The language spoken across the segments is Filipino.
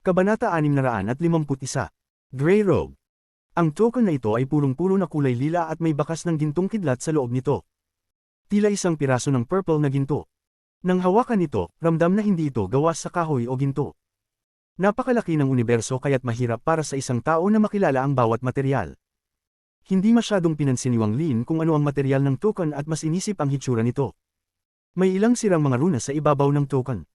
Kabanata 651. Grey Robe. Ang token na ito ay purong-puro na kulay lila at may bakas ng gintong kidlat sa loob nito. Tila isang piraso ng purple na ginto. Nang hawakan nito, ramdam na hindi ito gawa sa kahoy o ginto. Napakalaki ng universo kaya't mahirap para sa isang tao na makilala ang bawat material. Hindi masyadong pinansin ni Wang Lin kung ano ang material ng token at mas inisip ang hitsura nito. May ilang sirang mga runa sa ibabaw ng token.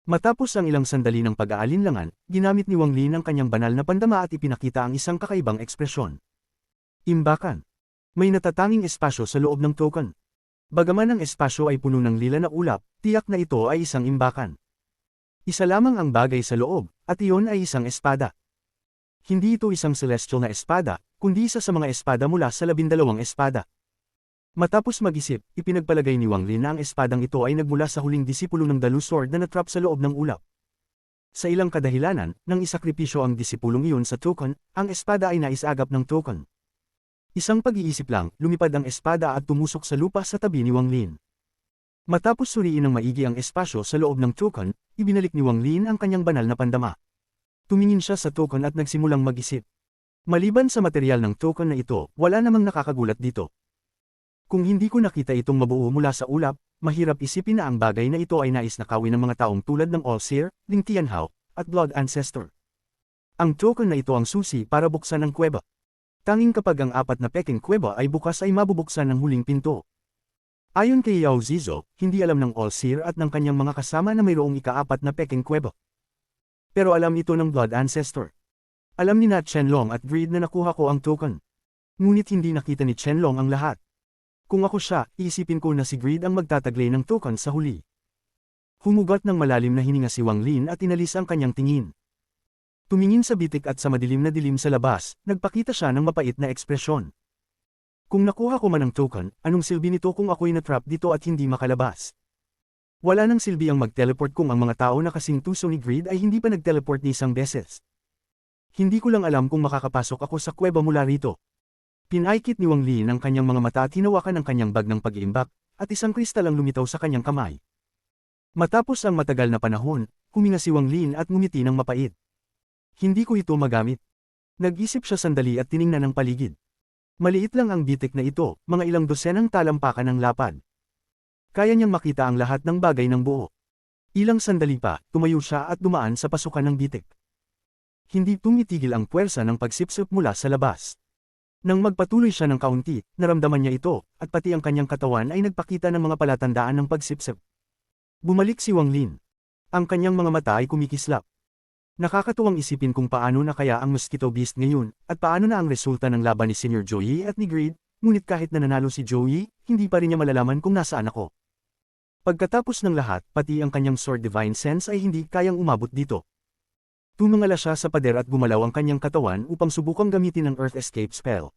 Matapos ang ilang sandali ng pag-aalinlangan, ginamit ni Wang Lin ang kanyang banal na pandama at ipinakita ang isang kakaibang ekspresyon. Imbakan. May natatanging espasyo sa loob ng token. Bagaman ang espasyo ay puno ng lila na ulap, tiyak na ito ay isang imbakan. Isa lamang ang bagay sa loob, at iyon ay isang espada. Hindi ito isang celestial na espada, kundi isa sa mga espada mula sa 12 espada. Matapos mag-isip, ipinagpalagay ni Wang Lin na ang espadang ito ay nagmula sa huling disipulo ng Dalu Sword na natrap sa loob ng ulap. Sa ilang kadahilanan, nang isakripisyo ang disipulong iyon sa token, ang espada ay naisagap ng token. Isang pag-iisip lang, lumipad ang espada at tumusok sa lupa sa tabi ni Wang Lin. Matapos suriin ng maigi ang espasyo sa loob ng token, ibinalik ni Wang Lin ang kanyang banal na pandama. Tumingin siya sa token at nagsimulang mag-isip. Maliban sa material ng token na ito, wala namang nakakagulat dito. Kung hindi ko nakita itong mabuo mula sa ulap, mahirap isipin na ang bagay na ito ay nais nakawin ng mga taong tulad ng All-Seer, Ling Tianhao, at Blood Ancestor. Ang token na ito ang susi para buksan ang kuweba. Tanging kapag ang apat na peking kuweba ay bukas ay mabubuksan ng huling pinto. Ayon kay Yao Zizo, hindi alam ng All-Seer at ng kanyang mga kasama na mayroong ika-4 na peking kuweba. Pero alam ito ng Blood Ancestor. Alam ni na Qianlong at Greed na nakuha ko ang token. Ngunit hindi nakita ni Qianlong ang lahat. Kung ako siya, iisipin ko na si Greed ang magtataglay ng token sa huli. Humugat ng malalim na hininga si Wang Lin at inalis ang kanyang tingin. Tumingin sa bitik at sa madilim na dilim sa labas, nagpakita siya ng mapait na ekspresyon. Kung nakuha ko man ang token, anong silbi nito kung ako'y natrap dito at hindi makalabas? Wala nang silbi ang mag-teleport kung ang mga tao na kasing tuso ni Greed ay hindi pa nag-teleport ni isang beses. Hindi ko lang alam kung makakapasok ako sa kuweba mula rito. Pinaikit ni Wang Lin ang kanyang mga mata at hinawakan ang kanyang bag ng pag-iimbak, at isang kristal ang lumitaw sa kanyang kamay. Matapos ang matagal na panahon, huminga si Wang Lin at ngumiti ng mapait. Hindi ko ito magamit. Nag-isip siya sandali at tiningnan ang paligid. Maliit lang ang bitik na ito, mga ilang dosenang talampakan ng lapad. Kaya niyang makita ang lahat ng bagay ng buo. Ilang sandali pa, tumayo siya at dumaan sa pasukan ng bitik. Hindi tumitigil ang puwersa ng pagsipsip mula sa labas. Nang magpatuloy siya ng kaunti, naramdaman niya ito, at pati ang kanyang katawan ay nagpakita ng mga palatandaan ng pagsipsip. Bumalik si Wang Lin. Ang kanyang mga mata ay kumikislap. Nakakatuwang isipin kung paano na kaya ang Mosquito Beast ngayon, at paano na ang resulta ng laban ni Senior Joey at ni Greed, ngunit kahit na nanalo si Joey, hindi pa rin niya malalaman kung nasaan ako. Pagkatapos ng lahat, pati ang kanyang Sword Divine Sense ay hindi kayang umabot dito. Tumingala siya sa pader at gumalaw ang kanyang katawan upang subukang gamitin ang Earth Escape Spell.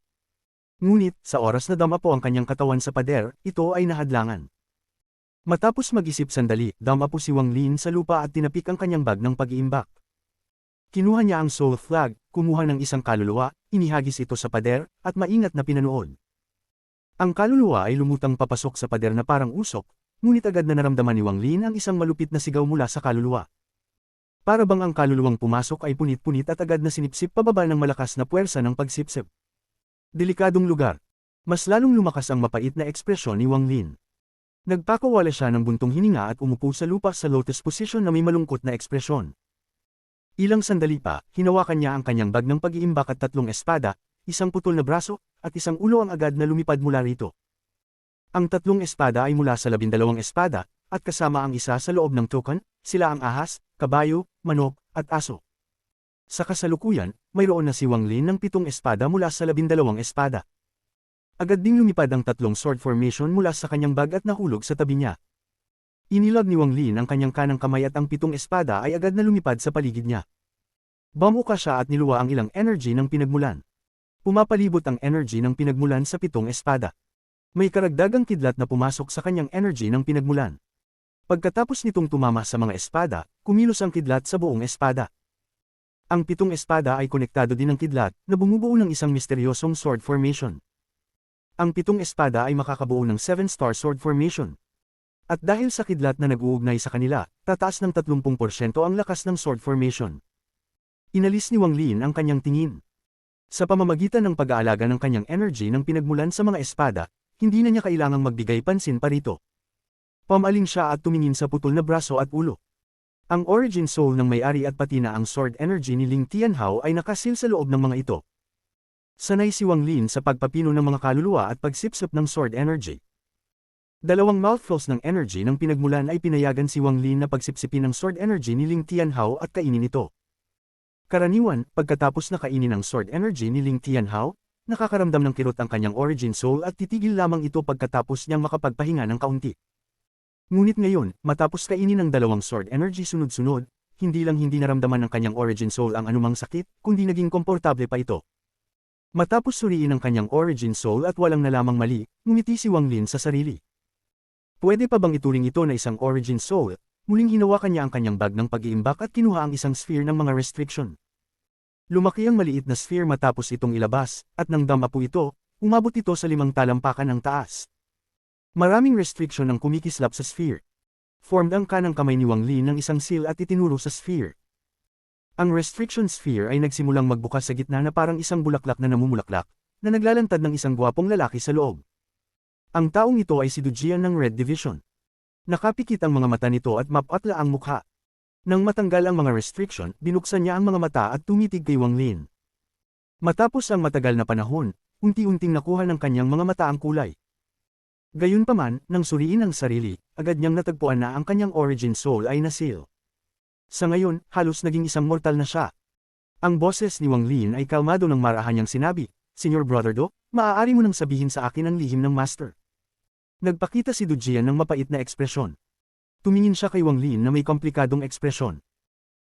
Ngunit, sa oras na dama po ang kanyang katawan sa pader, ito ay nahadlangan. Matapos mag-isip sandali, dama po si Wang Lin sa lupa at tinapik ang kanyang bag ng pag-iimbak. Kinuha niya ang Soul Flag, kumuha ng isang kaluluwa, inihagis ito sa pader, at maingat na pinanood. Ang kaluluwa ay lumutang papasok sa pader na parang usok, ngunit agad na naramdaman ni Wang Lin ang isang malupit na sigaw mula sa kaluluwa. Para bang ang kaluluwang pumasok ay punit-punit at agad na sinipsip pababa ng malakas na puwersa ng pagsipsip. Delikadong lugar. Mas lalong lumakas ang mapait na ekspresyon ni Wang Lin. Nagpakawala siya ng buntong hininga at umupo sa lupa sa lotus position na may malungkot na ekspresyon. Ilang sandali pa, hinawakan niya ang kanyang bag ng pag-iimbak at 3 espada, isang putol na braso, at isang ulo ang agad na lumipad mula rito. Ang 3 espada ay mula sa 12 espada, at kasama ang isa sa loob ng token, sila ang ahas, kabayo, manok, at aso. Sa kasalukuyan, mayroon na si Wang Lin ng 7 espada mula sa 12 espada. Agad ding lumipad ang 3 sword formation mula sa kanyang bag at nahulog sa tabi niya. Inilag ni Wang Lin ang kanyang kanang kamay at ang 7 espada ay agad na lumipad sa paligid niya. Bamuka siya at niluwa ang ilang energy ng pinagmulan. Pumapalibot ang energy ng pinagmulan sa 7 espada. May karagdagang kidlat na pumasok sa kanyang energy ng pinagmulan. Pagkatapos nitong tumama sa mga espada, kumilos ang kidlat sa buong espada. Ang 7 espada ay konektado din ng kidlat na bumubuo ng isang misteryosong sword formation. Ang 7 espada ay makakabuo ng 7-star sword formation. At dahil sa kidlat na nag-uugnay sa kanila, tataas ng 30% ang lakas ng sword formation. Inalis ni Wang Lin ang kanyang tingin. Sa pamamagitan ng pag-aalaga ng kanyang energy ng pinagmulan sa mga espada, hindi na niya kailangang magbigay pansin pa rito. Pumaling siya at tumingin sa putol na braso at ulo. Ang origin soul ng may-ari at pati na ang sword energy ni Ling Tianhao ay nakasil sa loob ng mga ito. Sanay si Wang Lin sa pagpapino ng mga kaluluwa at pagsipsip ng sword energy. Dalawang mouthfuls ng energy ng pinagmulan ay pinayagan si Wang Lin na pagsipsipin ang sword energy ni Ling Tianhao at kainin ito. Karaniwan, pagkatapos na kainin ang sword energy ni Ling Tianhao, nakakaramdam ng kirot ang kanyang origin soul at titigil lamang ito pagkatapos niyang makapagpahinga ng kaunti. Ngunit ngayon, matapos kainin ng dalawang sword energy sunod-sunod, hindi naramdaman ng kanyang origin soul ang anumang sakit, kundi naging komportable pa ito. Matapos suriin ang kanyang origin soul at walang nalamang mali, ngumiti si Wang Lin sa sarili. Pwede pa bang ituring ito na isang origin soul? Muling hinawakan niya ang kanyang bag ng pag-iimbak at kinuha ang isang sphere ng mga restriction. Lumaki ang maliit na sphere matapos itong ilabas, at nang damapo ito, umabot ito sa 5 talampakan ng taas. Maraming restriction ang kumikislap sa sphere. Formed ang kanang kamay ni Wang Lin ng isang seal at itinuro sa sphere. Ang restriction sphere ay nagsimulang magbukas sa gitna na parang isang bulaklak na namumulaklak, na naglalantad ng isang gwapong lalaki sa loob. Ang taong ito ay si Du Jian ng Red Division. Nakapikit ang mga mata nito at mapatla ang mukha. Nang matanggal ang mga restriction, binuksan niya ang mga mata at tumitig kay Wang Lin. Matapos ang matagal na panahon, unti-unting nakuha ng kanyang mga mata ang kulay. Gayunpaman, nang suriin ang sarili, agad niyang natagpuan na ang kanyang origin soul ay nasil. Sa ngayon, halos naging isang mortal na siya. Ang boses ni Wang Lin ay kalmado ng marahan niyang sinabi, "Senior Brother Do, maaari mo nang sabihin sa akin ang lihim ng master." Nagpakita si Du Jian ng mapait na ekspresyon. Tumingin siya kay Wang Lin na may komplikadong ekspresyon.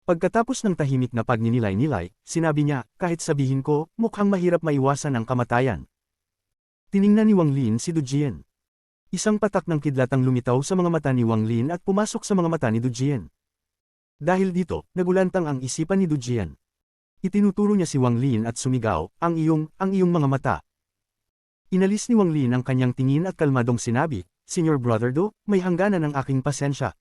Pagkatapos ng tahimik na pagninilay-nilay, sinabi niya, "Kahit sabihin ko, mukhang mahirap maiwasan ang kamatayan." Tiningnan ni Wang Lin si Du Jian. Isang patak ng kidlat ang lumitaw sa mga mata ni Wang Lin at pumasok sa mga mata ni Du Jian. Dahil dito, nagulantang ang isipan ni Du Jian. Itinuturo niya si Wang Lin at sumigaw, ang iyong mga mata." Inalis ni Wang Lin ang kanyang tingin at kalmadong sinabi, "Senior Brother Do, may hangganan ang aking pasensya."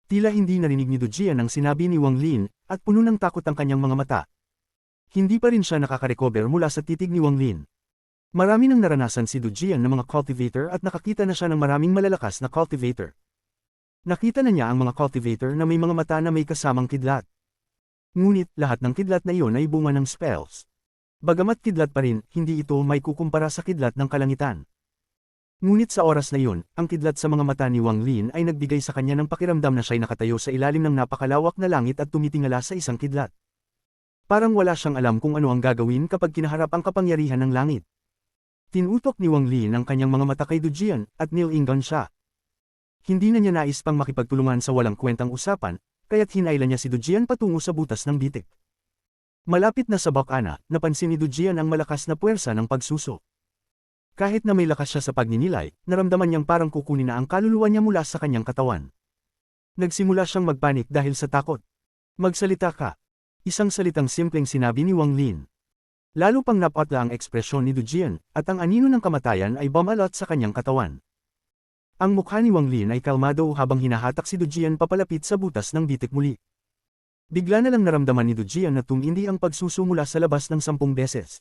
Tila hindi narinig ni Du Jian ang sinabi ni Wang Lin, at puno ng takot ang kanyang mga mata. Hindi pa rin siya nakakarecover mula sa titig ni Wang Lin. Marami nang naranasan si Du Jian ng mga cultivator at nakakita na siya ng maraming malalakas na cultivator. Nakita na niya ang mga cultivator na may mga mata na may kasamang kidlat. Ngunit, lahat ng kidlat na iyon ay bunga ng spells. Bagamat kidlat pa rin, hindi ito may kukumpara sa kidlat ng kalangitan. Ngunit sa oras na iyon, ang kidlat sa mga mata ni Wang Lin ay nagbigay sa kanya ng pakiramdam na siya'y nakatayo sa ilalim ng napakalawak na langit at tumitingala sa isang kidlat. Parang wala siyang alam kung ano ang gagawin kapag kinaharap ang kapangyarihan ng langit. Tinutok ni Wang Lin ang kanyang mga mata kay Du Jian, at nilingon siya. Hindi na niya nais pang makipagtulungan sa walang kwentang usapan, kaya't hinailan niya si Du Jian patungo sa butas ng bitik. Malapit na sa bakana, napansin ni Du Jian ang malakas na puwersa ng pagsuso. Kahit na may lakas siya sa pagninilay, naramdaman niyang parang kukunin na ang kaluluwa niya mula sa kanyang katawan. Nagsimula siyang magpanik dahil sa takot. "Magsalita ka." Isang salitang simpleng sinabi ni Wang Lin. Lalo pang napatla ang ekspresyon ni Du Jian, at ang anino ng kamatayan ay bumalot sa kanyang katawan. Ang mukha ni Wang Lin ay kalmado habang hinahatak si Du Jian papalapit sa butas ng bitik muli. Bigla na lang naramdaman ni Du Jian na tumindi ang pagsuso mula sa labas ng 10 beses.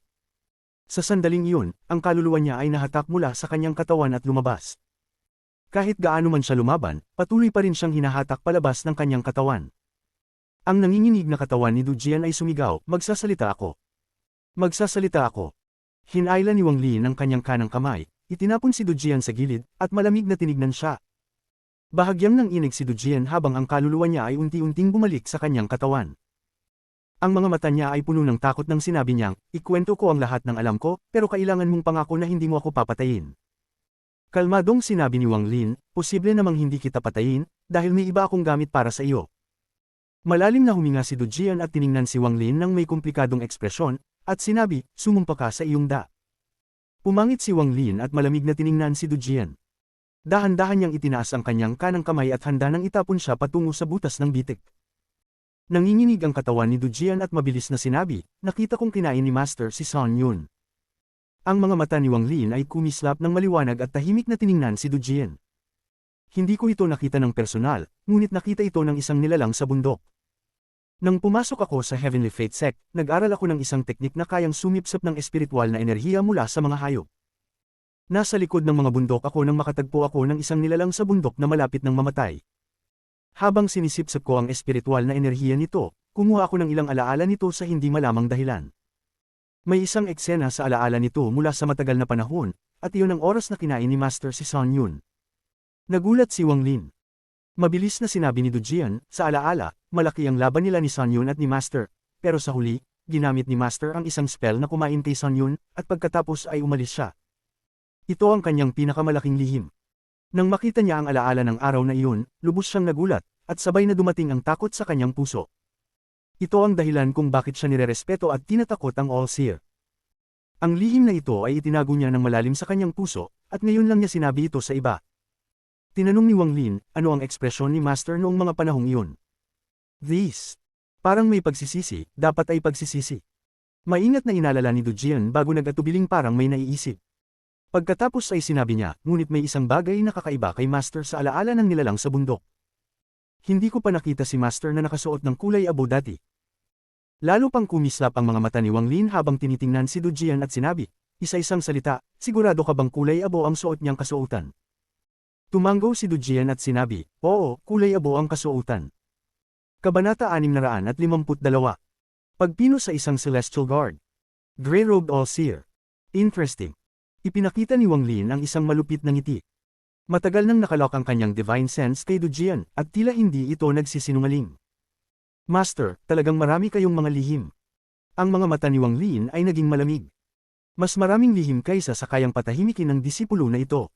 Sa sandaling iyon, ang kaluluwa niya ay nahatak mula sa kanyang katawan at lumabas. Kahit gaano man siya lumaban, patuloy pa rin siyang hinahatak palabas ng kanyang katawan. Ang nanginginig na katawan ni Du Jian ay sumigaw, "Magsasalita ako. Magsasalita ako." Hinailan ni Wang Lin ang kanyang kanang kamay, itinapon si Du Jian sa gilid, at malamig na tinignan siya. Bahagyang nanginig si Du Jian habang ang kaluluwa niya ay unti-unting bumalik sa kanyang katawan. Ang mga mata niya ay puno ng takot nang sinabi niyang, "Ikwento ko ang lahat ng alam ko, pero kailangan mong pangako na hindi mo ako papatayin." Kalmadong sinabi ni Wang Lin, "Posible namang hindi kita patayin, dahil may iba akong gamit para sa iyo." Malalim na huminga si Du Jian at tiningnan si Wang Lin ng may komplikadong ekspresyon, at sinabi, "Sumumpa ka sa iyong da." Pumangit si Wang Lin at malamig na tiningnan si Du Jian. Dahan-dahan niyang itinaas ang kanyang kanang kamay at handa nang itapon siya patungo sa butas ng bitik. Nanginginig ang katawan ni Du Jian at mabilis na sinabi, "Nakita kong kinain ni Master si Sun Yun." Ang mga mata ni Wang Lin ay kumislap ng maliwanag at tahimik na tiningnan si Du Jian. "Hindi ko ito nakita ng personal, ngunit nakita ito ng isang nilalang sa bundok." Nang pumasok ako sa Heavenly Fate Sect, nag-aral ako ng isang teknik na kayang sumipsip ng espiritual na enerhiya mula sa mga hayop. Nasa likod ng mga bundok ako nang makatagpo ako ng isang nilalang sa bundok na malapit ng mamatay. Habang sinisipsip ko ang espiritual na enerhiya nito, kumuha ako ng ilang alaala nito sa hindi malamang dahilan. May isang eksena sa alaala nito mula sa matagal na panahon, at iyon ang oras na kinain ni Master si Sun Yun. Nagulat si Wang Lin. Mabilis na sinabi ni Du Jian, sa alaala, malaki ang laban nila ni Sun Yun at ni Master, pero sa huli, ginamit ni Master ang isang spell na kumain kay Sun Yun, at pagkatapos ay umalis siya. Ito ang kanyang pinakamalaking lihim. Nang makita niya ang alaala ng araw na iyon, lubos siyang nagulat, at sabay na dumating ang takot sa kanyang puso. Ito ang dahilan kung bakit siya nirerespeto at tinatakot ang All-Seer. Ang lihim na ito ay itinago niya ng malalim sa kanyang puso, at ngayon lang niya sinabi ito sa iba. Tinanong ni Wang Lin, ano ang ekspresyon ni Master noong mga panahong iyon? This. Parang may pagsisisi, dapat ay pagsisisi. Maingat na inalala ni Du Jian bago nag-atubiling parang may naiisip. Pagkatapos ay sinabi niya, ngunit may isang bagay na kakaiba kay Master sa alaala ng nilalang sa bundok. Hindi ko pa nakita si Master na nakasuot ng kulay abo dati. Lalo pang kumislap ang mga mata ni Wang Lin habang tinitingnan si Du Jian at sinabi, isa-isang salita, sigurado ka bang kulay abo ang suot niyang kasuotan? Tumango si Du Jian at sinabi, oo, kulay abo ang kasuotan. Kabanata 652. Pagpino sa isang Celestial Guard. Grey-robed All-Seer. Interesting. Ipinakita ni Wang Lin ang isang malupit na ngiti. Matagal nang nakalok ang kanyang divine sense kay Du Jian, at tila hindi ito nagsisinungaling. Master, talagang marami kayong mga lihim. Ang mga mata ni Wang Lin ay naging malamig. Mas maraming lihim kaysa sa kayang patahimikin ng disipulo na ito.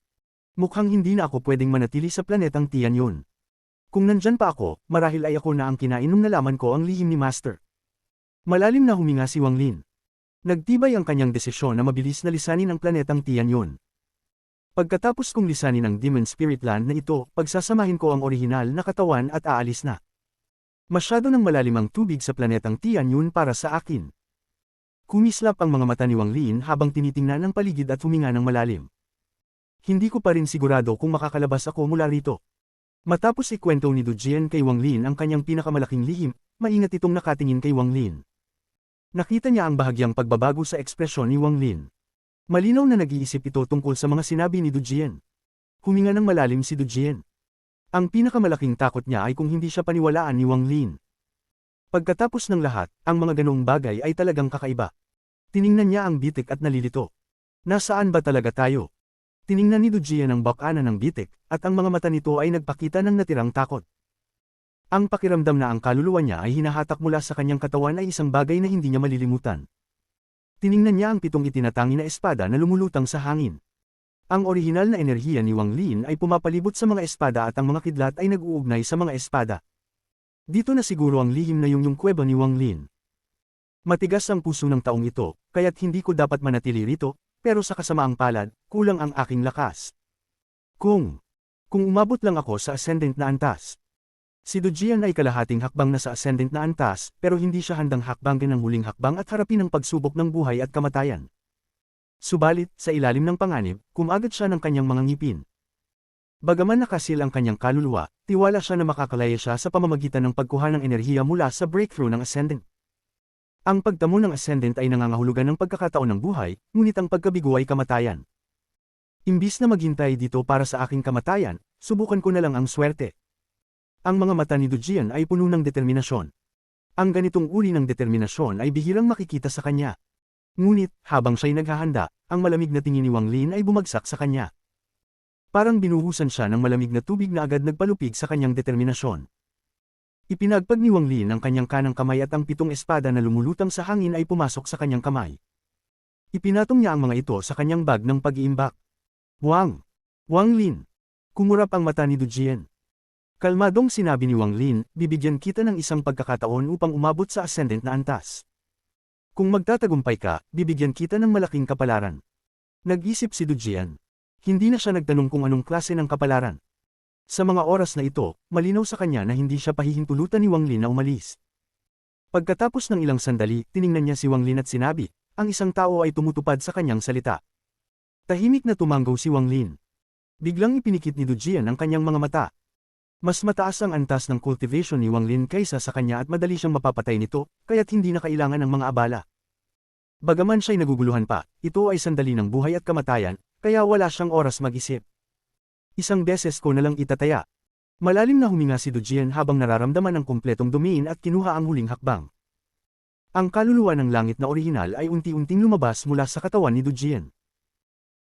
Mukhang hindi na ako pwedeng manatili sa planetang Tianyun. Kung nandyan pa ako, marahil ay ako na ang kinain nung nalaman ko ang lihim ni Master. Malalim na huminga si Wang Lin. Nagtibay ang kanyang desisyon na mabilis na lisanin ang planetang Tianyun. Pagkatapos kong lisanin ang Demon Spirit Land na ito, pagsasamahin ko ang orihinal na katawan at aalis na. Masyado nang malalim ang tubig sa planetang Tianyun para sa akin. Kumislap ang mga mata ni Wang Lin habang tinitingnan ang paligid at huminga ng malalim. Hindi ko pa rin sigurado kung makakalabas ako mula rito. Matapos ikwento ni Du Jian kay Wang Lin ang kanyang pinakamalaking lihim, maingat itong nakatingin kay Wang Lin. Nakita niya ang bahagyang pagbabago sa ekspresyon ni Wang Lin. Malinaw na nag-iisip ito tungkol sa mga sinabi ni Du Jian. Huminga ng malalim si Du Jian. Ang pinakamalaking takot niya ay kung hindi siya paniwalaan ni Wang Lin. Pagkatapos ng lahat, ang mga ganoong bagay ay talagang kakaiba. Tiningnan niya ang bitik at nalilito. Nasaan ba talaga tayo? Tiningnan ni Du Jian ang bakanan ng bitik, at ang mga mata nito ay nagpakita ng natirang takot. Ang pakiramdam na ang kaluluwa niya ay hinahatak mula sa kanyang katawan ay isang bagay na hindi niya malilimutan. Tiningnan niya ang 7 itinatangi na espada na lumulutang sa hangin. Ang orihinal na enerhiya ni Wang Lin ay pumapalibot sa mga espada at ang mga kidlat ay nag-uugnay sa mga espada. Dito na siguro ang lihim na yung kuweba ni Wang Lin. Matigas ang puso ng taong ito, kaya't hindi ko dapat manatili rito, pero sa kasamaang palad, kulang ang aking lakas. Kung umabot lang ako sa ascendant na antas. Si Du Jian ay kalahating hakbang na sa ascendant na antas, pero hindi siya handang hakbangin ang huling hakbang at harapin ang pagsubok ng buhay at kamatayan. Subalit, sa ilalim ng panganib, kumagat siya ng kanyang mga ngipin. Bagaman nakasil ang kanyang kaluluwa, tiwala siya na makakalaya siya sa pamamagitan ng pagkuha ng enerhiya mula sa breakthrough ng ascendant. Ang pagtamo ng ascendant ay nangangahulugan ng pagkakataon ng buhay, ngunit ang pagkabigo ay kamatayan. Imbis na maghintay dito para sa aking kamatayan, subukan ko na lang ang swerte. Ang mga mata ni Du Jian ay puno ng determinasyon. Ang ganitong uri ng determinasyon ay bihirang makikita sa kanya. Ngunit, habang siya'y naghahanda, ang malamig na tingin ni Wang Lin ay bumagsak sa kanya. Parang binuhusan siya ng malamig na tubig na agad nagpalupig sa kanyang determinasyon. Ipinagpag ni Wang Lin ang kanyang kanang kamay at ang 7 espada na lumulutang sa hangin ay pumasok sa kanyang kamay. Ipinatong niya ang mga ito sa kanyang bag ng pag-iimbak. Wang Lin. Kumurap ang mata ni Du Jian. Kalmadong sinabi ni Wang Lin, bibigyan kita ng isang pagkakataon upang umabot sa ascendant na antas. Kung magtatagumpay ka, bibigyan kita ng malaking kapalaran. Nag-isip si Du Jian. Hindi na siya nagtanong kung anong klase ng kapalaran. Sa mga oras na ito, malinaw sa kanya na hindi siya pahihintulutan ni Wang Lin na umalis. Pagkatapos ng ilang sandali, tiningnan niya si Wang Lin at sinabi, ang isang tao ay tumutupad sa kanyang salita. Tahimik na tumanggaw si Wang Lin. Biglang ipinikit ni Du Jian ang kanyang mga mata. Mas mataas ang antas ng cultivation ni Wang Lin kaysa sa kanya at madali siyang mapapatay nito, kaya't hindi na kailangan ng mga abala. Bagaman siya'y naguguluhan pa, ito ay sandali ng buhay at kamatayan, kaya wala siyang oras mag-isip. Isang beses ko na lang itataya. Malalim na huminga si Du Jian habang nararamdaman ang kumpletong dumiin at kinuha ang huling hakbang. Ang kaluluwa ng langit na orihinal ay unti-unting lumabas mula sa katawan ni Du Jian.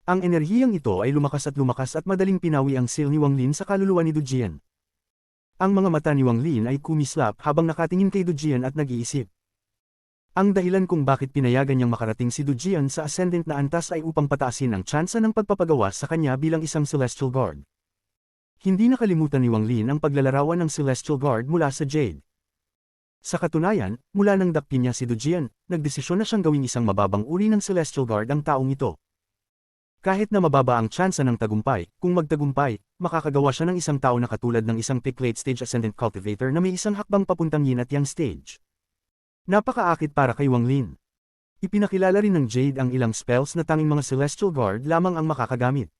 Ang enerhiyang ito ay lumakas at madaling pinawi ang seal ni Wang Lin sa kaluluwa ni Du Jian. Ang mga mata ni Wang Lin ay kumislap habang nakatingin kay Du Jian at nag-iisip. Ang dahilan kung bakit pinayagan niyang makarating si Du Jian sa ascendant na antas ay upang pataasin ang tsansa ng pagpapagawa sa kanya bilang isang Celestial Guard. Hindi nakalimutan ni Wang Lin ang paglalarawan ng Celestial Guard mula sa Jade. Sa katunayan, mula nang dakpin niya si Du Jian, nagdesisyon na siyang gawing isang mababang uri ng Celestial Guard ang taong ito. Kahit na mababa ang tsansa ng tagumpay, kung magtagumpay, makakagawa siya ng isang tao na katulad ng isang peak late stage ascendant cultivator na may isang hakbang papuntang yin at yang stage. Napakaakit para kay Wang Lin. Ipinakilala rin ng Jade ang ilang spells na tanging mga Celestial Guard lamang ang makakagamit.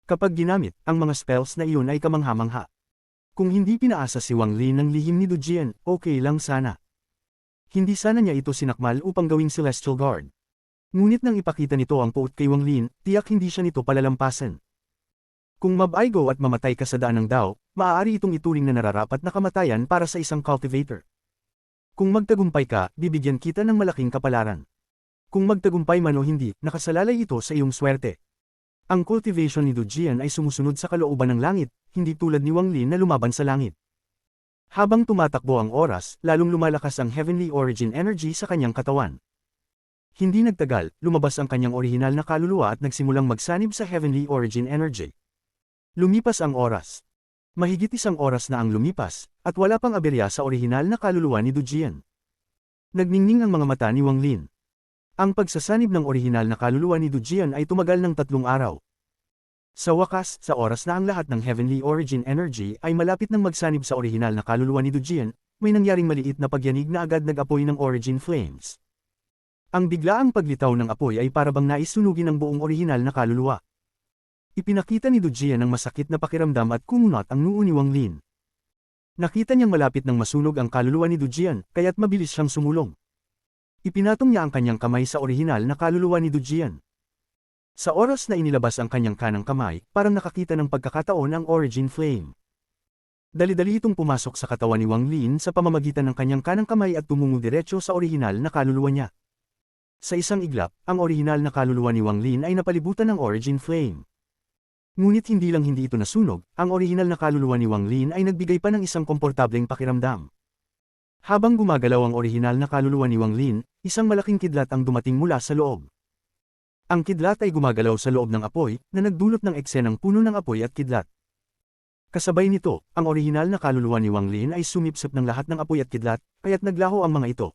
Kapag ginamit, ang mga spells na iyon ay kamangha-mangha. Kung hindi pinaasa si Wang Lin ng lihim ni Du Jian, okay lang sana. Hindi sana niya ito sinakmal upang gawing Celestial Guard. Ngunit nang ipakita nito ang puot kay Wang Lin, tiyak hindi siya nito palalampasan. Kung mabaigo at mamatay ka sa daan ng Dao, maaari itong ituring na nararapat na kamatayan para sa isang cultivator. Kung magtagumpay ka, bibigyan kita ng malaking kapalaran. Kung magtagumpay man o hindi, nakasalalay ito sa iyong swerte. Ang cultivation ni Du Jian ay sumusunod sa kalooban ng langit, hindi tulad ni Wang Lin na lumaban sa langit. Habang tumatakbo ang oras, lalong lumalakas ang heavenly origin energy sa kanyang katawan. Hindi nagtagal, lumabas ang kanyang orihinal na kaluluwa at nagsimulang magsanib sa heavenly origin energy. Lumipas ang oras. Mahigit isang oras na ang lumipas, at wala pang aberya sa orihinal na kaluluwa ni Du Jian. Nagningning ang mga mata ni Wang Lin. Ang pagsasanib ng orihinal na kaluluwa ni Du Jian ay tumagal ng 3 araw. Sa wakas, sa oras na ang lahat ng heavenly origin energy ay malapit ng magsanib sa orihinal na kaluluwa ni Du Jian, may nangyaring maliit na pagyanig na agad nag-apoy ng origin flames. Ang biglaang paglitaw ng apoy ay parabang naisunugin ang buong orihinal na kaluluwa. Ipinakita ni Du Jian ang masakit na pakiramdam at kumunat ang noo ni Wang Lin. Nakita niyang malapit nang masunog ang kaluluwa ni Du Jian, kaya't mabilis siyang sumulong. Ipinatong niya ang kanyang kamay sa orihinal na kaluluwa ni Du Jian. Sa oras na inilabas ang kanyang kanang kamay, parang nakakita ng pagkakataon ang origin flame. Dali-dali itong pumasok sa katawan ni Wang Lin sa pamamagitan ng kanyang kanang kamay at tumungo diretso sa orihinal na kaluluwa niya. Sa isang iglap, ang orihinal na kaluluwa ni Wang Lin ay napalibutan ng origin flame. Ngunit hindi ito nasunog, ang orihinal na kaluluwa ni Wang Lin ay nagbigay pa ng isang komportableng pakiramdam. Habang gumagalaw ang orihinal na kaluluwa ni Wang Lin, isang malaking kidlat ang dumating mula sa loob. Ang kidlat ay gumagalaw sa loob ng apoy, na nagdulot ng eksenang puno ng apoy at kidlat. Kasabay nito, ang orihinal na kaluluwa ni Wang Lin ay sumipsip ng lahat ng apoy at kidlat, kaya't naglaho ang mga ito.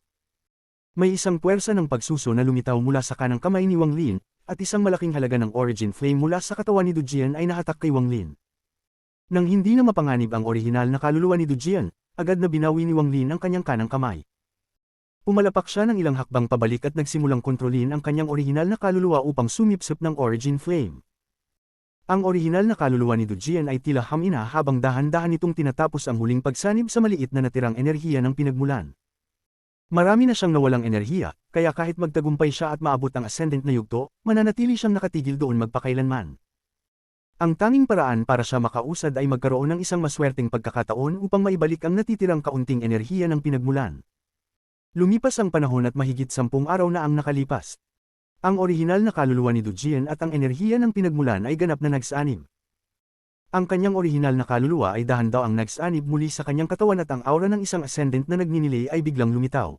May isang puwersa ng pagsuso na lumitaw mula sa kanang kamay ni Wang Lin, at isang malaking halaga ng origin flame mula sa katawan ni Du Jian ay nahatak kay Wang Lin. Nang hindi na mapanganib ang orihinal na kaluluwa ni Du Jian, agad na binawi ni Wang Lin ang kanyang kanang kamay. Pumalapak siya ng ilang hakbang pabalik at nagsimulang kontrolin ang kanyang orihinal na kaluluwa upang sumipsip ng origin flame. Ang orihinal na kaluluwa ni Du Jian ay tila hamina habang dahan-dahan nitong tinatapos ang huling pagsanib sa maliit na natirang enerhiya ng pinagmulan. Marami na siyang nawalang enerhiya, kaya kahit magtagumpay siya at maabot ang ascendant na yugto, mananatili siyang nakatigil doon magpakailanman. Ang tanging paraan para siya makausad ay magkaroon ng isang maswerteng pagkakataon upang maibalik ang natitirang kaunting enerhiya ng pinagmulan. Lumipas ang panahon at mahigit 10 araw na ang nakalipas. Ang orihinal na kaluluwa ni Du Jian at ang enerhiya ng pinagmulan ay ganap na nagsanib. Ang kanyang orihinal na kaluluwa ay dahan-daw ang nagsanib muli sa kanyang katawan at ang aura ng isang ascendant na nagninilay ay biglang lumitaw.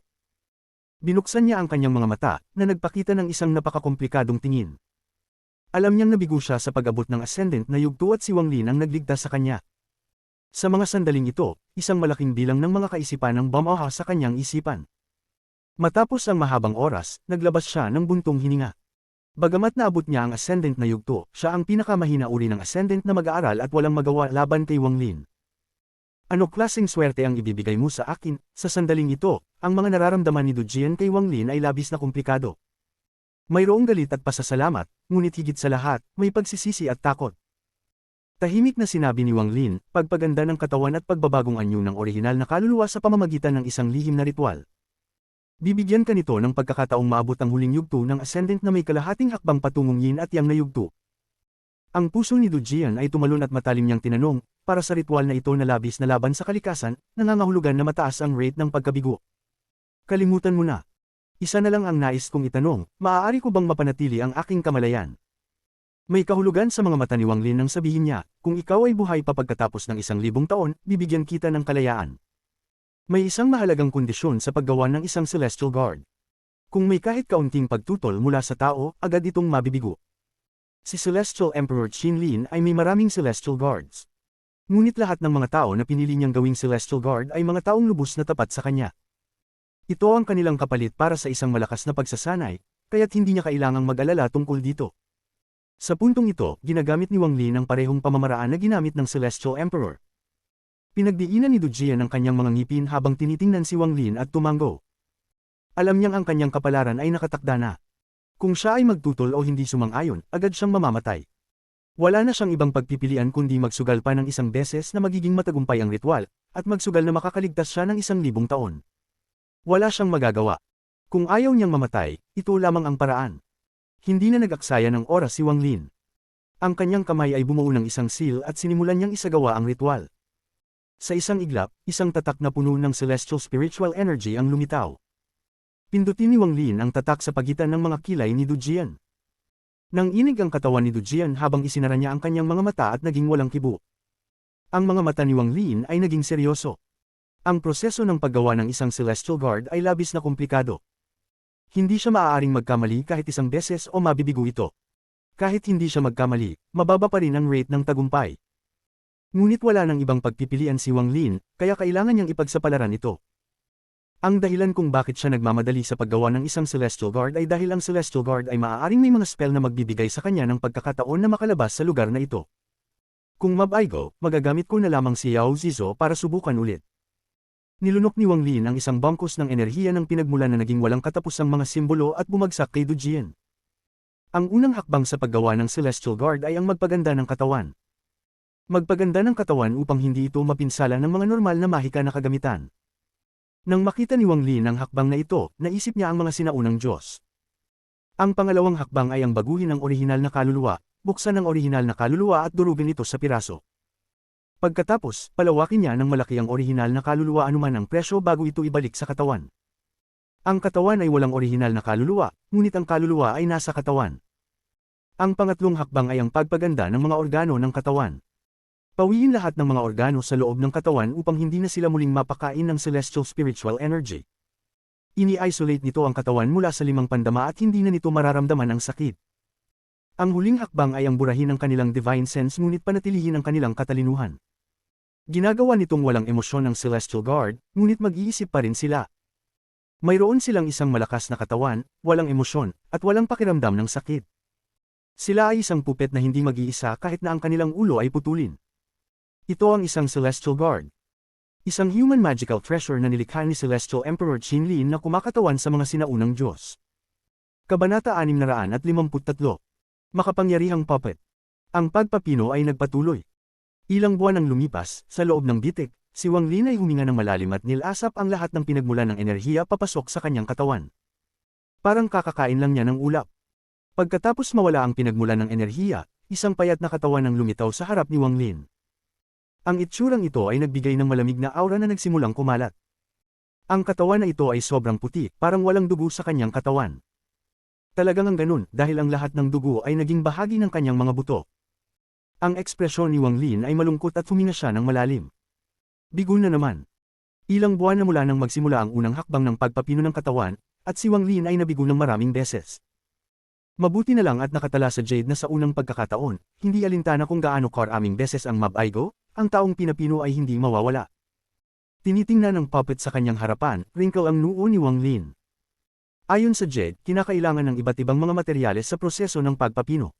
Binuksan niya ang kanyang mga mata, na nagpakita ng isang napakakomplikadong tingin. Alam niyang nabigo siya sa pag-abot ng ascendant na yugto at si Wang Lin ang nagligtas sa kanya. Sa mga sandaling ito, isang malaking bilang ng mga kaisipan ang bumaha sa kanyang isipan. Matapos ang mahabang oras, naglabas siya ng buntong hininga. Bagamat naabot niya ang ascendant na yugto, siya ang pinakamahina uri ng ascendant na mag-aaral at walang magawa laban kay Wang Lin. Ano klaseng swerte ang ibibigay mo sa akin? Sa sandaling ito, ang mga nararamdaman ni Du Jian kay Wang Lin ay labis na komplikado. Mayroong galit at pasasalamat, ngunit higit sa lahat, may pagsisisi at takot. Tahimik na sinabi ni Wang Lin, pagpaganda ng katawan at pagbabagong anyo ng orihinal na kaluluwa sa pamamagitan ng isang lihim na ritual. Bibigyan ka nito ng pagkakataong maabot ang huling yugto ng ascendant na may kalahating hakbang patungong yin at yang na yugto. Ang puso ni Du Jian ay tumalon at matalim niyang tinanong, para sa ritual na ito na labis na laban sa kalikasan, nangangahulugan na mataas ang rate ng pagkabigo. Kalimutan mo na. Isa na lang ang nais kong itanong, maaari ko bang mapanatili ang aking kamalayan? May kahulugan sa mga mata ni Wang Lin nang sabihin niya, kung ikaw ay buhay pa pagkatapos ng 1,000 taon, bibigyan kita ng kalayaan. May isang mahalagang kondisyon sa paggawa ng isang Celestial Guard. Kung may kahit kaunting pagtutol mula sa tao, agad itong mabibigo. Si Celestial Emperor Qin Lin ay may maraming Celestial Guards. Ngunit lahat ng mga tao na pinili niyang gawing Celestial Guard ay mga taong lubos na tapat sa kanya. Ito ang kanilang kapalit para sa isang malakas na pagsasanay, kaya't hindi niya kailangang mag-alala tungkol dito. Sa puntong ito, ginagamit ni Wang Lin ang parehong pamamaraan na ginamit ng Celestial Emperor. Pinagdiinan ni Du Jian ang kanyang mga ngipin habang tinitingnan si Wang Lin at tumango. Alam niyang ang kanyang kapalaran ay nakatakda na. Kung siya ay magtutol o hindi sumang-ayon, agad siyang mamamatay. Wala na siyang ibang pagpipilian kundi magsugal pa ng isang beses na magiging matagumpay ang ritual, at magsugal na makakaligtas siya ng 1,000 taon. Wala siyang magagawa. Kung ayaw niyang mamatay, ito lamang ang paraan. Hindi na nag-aksaya ng oras si Wang Lin. Ang kanyang kamay ay bumuo ng isang seal at sinimulan niyang isagawa ang ritual. Sa isang iglap, isang tatak na puno ng celestial spiritual energy ang lumitaw. Pindutin ni Wang Lin ang tatak sa pagitan ng mga kilay ni Du Jian. Nang inig ang katawan ni Du Jian habang isinara niya ang kanyang mga mata at naging walang kibo. Ang mga mata ni Wang Lin ay naging seryoso. Ang proseso ng paggawa ng isang Celestial Guard ay labis na komplikado. Hindi siya maaaring magkamali kahit isang beses o mabibigo ito. Kahit hindi siya magkamali, mababa pa rin ang rate ng tagumpay. Ngunit wala nang ibang pagpipilian si Wang Lin, kaya kailangan niyang ipagsapalaran ito. Ang dahilan kung bakit siya nagmamadali sa paggawa ng isang Celestial Guard ay dahil ang Celestial Guard ay maaaring may mga spell na magbibigay sa kanya ng pagkakataon na makalabas sa lugar na ito. Kung mabaigo, magagamit ko na lamang si Yao Zizo para subukan ulit. Nilunok ni Wang Lin ang isang bangkos ng enerhiya ng pinagmulan na naging walang katapusang mga simbolo at bumagsak kay Du Jian. Ang unang hakbang sa paggawa ng Celestial Guard ay ang magpaganda ng katawan. Magpaganda ng katawan upang hindi ito mapinsala ng mga normal na mahika na kagamitan. Nang makita ni Wang Lin ang hakbang na ito, naisip niya ang mga sinaunang Diyos. Ang pangalawang hakbang ay ang baguhin ang orihinal na kaluluwa, buksan ang orihinal na kaluluwa at durugin ito sa piraso. Pagkatapos, palawakin niya ng malaki ang orihinal na kaluluwa anuman ang presyo bago ito ibalik sa katawan. Ang katawan ay walang orihinal na kaluluwa, ngunit ang kaluluwa ay nasa katawan. Ang pangatlong hakbang ay ang pagpaganda ng mga organo ng katawan. Pawiin lahat ng mga organo sa loob ng katawan upang hindi na sila muling mapakain ng celestial spiritual energy. Ini-isolate nito ang katawan mula sa 5 pandama at hindi na nito mararamdaman ang sakit. Ang huling hakbang ay ang burahin ang kanilang divine sense ngunit panatilihin ang kanilang katalinuhan. Ginagawa nitong walang emosyon ng Celestial Guard, ngunit mag-iisip pa rin sila. Mayroon silang isang malakas na katawan, walang emosyon, at walang pakiramdam ng sakit. Sila ay isang pupet na hindi mag-iisa kahit na ang kanilang ulo ay putulin. Ito ang isang Celestial Guard. Isang human magical treasure na nilikha ni Celestial Emperor Qin Lin na kumakatawan sa mga sinaunang Diyos. Kabanata 653. Makapangyarihang puppet. Ang pagpapino ay nagpatuloy. Ilang buwan ang lumipas, sa loob ng bitik, si Wang Lin ay huminga ng malalim at nilasap ang lahat ng pinagmulan ng enerhiya papasok sa kanyang katawan. Parang kakakain lang niya ng ulap. Pagkatapos mawala ang pinagmulan ng enerhiya, isang payat na katawan ang lumitaw sa harap ni Wang Lin. Ang itsurang ito ay nagbigay ng malamig na aura na nagsimulang kumalat. Ang katawan na ito ay sobrang puti, parang walang dugo sa kanyang katawan. Talagang ang ganun dahil ang lahat ng dugo ay naging bahagi ng kanyang mga buto. Ang ekspresyon ni Wang Lin ay malungkot at huminga siya ng malalim. Bigo na naman. Ilang buwan na mula nang magsimula ang unang hakbang ng pagpapino ng katawan, at si Wang Lin ay nabigo ng maraming beses. Mabuti na lang at nakatala sa Jade na sa unang pagkakataon, hindi alintana kung gaano karaming beses ang mabaigo, ang taong pinapino ay hindi mawawala. Tinitingnan ng puppet sa kanyang harapan, wrinkle ang noo ni Wang Lin. Ayon sa Jade, kinakailangan ng iba't ibang mga materyales sa proseso ng pagpapino.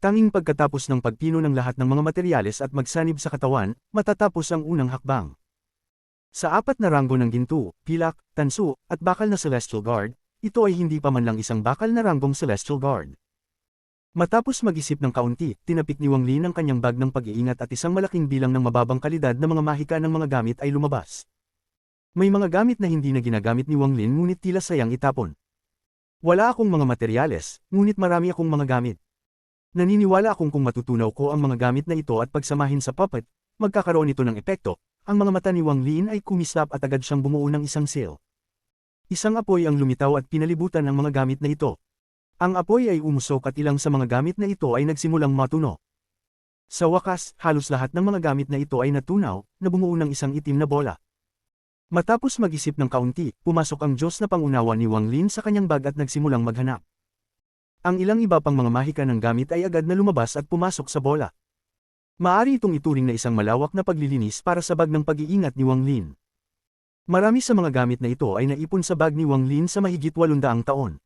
Tanging pagkatapos ng pagpino ng lahat ng mga materyales at magsanib sa katawan, matatapos ang unang hakbang. Sa 4 na ranggo ng ginto, pilak, tanso, at bakal na Celestial Guard, ito ay hindi pa man lang isang bakal na ranggong Celestial Guard. Matapos mag-isip ng kaunti, tinapik ni Wang Lin ang kanyang bag ng pag-iingat at isang malaking bilang ng mababang kalidad na mga mahika ng mga gamit ay lumabas. May mga gamit na hindi na ginagamit ni Wang Lin ngunit tila sayang itapon. Wala akong mga materyales, ngunit marami akong mga gamit. Naniniwala akong kung matutunaw ko ang mga gamit na ito at pagsamahin sa puppet, magkakaroon ito ng epekto. Ang mga mata ni Wang Lin ay kumislap at agad siyang bumuo ng isang sail. Isang apoy ang lumitaw at pinalibutan ang mga gamit na ito. Ang apoy ay umusok at ilang sa mga gamit na ito ay nagsimulang matuno. Sa wakas, halos lahat ng mga gamit na ito ay natunaw, na bumuo ng isang itim na bola. Matapos mag-isip ng kaunti, pumasok ang Diyos na pangunawa ni Wang Lin sa kanyang bag at nagsimulang maghanap. Ang ilang iba pang mga mahika ng gamit ay agad na lumabas at pumasok sa bola. Maari itong ituring na isang malawak na paglilinis para sa bag ng pag-iingat ni Wang Lin. Marami sa mga gamit na ito ay naipon sa bag ni Wang Lin sa mahigit 800 taon.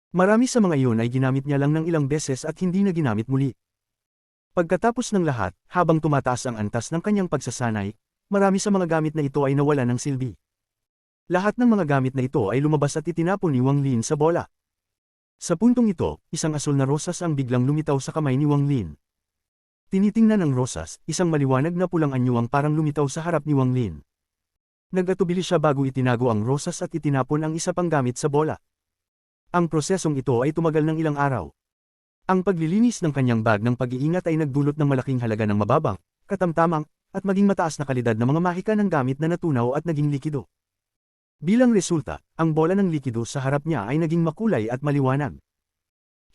Marami sa mga iyon ay ginamit niya lang ng ilang beses at hindi na ginamit muli. Pagkatapos ng lahat, habang tumataas ang antas ng kanyang pagsasanay, marami sa mga gamit na ito ay nawala ng silbi. Lahat ng mga gamit na ito ay lumabas at itinapon ni Wang Lin sa bola. Sa puntong ito, isang asul na rosas ang biglang lumitaw sa kamay ni Wang Lin. Tinitingnan ng rosas, isang maliwanag na pulang anyo ang parang lumitaw sa harap ni Wang Lin. Nag-atubili siya bago itinago ang rosas at itinapon ang isa pang gamit sa bola. Ang prosesong ito ay tumagal ng ilang araw. Ang paglilinis ng kanyang bag ng pag-iingat ay nagdulot ng malaking halaga ng mababang, katamtamang, at maging mataas na kalidad ng mga mahika ng gamit na natunaw at naging likido. Bilang resulta, ang bola ng likido sa harap niya ay naging makulay at maliwanag.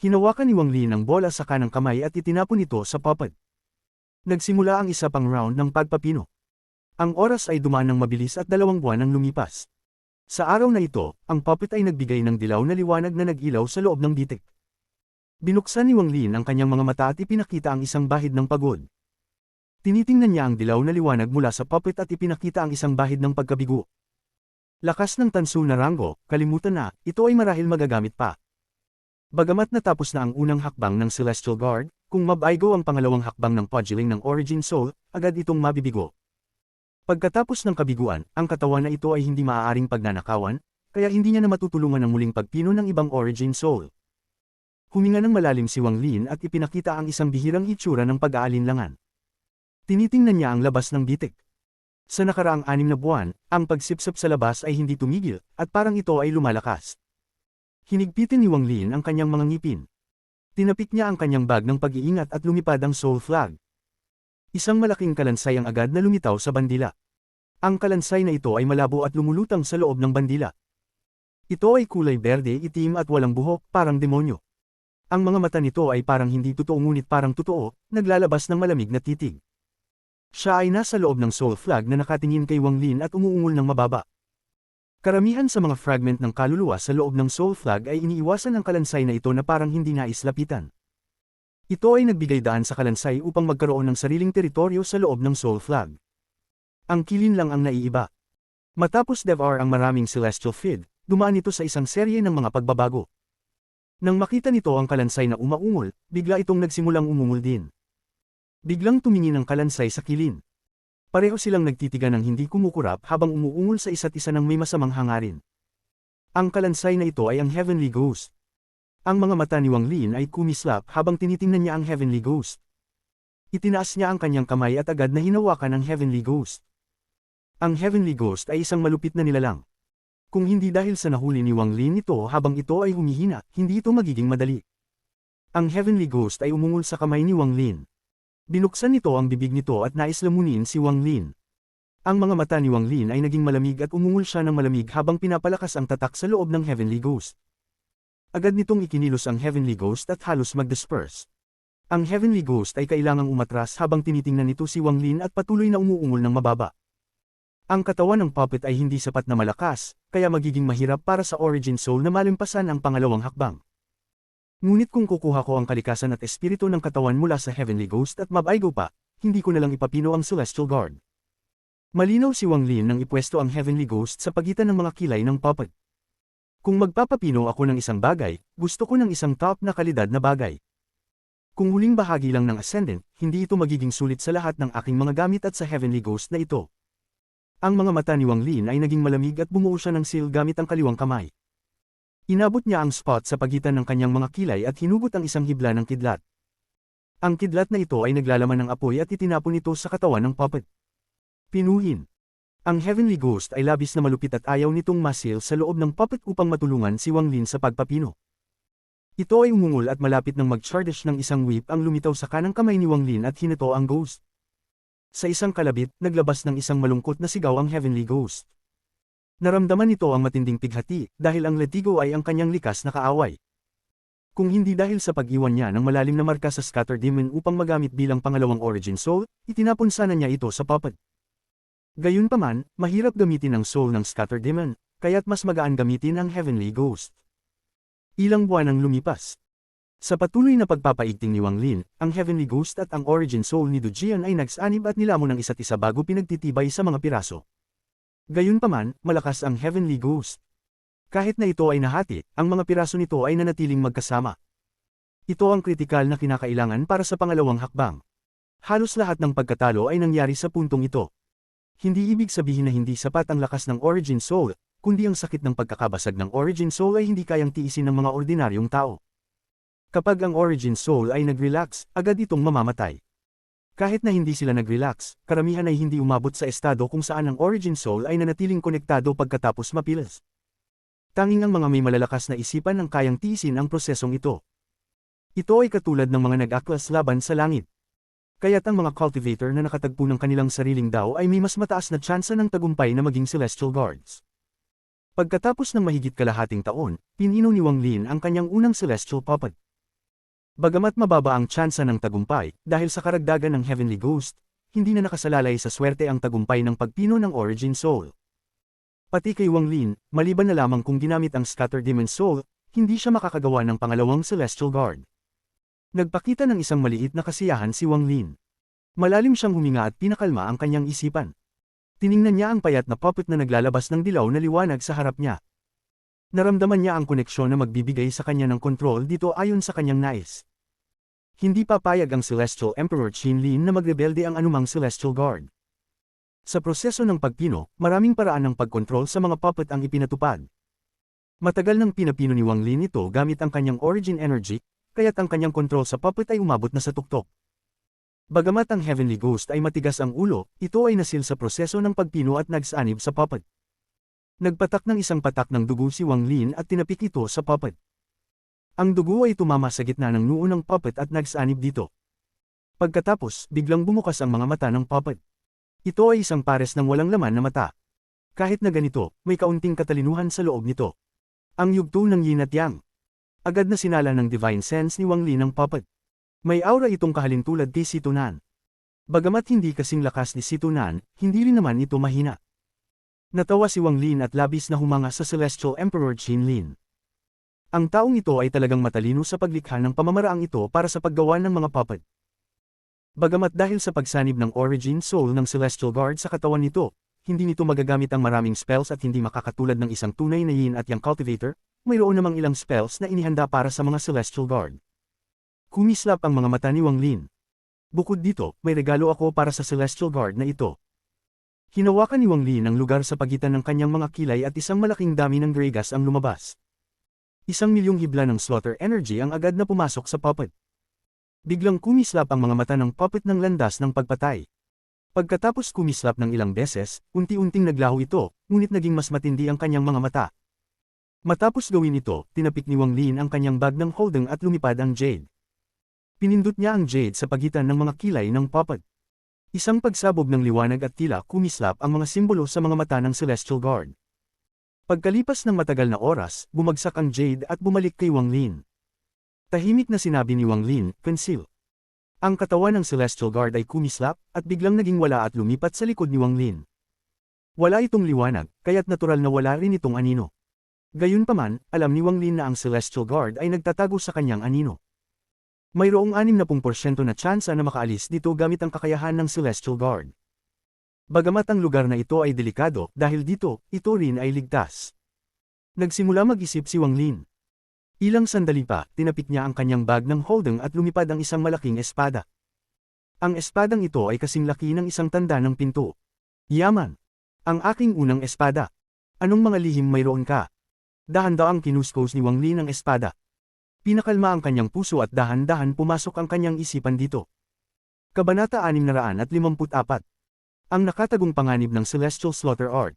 Hinawakan ni Wang Lin ang bola sa kanang kamay at itinapon ito sa puppet. Nagsimula ang isa pang round ng pagpapino. Ang oras ay dumaan ng mabilis at 2 buwan ang lumipas. Sa araw na ito, ang puppet ay nagbigay ng dilaw na liwanag na nag-ilaw sa loob ng bitik. Binuksan ni Wang Lin ang kanyang mga mata at ipinakita ang isang bahid ng pagod. Tinitingnan niya ang dilaw na liwanag mula sa puppet at ipinakita ang isang bahid ng pagkabigo. Lakas ng tanso na Rango, kalimutan na, ito ay marahil magagamit pa. Bagamat natapos na ang unang hakbang ng Celestial Guard, kung mabaigo ang pangalawang hakbang ng Pudgeling ng Origin Soul, agad itong mabibigo. Pagkatapos ng kabiguan, ang katawan na ito ay hindi maaaring pagnanakawan, kaya hindi niya na matutulungan ang muling pagpino ng ibang Origin Soul. Huminga ng malalim si Wang Lin at ipinakita ang isang bihirang itsura ng pag-aalinlangan. Tinitingnan niya ang labas ng bitik. Sa nakaraang 6 na buwan, ang pagsipsip sa labas ay hindi tumigil, at parang ito ay lumalakas. Hinigpitin ni Wang Lin ang kanyang mga ngipin. Tinapik niya ang kanyang bag ng pag-iingat at lumipad ang Soul Flag. Isang malaking kalansay ang agad na lumitaw sa bandila. Ang kalansay na ito ay malabo at lumulutang sa loob ng bandila. Ito ay kulay berde, itim at walang buhok, parang demonyo. Ang mga mata nito ay parang hindi totoo ngunit parang totoo, naglalabas ng malamig na titig. Siya ay nasa loob ng Soul Flag na nakatingin kay Wang Lin at umuungol ng mababa. Karamihan sa mga fragment ng kaluluwa sa loob ng Soul Flag ay iniiwasan ang kalansay na ito na parang hindi nais lapitan. Ito ay nagbigay daan sa kalansay upang magkaroon ng sariling teritoryo sa loob ng Soul Flag. Ang kilin lang ang naiiba. Matapos devour ang maraming Celestial Feed, dumaan ito sa isang serye ng mga pagbabago. Nang makita nito ang kalansay na umaungol, bigla itong nagsimulang umungol din. Biglang tumingin ang kalansay sa kilin. Pareho silang nagtitigan ng hindi kumukurap habang umuungol sa isa't isa ng may masamang hangarin. Ang kalansay na ito ay ang Heavenly Ghost. Ang mga mata ni Wang Lin ay kumislap habang tinitingnan niya ang Heavenly Ghost. Itinaas niya ang kanyang kamay at agad na hinawakan ang Heavenly Ghost. Ang Heavenly Ghost ay isang malupit na nilalang. Kung hindi dahil sa nahuli ni Wang Lin ito habang ito ay humihina, hindi ito magiging madali. Ang Heavenly Ghost ay umungol sa kamay ni Wang Lin. Binuksan nito ang bibig nito at nais lamunin si Wang Lin. Ang mga mata ni Wang Lin ay naging malamig at umungol siya ng malamig habang pinapalakas ang tatak sa loob ng Heavenly Ghost. Agad nitong ikinilos ang Heavenly Ghost at halos mag-disperse. Ang Heavenly Ghost ay kailangang umatras habang tinitingnan nito si Wang Lin at patuloy na umuungol ng mababa. Ang katawan ng puppet ay hindi sapat na malakas, kaya magiging mahirap para sa Origin Soul na malimpasan ang pangalawang hakbang. Ngunit kung kukuha ko ang kalikasan at espiritu ng katawan mula sa Heavenly Ghost at mabaigo pa, hindi ko na lang ipapino ang Celestial Guard. Malinaw si Wang Lin nang ipwesto ang Heavenly Ghost sa pagitan ng mga kilay ng puppet. Kung magpapapino ako ng isang bagay, gusto ko ng isang top na kalidad na bagay. Kung huling bahagi lang ng Ascendant, hindi ito magiging sulit sa lahat ng aking mga gamit at sa Heavenly Ghost na ito. Ang mga mata ni Wang Lin ay naging malamig at bumuo siya ng seal gamit ang kaliwang kamay. Inabot niya ang spot sa pagitan ng kanyang mga kilay at hinugot ang isang hibla ng kidlat. Ang kidlat na ito ay naglalaman ng apoy at itinapon ito sa katawan ng puppet. Pinuhin. Ang Heavenly Ghost ay labis na malupit at ayaw nitong masil sa loob ng puppet upang matulungan si Wang Lin sa pagpapino. Ito ay umungol at malapit ng mag-charge ng isang whip ang lumitaw sa kanang kamay ni Wang Lin at hinito ang ghost. Sa isang kalabit, naglabas ng isang malungkot na sigaw ang Heavenly Ghost. Naramdaman nito ang matinding pighati dahil ang Letigo ay ang kanyang likas na kaaway. Kung hindi dahil sa pag-iwan niya ng malalim na marka sa Scatter Demon upang magamit bilang pangalawang Origin Soul, itinapon sana niya ito sa puppet. Gayunpaman, mahirap gamitin ang soul ng Scatter Demon, kaya't mas magaan gamitin ang Heavenly Ghost. Ilang buwan ang lumipas. Sa patuloy na pagpapaigting ni Wang Lin, ang Heavenly Ghost at ang Origin Soul ni Du Jian ay nagsanib at nilamon ng isa't isa bago pinagtitibay sa mga piraso. Gayunpaman, malakas ang Heavenly Ghost. Kahit na ito ay nahati, ang mga piraso nito ay nanatiling magkasama. Ito ang kritikal na kinakailangan para sa pangalawang hakbang. Halos lahat ng pagkatalo ay nangyari sa puntong ito. Hindi ibig sabihin na hindi sapat ang lakas ng Origin Soul, kundi ang sakit ng pagkakabasag ng Origin Soul ay hindi kayang tiisin ng mga ordinaryong tao. Kapag ang Origin Soul ay nag-relax, agad itong mamamatay. Kahit na hindi sila nag-relax, karamihan ay hindi umabot sa estado kung saan ang Origin Soul ay nanatiling konektado pagkatapos mapilas. Tanging ang mga may malalakas na isipan ang kayang tiisin ang prosesong ito. Ito ay katulad ng mga nag-aklas laban sa langit. Kaya't ang mga cultivator na nakatagpo ng kanilang sariling dao ay may mas mataas na tsansa ng tagumpay na maging Celestial Guards. Pagkatapos ng mahigit kalahating taon, pinino ni Wang Lin ang kanyang unang Celestial Puppet. Bagamat mababa ang tsansa ng tagumpay, dahil sa karagdagan ng Heavenly Ghost, hindi na nakasalalay sa swerte ang tagumpay ng pagpino ng Origin Soul. Pati kay Wang Lin, maliban na lamang kung ginamit ang Scatter Demon Soul, hindi siya makakagawa ng pangalawang Celestial Guard. Nagpakita ng isang maliit na kasiyahan si Wang Lin. Malalim siyang huminga at pinakalma ang kanyang isipan. Tiningnan niya ang payat na puppet na naglalabas ng dilaw na liwanag sa harap niya. Naramdaman niya ang koneksyon na magbibigay sa kanya ng kontrol dito ayon sa kanyang nais. Hindi papayag ang Celestial Emperor Qin Lin na magrebelde ang anumang Celestial Guard. Sa proseso ng pagpino, maraming paraan ng pagkontrol sa mga puppet ang ipinatupad. Matagal nang pinapino ni Wang Lin ito gamit ang kanyang Origin Energy, kaya't ang kanyang kontrol sa puppet ay umabot na sa tuktok. Bagamat ang Heavenly Ghost ay matigas ang ulo, ito ay nasil sa proseso ng pagpino at nagsanib sa puppet. Nagpatak ng isang patak ng dugo si Wang Lin at tinapik ito sa puppet. Ang dugo ay tumama sa gitna ng noo ng puppet at nagsanib dito. Pagkatapos, biglang bumukas ang mga mata ng puppet. Ito ay isang pares ng walang laman na mata. Kahit na ganito, may kaunting katalinuhan sa loob nito. Ang yugto ng yin at yang. Agad na sinala ng divine sense ni Wang Lin ang puppet. May aura itong kahalintulad kay Si Tunan. Bagamat hindi kasing lakas ni Si Tunan, hindi rin naman ito mahina. Natawa si Wang Lin at labis na humanga sa Celestial Emperor Qin Lin. Ang taong ito ay talagang matalino sa paglikha ng pamamaraang ito para sa paggawa ng mga puppet. Bagamat dahil sa pagsanib ng Origin Soul ng Celestial Guard sa katawan nito, hindi nito magagamit ang maraming spells at hindi makakatulad ng isang tunay na yin at yang cultivator, mayroon namang ilang spells na inihanda para sa mga Celestial Guard. Kumislap ang mga mata ni Wang Lin. Bukod dito, may regalo ako para sa Celestial Guard na ito. Hinawakan ni Wang Lin ang lugar sa pagitan ng kanyang mga kilay at isang malaking dami ng Gragas ang lumabas. 1,000,000 hibla ng Slaughter Energy ang agad na pumasok sa puppet. Biglang kumislap ang mga mata ng puppet ng landas ng pagpatay. Pagkatapos kumislap ng ilang beses, unti-unting naglaho ito, ngunit naging mas matindi ang kanyang mga mata. Matapos gawin ito, tinapik ni Wang Lin ang kanyang bag ng holding at lumipad ang jade. Pinindot niya ang jade sa pagitan ng mga kilay ng puppet. Isang pagsabog ng liwanag at tila kumislap ang mga simbolo sa mga mata ng Celestial Guard. Pagkalipas ng matagal na oras, bumagsak ang jade at bumalik kay Wang Lin. Tahimik na sinabi ni Wang Lin, "Conceal." Ang katawan ng Celestial Guard ay kumislap, at biglang naging wala at lumipat sa likod ni Wang Lin. Wala itong liwanag, kaya't natural na wala rin itong anino. Gayunpaman, alam ni Wang Lin na ang Celestial Guard ay nagtatago sa kanyang anino. Mayroong 60% na tsansa na makaalis dito gamit ang kakayahan ng Celestial Guard. Bagamat ang lugar na ito ay delikado, dahil dito, ito rin ay ligtas. Nagsimula mag-isip si Wang Lin. Ilang sandali pa, tinapik niya ang kanyang bag ng holding at lumipad ang isang malaking espada. Ang espadang ito ay kasing laki ng isang tanda ng pinto. "Yaman! Ang aking unang espada. Anong mga lihim mayroon ka?" Dahan-dahang kinuskos ni Wang Lin ang espada. Pinakalma ang kanyang puso at dahan-dahan pumasok ang kanyang isipan dito. Kabanata 654. Ang nakatagong panganib ng Celestial Slaughter Art.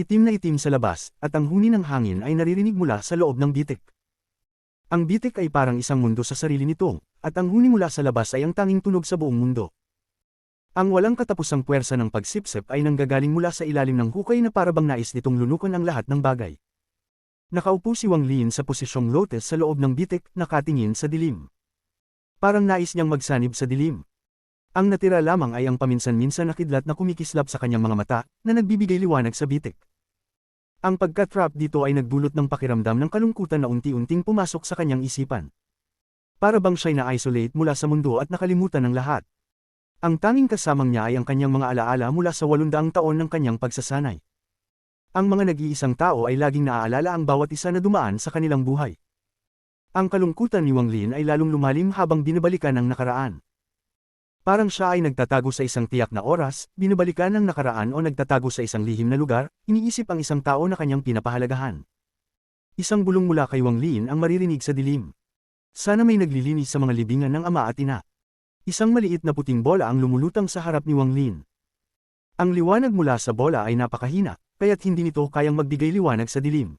Itim na itim sa labas, at ang huni ng hangin ay naririnig mula sa loob ng bitik. Ang bitik ay parang isang mundo sa sarili nito, at ang huni mula sa labas ay ang tanging tunog sa buong mundo. Ang walang katapusang puwersa ng pagsipsip ay nanggagaling mula sa ilalim ng hukay na parabang nais nitong lunukan ang lahat ng bagay. Nakaupo si Wang Lin sa posisyong lotus sa loob ng bitik, nakatingin sa dilim. Parang nais niyang magsanib sa dilim. Ang natira lamang ay ang paminsan-minsan na kidlat na kumikislap sa kanyang mga mata, na nagbibigay liwanag sa bitik. Ang pagka-trap dito ay nagdulot ng pakiramdam ng kalungkutan na unti-unting pumasok sa kanyang isipan. Para bang siya'y na-isolate mula sa mundo at nakalimutan ng lahat. Ang tanging kasamang niya ay ang kanyang mga alaala mula sa 800 taon ng kanyang pagsasanay. Ang mga nag-iisang tao ay laging naaalala ang bawat isa na dumaan sa kanilang buhay. Ang kalungkutan ni Wang Lin ay lalong lumalim habang binabalikan ang nakaraan. Parang siya ay nagtatago sa isang tiyak na oras, binabalikan ang nakaraan o nagtatago sa isang lihim na lugar, iniisip ang isang tao na kanyang pinapahalagahan. Isang bulong mula kay Wang Lin ang maririnig sa dilim. Sana may naglilinis sa mga libingan ng ama at ina. Isang maliit na puting bola ang lumulutang sa harap ni Wang Lin. Ang liwanag mula sa bola ay napakahina, kaya't hindi nito kayang magbigay liwanag sa dilim.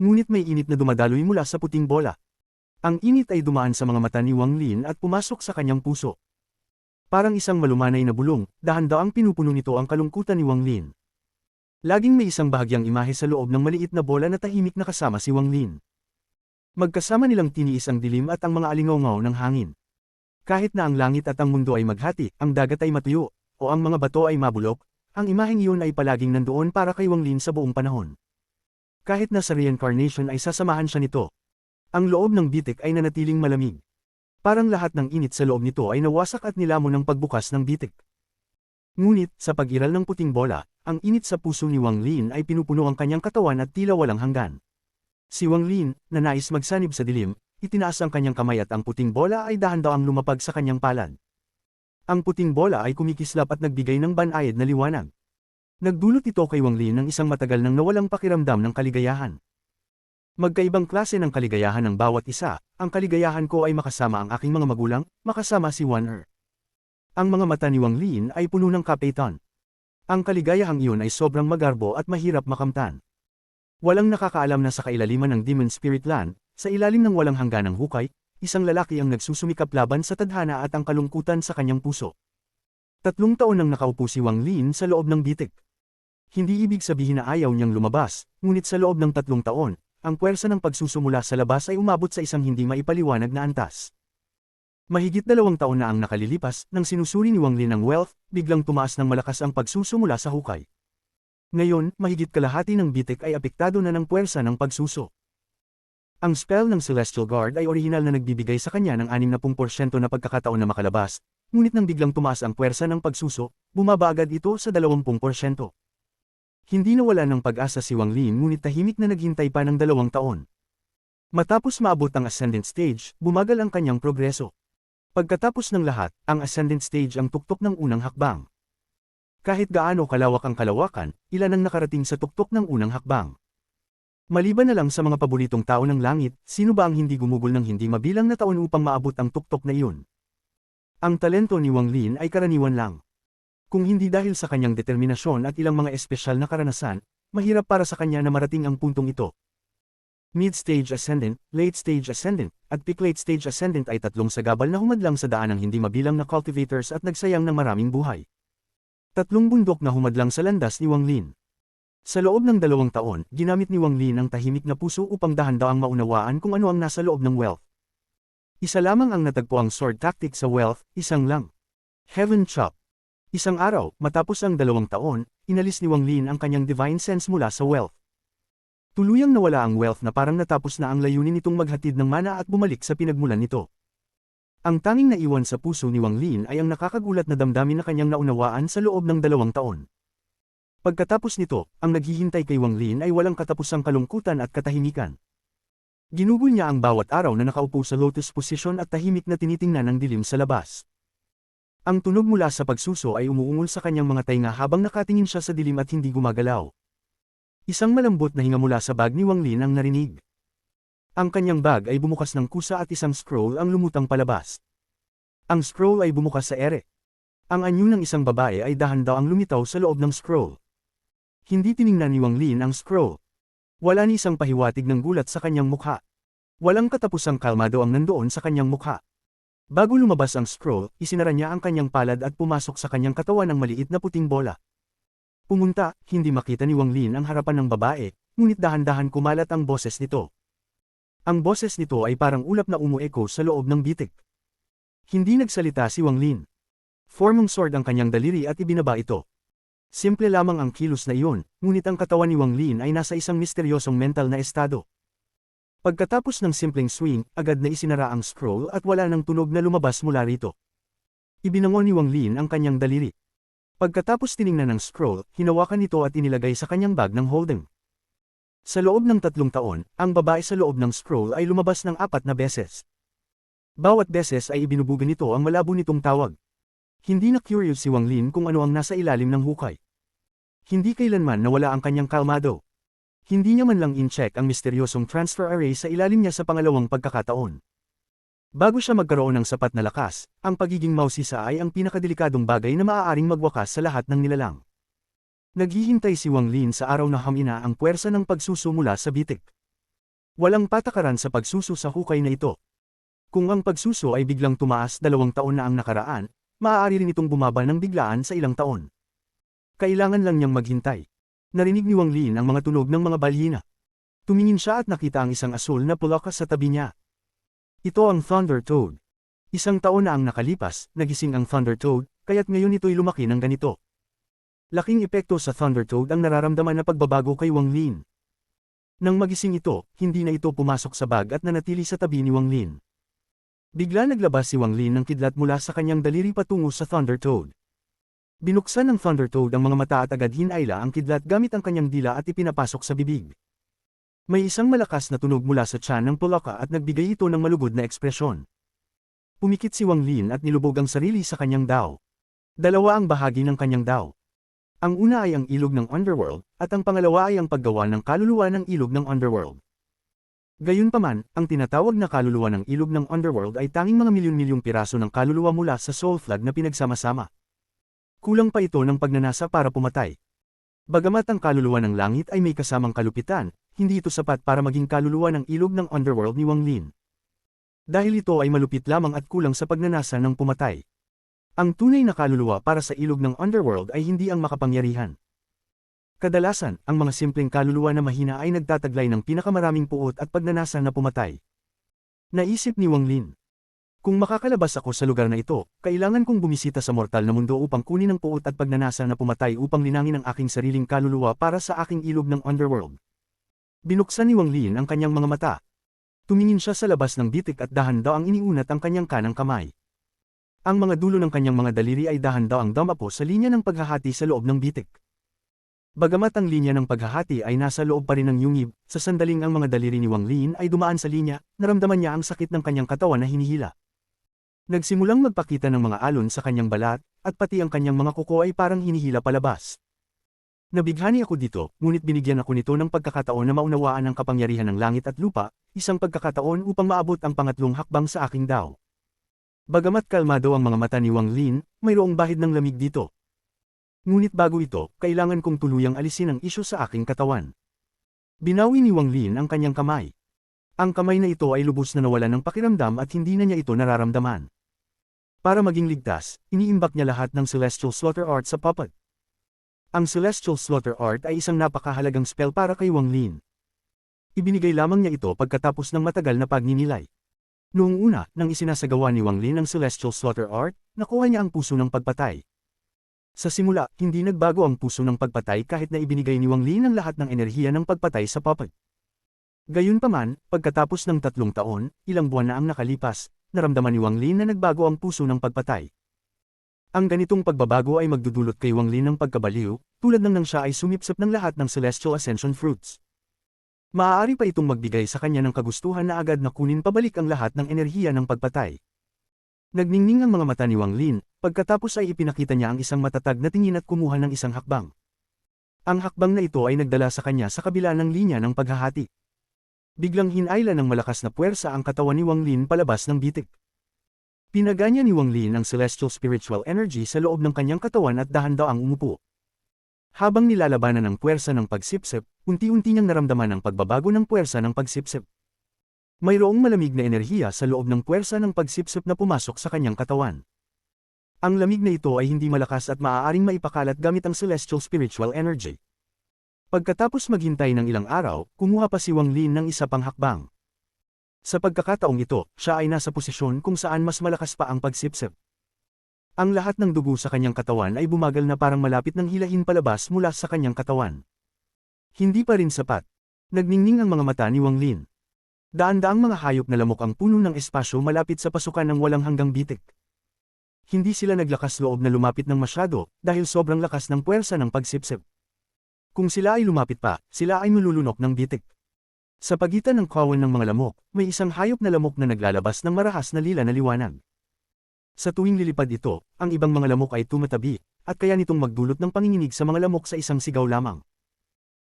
Ngunit may init na dumadaloy mula sa puting bola. Ang init ay dumaan sa mga mata ni Wang Lin at pumasok sa kanyang puso. Parang isang malumanay na bulong, dahan-dahang pinupuno nito ang kalungkutan ni Wang Lin. Laging may isang bahagyang imahe sa loob ng maliit na bola na tahimik na kasama si Wang Lin. Magkasama nilang tiniis ang dilim at ang mga alingaw-ngaw ng hangin. Kahit na ang langit at ang mundo ay maghati, ang dagat ay matuyo, o ang mga bato ay mabulok, ang imaheng iyon ay palaging nandoon para kay Wang Lin sa buong panahon. Kahit na sa reincarnation ay sasamahan siya nito. Ang loob ng bitik ay nanatiling malamig. Parang lahat ng init sa loob nito ay nawasak at nilamon ng pagbukas ng bitik. Ngunit, sa pag-iral ng puting bola, ang init sa puso ni Wang Lin ay pinupuno ang kanyang katawan at tila walang hanggan. Si Wang Lin, na nais magsanib sa dilim, itinaas ang kanyang kamay at ang puting bola ay dahan-dahang lumapag sa kanyang palad. Ang puting bola ay kumikislap at nagbigay ng banayad na liwanag. Nagdulot ito kay Wang Lin ng isang matagal nang nawalang pakiramdam ng kaligayahan. Magkaibang klase ng kaligayahan ng bawat isa, ang kaligayahan ko ay makasama ang aking mga magulang, makasama si Wan Er. Ang mga mata ni Wang Lin ay puno ng kapitan. Ang kaligayahang iyon ay sobrang magarbo at mahirap makamtan. Walang nakakaalam na sa kailaliman ng Demon Spirit Land, sa ilalim ng walang hangganang hukay, isang lalaki ang nagsusumikap laban sa tadhana at ang kalungkutan sa kanyang puso. 3 taon nang nakaupo si Wang Lin sa loob ng bitik. Hindi ibig sabihin na ayaw niyang lumabas, ngunit sa loob ng 3 taon, ang puwersa ng pagsusumula sa labas ay umabot sa isang hindi maipaliwanag na antas. Mahigit 2 taon na ang nakalilipas, nang sinusuri ni Wang Lin ang wealth, biglang tumaas ng malakas ang pagsusumula sa hukay. Ngayon, mahigit kalahati ng bitik ay apektado na ng puwersa ng pagsuso. Ang spell ng Celestial Guard ay orihinal na nagbibigay sa kanya ng 60% na pagkakataon na makalabas, ngunit nang biglang tumaas ang puwersa ng pagsuso, bumaba agad ito sa 20%. Hindi nawala ng pag-asa si Wang Lin ngunit tahimik na naghintay pa ng 2 taon. Matapos maabot ang Ascendant Stage, bumagal ang kanyang progreso. Pagkatapos ng lahat, ang Ascendant Stage ang tuktok ng unang hakbang. Kahit gaano kalawak ang kalawakan, ilan ang nakarating sa tuktok ng unang hakbang. Maliban na lang sa mga paboritong tao ng langit, sino ba ang hindi gumugol ng hindi mabilang na taon upang maabot ang tuktok na iyon? Ang talento ni Wang Lin ay karaniwan lang. Kung hindi dahil sa kanyang determinasyon at ilang mga espesyal na karanasan, mahirap para sa kanya na marating ang puntong ito. Mid-stage ascendant, late-stage ascendant, at peak-late-stage ascendant ay 3 sagabal na humadlang sa daan ng hindi mabilang na cultivators at nagsayang ng maraming buhay. 3 bundok na humadlang sa landas ni Wang Lin. Sa loob ng 2 taon, ginamit ni Wang Lin ang tahimik na puso upang dahan-dahang maunawaan kung ano ang nasa loob ng wealth. Isa lamang ang natagpo ang sword tactic sa wealth, isang lang. Heaven Chop. Isang araw, matapos ang 2 taon, inalis ni Wang Lin ang kanyang divine sense mula sa wealth. Tuluyang nawala ang wealth na parang natapos na ang layunin nitong maghatid ng mana at bumalik sa pinagmulan nito. Ang tanging naiwan sa puso ni Wang Lin ay ang nakakagulat na damdamin na kanyang naunawaan sa loob ng 2 taon. Pagkatapos nito, ang naghihintay kay Wang Lin ay walang katapusang kalungkutan at katahimikan. Ginugol niya ang bawat araw na nakaupo sa lotus position at tahimik na tinitingnan ang dilim sa labas. Ang tunog mula sa pagsuso ay umuungol sa kanyang mga tainga habang nakatingin siya sa dilim at hindi gumagalaw. Isang malambot na hinga mula sa bag ni Wang Lin ang narinig. Ang kanyang bag ay bumukas ng kusa at isang scroll ang lumutang palabas. Ang scroll ay bumukas sa ere. Ang anyo ng isang babae ay dahan-daw ang lumitaw sa loob ng scroll. Hindi tiningnan ni Wang Lin ang scroll. Wala ni isang pahiwatig ng gulat sa kanyang mukha. Walang katapusang kalmado ang nandoon sa kanyang mukha. Bago lumabas ang scroll, isinara niya ang kanyang palad at pumasok sa kanyang katawan ng maliit na puting bola. Pumunta, hindi makita ni Wang Lin ang harapan ng babae, ngunit dahan-dahan kumalat ang boses nito. Ang boses nito ay parang ulap na umueko sa loob ng bitik. Hindi nagsalita si Wang Lin. Formong sword ang kanyang daliri at ibinaba ito. Simple lamang ang kilos na iyon, ngunit ang katawan ni Wang Lin ay nasa isang misteryosong mental na estado. Pagkatapos ng simpleng swing, agad na isinara ang scroll at wala nang tunog na lumabas mula rito. Ibinangon ni Wang Lin ang kanyang daliri. Pagkatapos tiningnan ng scroll, hinawakan ito at inilagay sa kanyang bag ng holding. Sa loob ng 3 taon, ang babae sa loob ng scroll ay lumabas ng 4 na beses. Bawat beses ay ibinubuga nito ang malabo nitong tawag. Hindi na curious si Wang Lin kung ano ang nasa ilalim ng hukay. Hindi kailanman nawala ang kanyang kalmado. Hindi niya man lang in-check ang misteryosong transfer array sa ilalim niya sa pangalawang pagkakataon. Bago siya magkaroon ng sapat na lakas, ang pagiging mausisa ay ang pinakadelikadong bagay na maaaring magwakas sa lahat ng nilalang. Naghihintay si Wang Lin sa araw na hamina ang puwersa ng pagsuso mula sa bitik. Walang patakaran sa pagsuso sa hukay na ito. Kung ang pagsuso ay biglang tumaas 2 taon na ang nakaraan, maaari rin itong bumaba ng biglaan sa ilang taon. Kailangan lang niyang maghintay. Narinig ni Wang Lin ang mga tunog ng mga balyena. Tumingin siya at nakita ang isang asul na pulakas sa tabi niya. Ito ang Thunder Toad. 1 taon na ang nakalipas, nagising ang Thunder Toad, kaya't ngayon ito'y lumaki ng ganito. Laking epekto sa Thunder Toad ang nararamdaman na pagbabago kay Wang Lin. Nang magising ito, hindi na ito pumasok sa bag at nanatili sa tabi ni Wang Lin. Bigla naglabas si Wang Lin ng kidlat mula sa kanyang daliri patungo sa Thunder Toad. Binuksan ng Thunder Toad ang mga mata at agad hinayla ang kidlat gamit ang kanyang dila at ipinapasok sa bibig. May isang malakas na tunog mula sa tiyan ng pulaka at nagbigay ito ng malugod na ekspresyon. Pumikit si Wang Lin at nilubog ang sarili sa kanyang dao. 2 ang bahagi ng kanyang dao. Ang una ay ang ilog ng Underworld, at ang pangalawa ay ang paggawa ng kaluluwa ng ilog ng Underworld. Gayunpaman, ang tinatawag na kaluluwa ng ilog ng Underworld ay tanging mga milyon-milyong piraso ng kaluluwa mula sa Soul Flood na pinagsama-sama. Kulang pa ito ng pagnanasa para pumatay. Bagamat ang kaluluwa ng langit ay may kasamang kalupitan, hindi ito sapat para maging kaluluwa ng ilog ng Underworld ni Wang Lin. Dahil ito ay malupit lamang at kulang sa pagnanasa ng pumatay. Ang tunay na kaluluwa para sa ilog ng Underworld ay hindi ang makapangyarihan. Kadalasan, ang mga simpleng kaluluwa na mahina ay nagtataglay ng pinakamaraming puot at pagnanasa na pumatay. Naisip ni Wang Lin. Kung makakalabas ako sa lugar na ito, kailangan kong bumisita sa mortal na mundo upang kunin ang puot at pagnanasa na pumatay upang linangin ang aking sariling kaluluwa para sa aking ilog ng Underworld. Binuksan ni Wang Lin ang kanyang mga mata. Tumingin siya sa labas ng bitik at dahan-daw ang iniunat ang kanyang kanang kamay. Ang mga dulo ng kanyang mga daliri ay dahan-daw ang dumapo sa linya ng paghahati sa loob ng bitik. Bagamat ang linya ng paghahati ay nasa loob pa rin ng yungib, sa sandaling ang mga daliri ni Wang Lin ay dumaan sa linya, naramdaman niya ang sakit ng kanyang katawan na hinihila. Nagsimulang magpakita ng mga alon sa kanyang balat, at pati ang kanyang mga kuko ay parang hinihila palabas. Nabighani ako dito, ngunit binigyan ako nito ng pagkakataon na maunawaan ang kapangyarihan ng langit at lupa, isang pagkakataon upang maabot ang pangatlong hakbang sa aking dao. Bagamat kalmado ang mga mata ni Wang Lin, mayroong bahid ng lamig dito. Ngunit bago ito, kailangan kong tuluyang alisin ang isyu sa aking katawan. Binawi ni Wang Lin ang kanyang kamay. Ang kamay na ito ay lubos na nawalan ng pakiramdam at hindi na niya ito nararamdaman. Para maging ligtas, iniimbak niya lahat ng Celestial Slaughter Art sa puppet. Ang Celestial Slaughter Art ay isang napakahalagang spell para kay Wang Lin. Ibinigay lamang niya ito pagkatapos ng matagal na pagninilay. Noong una, nang isinasagawa ni Wang Lin ang Celestial Slaughter Art, nakuha niya ang puso ng pagpatay. Sa simula, hindi nagbago ang puso ng pagpatay kahit na ibinigay ni Wang Lin ang lahat ng enerhiya ng pagpatay sa puppet. Gayunpaman, pagkatapos ng 3 taon, ilang buwan na ang nakalipas, naramdaman ni Wang Lin na nagbago ang puso ng pagpatay. Ang ganitong pagbabago ay magdudulot kay Wang Lin ng pagkabaliw, tulad ng nang siya ay sumipsip ng lahat ng Celestial Ascension Fruits. Maaari pa itong magbigay sa kanya ng kagustuhan na agad na kunin pabalik ang lahat ng enerhiya ng pagpatay. Nagningning ang mga mata ni Wang Lin, pagkatapos ay ipinakita niya ang isang matatag na tingin at kumuha ng isang hakbang. Ang hakbang na ito ay nagdala sa kanya sa kabila ng linya ng paghahati. Biglang hinayla ng malakas na puwersa ang katawan ni Wang Lin palabas ng bitik. Pinaganya ni Wang Lin ang celestial spiritual energy sa loob ng kanyang katawan at dahan-daang umupo. Habang nilalabanan ng puwersa ng pagsipsip, unti-unti niyang naramdaman ang pagbabago ng puwersa ng pagsipsip. Mayroong malamig na enerhiya sa loob ng puwersa ng pagsipsip na pumasok sa kanyang katawan. Ang lamig na ito ay hindi malakas at maaaring maipakalat gamit ang celestial spiritual energy. Pagkatapos maghintay ng ilang araw, kumuha pa si Wang Lin ng isa pang hakbang. Sa pagkakataong ito, siya ay nasa posisyon kung saan mas malakas pa ang pagsipsip. Ang lahat ng dugo sa kanyang katawan ay bumagal na parang malapit ng hilahin palabas mula sa kanyang katawan. Hindi pa rin sapat. Nagningning ang mga mata ni Wang Lin. Daan-daang mga hayop na lamok ang puno ng espasyo malapit sa pasukan ng walang hanggang bitik. Hindi sila naglakas loob na lumapit ng masyado dahil sobrang lakas ng puwersa ng pagsipsip. Kung sila ay lumapit pa, sila ay malulunok ng bitik. Sa pagitan ng kawan ng mga lamok, may isang hayop na lamok na naglalabas ng marahas na lila na liwanag. Sa tuwing lilipad ito, ang ibang mga lamok ay tumatabi, at kaya nitong magdulot ng panginginig sa mga lamok sa isang sigaw lamang.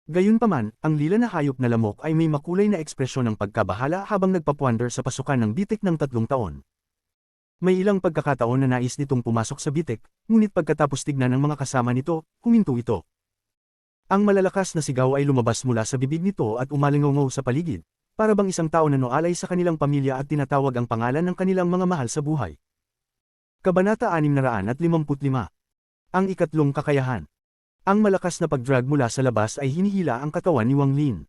Gayunpaman, ang lila na hayop na lamok ay may makulay na ekspresyon ng pagkabahala habang nagpapuwander sa pasukan ng bitik ng 3 taon. May ilang pagkakataon na nais nitong pumasok sa bitik, ngunit pagkatapos tignan ng mga kasama nito, huminto ito. Ang malalakas na sigaw ay lumabas mula sa bibig nito at umalingaw sa paligid, para bang isang tao na noalay sa kanilang pamilya at tinatawag ang pangalan ng kanilang mga mahal sa buhay. Kabanata 655. Ang ikatlong kakayahan. Ang malakas na pagdrag mula sa labas ay hinihila ang katawan ni Wang Lin.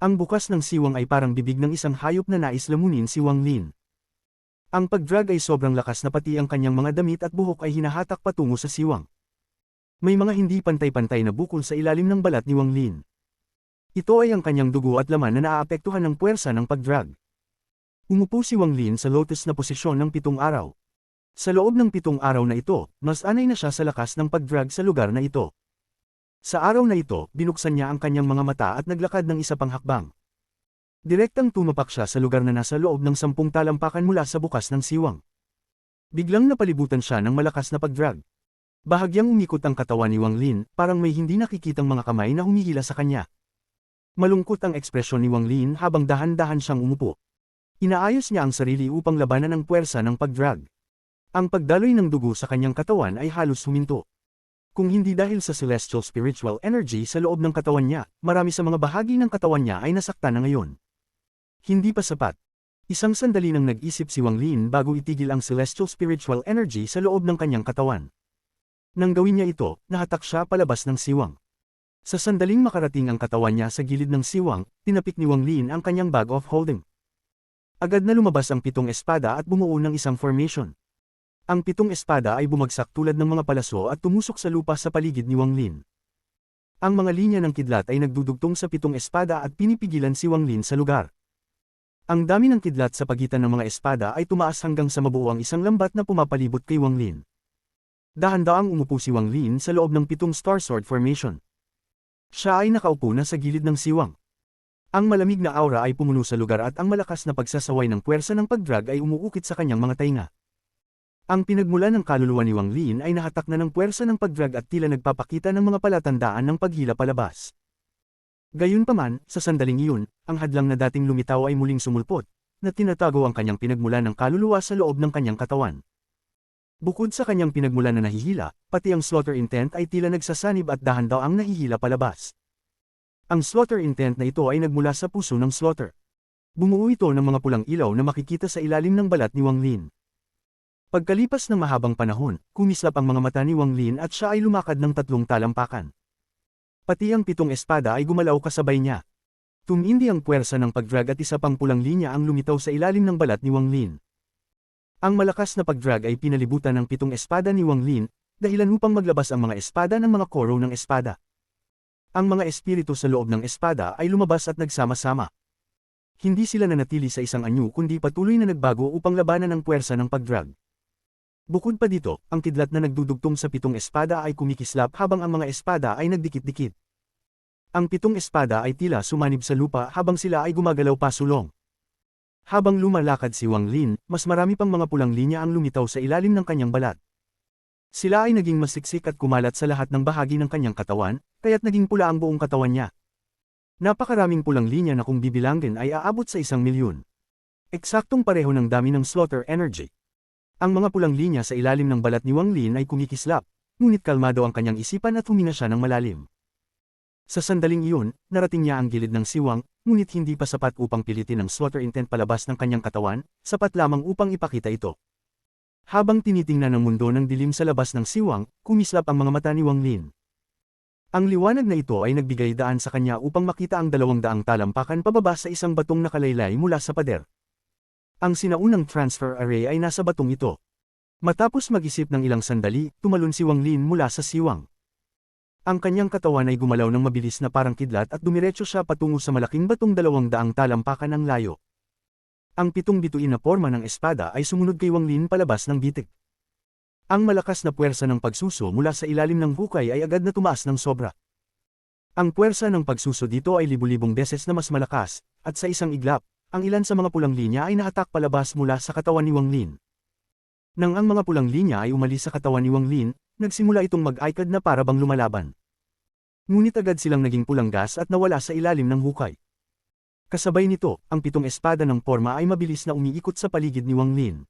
Ang bukas ng siwang ay parang bibig ng isang hayop na nais lamunin si Wang Lin. Ang pagdrag ay sobrang lakas na pati ang kanyang mga damit at buhok ay hinahatak patungo sa siwang. May mga hindi pantay-pantay na bukol sa ilalim ng balat ni Wang Lin. Ito ay ang kanyang dugo at laman na naaapektuhan ng puwersa ng pagdrag. Umupo si Wang Lin sa lotus na posisyon ng 7 araw. Sa loob ng 7 araw na ito, mas anay na siya sa lakas ng pagdrag sa lugar na ito. Sa araw na ito, binuksan niya ang kanyang mga mata at naglakad ng isa pang hakbang. Direktang tumapak siya sa lugar na nasa loob ng 10 talampakan mula sa bukas ng siwang. Biglang napalibutan siya ng malakas na pagdrag. Bahagyang umikot ang katawan ni Wang Lin, parang may hindi nakikitang mga kamay na humihila sa kanya. Malungkot ang ekspresyon ni Wang Lin habang dahan-dahan siyang umupo. Inaayos niya ang sarili upang labanan ang puwersa ng pagdrag. Ang pagdaloy ng dugo sa kanyang katawan ay halos huminto. Kung hindi dahil sa celestial spiritual energy sa loob ng katawan niya, marami sa mga bahagi ng katawan niya ay nasaktan na ngayon. Hindi pa sapat. Isang sandali nang nag-isip si Wang Lin bago itigil ang celestial spiritual energy sa loob ng kanyang katawan. Nang gawin niya ito, nahatak siya palabas ng siwang. Sa sandaling makarating ang katawan niya sa gilid ng siwang, tinapik ni Wang Lin ang kanyang bag of holding. Agad na lumabas ang 7 espada at bumuo ng isang formation. Ang 7 espada ay bumagsak tulad ng mga palaso at tumusok sa lupa sa paligid ni Wang Lin. Ang mga linya ng kidlat ay nagdudugtong sa 7 espada at pinipigilan si Wang Lin sa lugar. Ang dami ng kidlat sa pagitan ng mga espada ay tumaas hanggang sa mabuo ang isang lambat na pumapalibot kay Wang Lin. Dahan-daang umupo si Wang Lin sa loob ng 7 star sword formation. Siya ay nakaupo na sa gilid ng siwang. Ang malamig na aura ay pumuno sa lugar at ang malakas na pagsasaway ng puwersa ng pagdrag ay umuukit sa kanyang mga tainga. Ang pinagmulan ng kaluluwa ni Wang Lin ay nahatak na ng puwersa ng pagdrag at tila nagpapakita ng mga palatandaan ng paghila palabas. Gayunpaman, sa sandaling iyon, ang hadlang na dating lumitaw ay muling sumulpot, na tinatago ang kanyang pinagmulan ng kaluluwa sa loob ng kanyang katawan. Bukod sa kanyang pinagmulan na nahihila, pati ang slaughter intent ay tila nagsasanib at dahan-daang nahihila palabas. Ang slaughter intent na ito ay nagmula sa puso ng slaughter. Bumuo ito ng mga pulang ilaw na makikita sa ilalim ng balat ni Wang Lin. Pagkalipas ng mahabang panahon, kumislap ang mga mata ni Wang Lin at siya ay lumakad ng 3 talampakan. Pati ang 7 espada ay gumalaw kasabay niya. Tumindi ang puwersa ng pagdrag at isa pang pulang linya ang lumitaw sa ilalim ng balat ni Wang Lin. Ang malakas na pagdrag ay pinalibutan ng 7 espada ni Wang Lin, dahilan upang maglabas ang mga espada ng mga koro ng espada. Ang mga espiritu sa loob ng espada ay lumabas at nagsama-sama. Hindi sila nanatili sa isang anyo kundi patuloy na nagbago upang labanan ang puwersa ng pagdrag. Bukod pa dito, ang kidlat na nagdudugtong sa 7 espada ay kumikislap habang ang mga espada ay nagdikit-dikit. Ang 7 espada ay tila sumanib sa lupa habang sila ay gumagalaw pasulong. Habang lumalakad si Wang Lin, mas marami pang mga pulang linya ang lumitaw sa ilalim ng kanyang balat. Sila ay naging masiksik at kumalat sa lahat ng bahagi ng kanyang katawan, kaya't naging pula ang buong katawan niya. Napakaraming pulang linya na kung bibilangin ay aabot sa 1,000,000. Eksaktong pareho ng dami ng slaughter energy. Ang mga pulang linya sa ilalim ng balat ni Wang Lin ay kumikislap, ngunit kalmado ang kanyang isipan at huminga siya ng malalim. Sa sandaling iyon, narating niya ang gilid ng siwang, ngunit hindi pa sapat upang pilitin ang slaughter intent palabas ng kanyang katawan, sapat lamang upang ipakita ito. Habang tinitingnan ng mundo ng dilim sa labas ng siwang, kumislap ang mga mata ni Wang Lin. Ang liwanag na ito ay nagbigay daan sa kanya upang makita ang 200 talampakan pababa sa isang batong nakalaylay mula sa pader. Ang sinaunang transfer array ay nasa batong ito. Matapos mag-isip ng ilang sandali, tumalon si Wang Lin mula sa siwang. Ang kanyang katawan ay gumalaw ng mabilis na parang kidlat at dumiretso siya patungo sa malaking batong 200 talampakan ang layo. Ang 7 bituin na porma ng espada ay sumunod kay Wang Lin palabas ng bitik. Ang malakas na puwersa ng pagsuso mula sa ilalim ng hukay ay agad na tumaas ng sobra. Ang puwersa ng pagsuso dito ay libu-libong beses na mas malakas, at sa isang iglap, ang ilan sa mga pulang linya ay nahatak palabas mula sa katawan ni Wang Lin. Nang ang mga pulang linya ay umalis sa katawan ni Wang Lin, nagsimula itong mag-aikad na para bang lumalaban. Ngunit agad silang naging pulang gas at nawala sa ilalim ng hukay. Kasabay nito, ang 7 espada ng porma ay mabilis na umiikot sa paligid ni Wang Lin.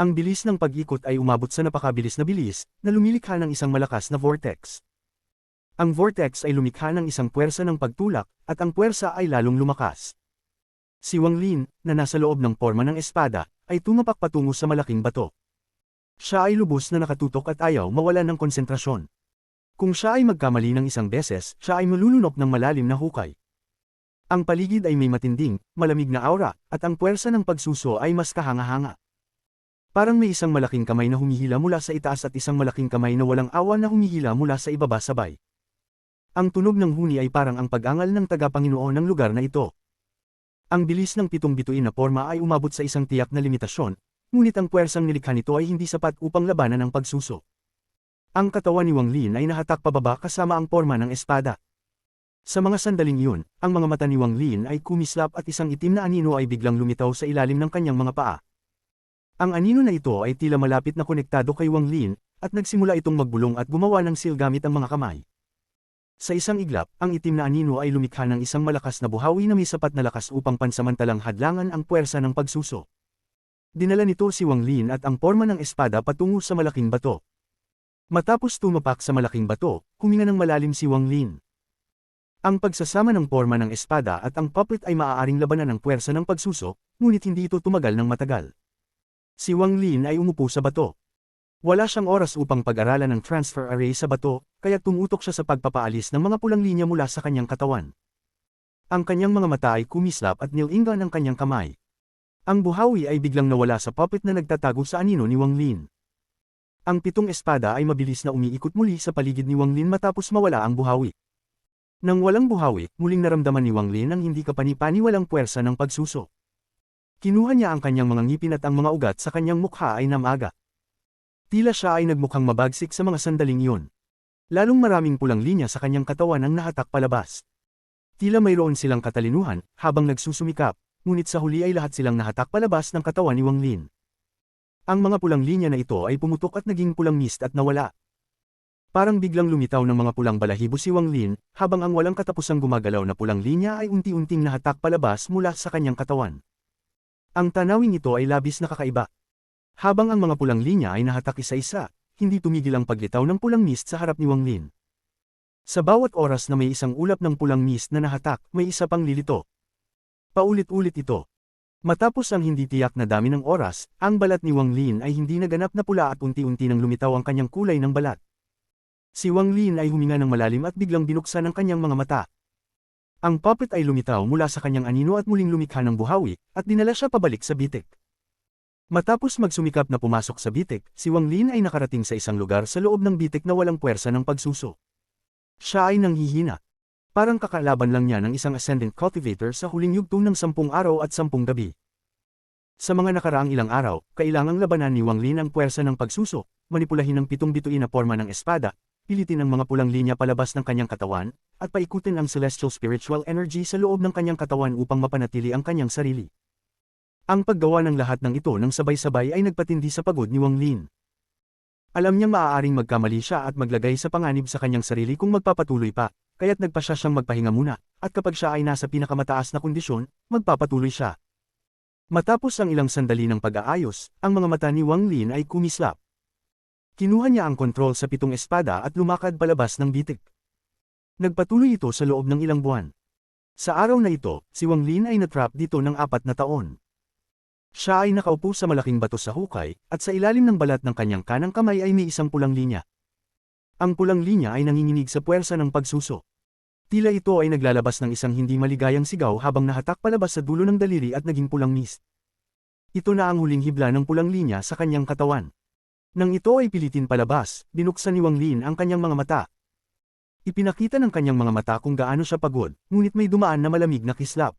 Ang bilis ng pag-ikot ay umabot sa napakabilis na bilis, na lumilikha ng isang malakas na vortex. Ang vortex ay lumikha ng isang puwersa ng pagtulak, at ang puwersa ay lalong lumakas. Si Wang Lin, na nasa loob ng porma ng espada, ay tumapak patungo sa malaking bato. Siya ay lubos na nakatutok at ayaw mawalan ng konsentrasyon. Kung siya ay magkamali ng isang beses, siya ay malulunok ng malalim na hukay. Ang paligid ay may matinding, malamig na aura, at ang puwersa ng pagsuso ay mas kahanga-hanga. Parang may isang malaking kamay na humihila mula sa itaas at isang malaking kamay na walang awa na humihila mula sa ibaba sabay. Ang tunog ng huni ay parang ang pag-angal ng tagapanginoon ng lugar na ito. Ang bilis ng 7 bituin na porma ay umabot sa isang tiyak na limitasyon, ngunit ang puwersang nilikha nito ay hindi sapat upang labanan ang pagsuso. Ang katawan ni Wang Lin ay nahatak pababa kasama ang porma ng espada. Sa mga sandaling iyon, ang mga mata ni Wang Lin ay kumislap at isang itim na anino ay biglang lumitaw sa ilalim ng kanyang mga paa. Ang anino na ito ay tila malapit na konektado kay Wang Lin, at nagsimula itong magbulong at gumawa ng seal gamit ang mga kamay. Sa isang iglap, ang itim na anino ay lumikha ng isang malakas na buhawi na may sapat na lakas upang pansamantalang hadlangan ang puwersa ng pagsuso. Dinala nito si Wang Lin at ang porma ng espada patungo sa malaking bato. Matapos tumapak sa malaking bato, huminga ng malalim si Wang Lin. Ang pagsasama ng porma ng espada at ang puppet ay maaaring labanan ng puwersa ng pagsuso, ngunit hindi ito tumagal ng matagal. Si Wang Lin ay umupo sa bato. Wala siyang oras upang pag-aralan ng transfer array sa bato, kaya tumutok siya sa pagpapaalis ng mga pulang linya mula sa kanyang katawan. Ang kanyang mga mata ay kumislap at nilinggan ng kanyang kamay. Ang buhawi ay biglang nawala sa puppet na nagtatago sa anino ni Wang Lin. Ang 7 espada ay mabilis na umiikot muli sa paligid ni Wang Lin matapos mawala ang buhawi. Nang walang buhawi, muling naramdaman ni Wang Lin ang hindi kapani-paniwalang puwersa ng pagsuso. Kinuha niya ang kanyang mga ngipin at ang mga ugat sa kanyang mukha ay namaga. Tila siya ay nagmukhang mabagsik sa mga sandaling iyon. Lalong maraming pulang linya sa kanyang katawan ang nahatak palabas. Tila mayroon silang katalinuhan, habang nagsusumikap, ngunit sa huli ay lahat silang nahatak palabas ng katawan ni Wang Lin. Ang mga pulang linya na ito ay pumutok at naging pulang mist at nawala. Parang biglang lumitaw ng mga pulang balahibo si Wang Lin, habang ang walang katapusang gumagalaw na pulang linya ay unti-unting nahatak palabas mula sa kanyang katawan. Ang tanawing ito ay labis na kakaiba. Habang ang mga pulang linya ay nahatak isa-isa, hindi tumigil ang paglitaw ng pulang mist sa harap ni Wang Lin. Sa bawat oras na may isang ulap ng pulang mist na nahatak, may isa pang lilito. Paulit-ulit ito. Matapos ang hindi tiyak na dami ng oras, ang balat ni Wang Lin ay hindi naganap na pula at unti-unti nang lumitaw ang kanyang kulay ng balat. Si Wang Lin ay huminga ng malalim at biglang binuksan ang kanyang mga mata. Ang puppet ay lumitaw mula sa kanyang anino at muling lumikha ng buhawi, at dinala siya pabalik sa bitik. Matapos magsumikap na pumasok sa bitik, si Wang Lin ay nakarating sa isang lugar sa loob ng bitik na walang puwersa ng pagsuso. Siya ay nanghihina. Parang kakalaban lang niya ng isang ascendant cultivator sa huling yugto ng 10 araw at 10 gabi. Sa mga nakaraang ilang araw, kailangang labanan ni Wang Lin ang puwersa ng pagsuso, manipulahin ang 7 bituin na porma ng espada, pilitin ang mga pulang linya palabas ng kanyang katawan, at paikutin ang celestial spiritual energy sa loob ng kanyang katawan upang mapanatili ang kanyang sarili. Ang paggawa ng lahat ng ito ng sabay-sabay ay nagpatindi sa pagod ni Wang Lin. Alam niyang maaaring magkamali siya at maglagay sa panganib sa kanyang sarili kung magpapatuloy pa, kaya't nagpa siya siyang magpahinga muna, at kapag siya ay nasa pinakamataas na kondisyon, magpapatuloy siya. Matapos ang ilang sandali ng pag-aayos, ang mga mata ni Wang Lin ay kumislap. Kinuha niya ang kontrol sa 7 espada at lumakad palabas ng bitik. Nagpatuloy ito sa loob ng ilang buwan. Sa araw na ito, si Wang Lin ay natrap dito ng 4 na taon. Siya ay nakaupo sa malaking bato sa hukay, at sa ilalim ng balat ng kanyang kanang kamay ay may isang pulang linya. Ang pulang linya ay nanginginig sa puwersa ng pagsuso. Tila ito ay naglalabas ng isang hindi maligayang sigaw habang nahatak palabas sa dulo ng daliri at naging pulang mist. Ito na ang huling hibla ng pulang linya sa kanyang katawan. Nang ito ay pilitin palabas, binuksan ni Wang Lin ang kanyang mga mata. Ipinakita ng kanyang mga mata kung gaano siya pagod, ngunit may dumaan na malamig na kislap.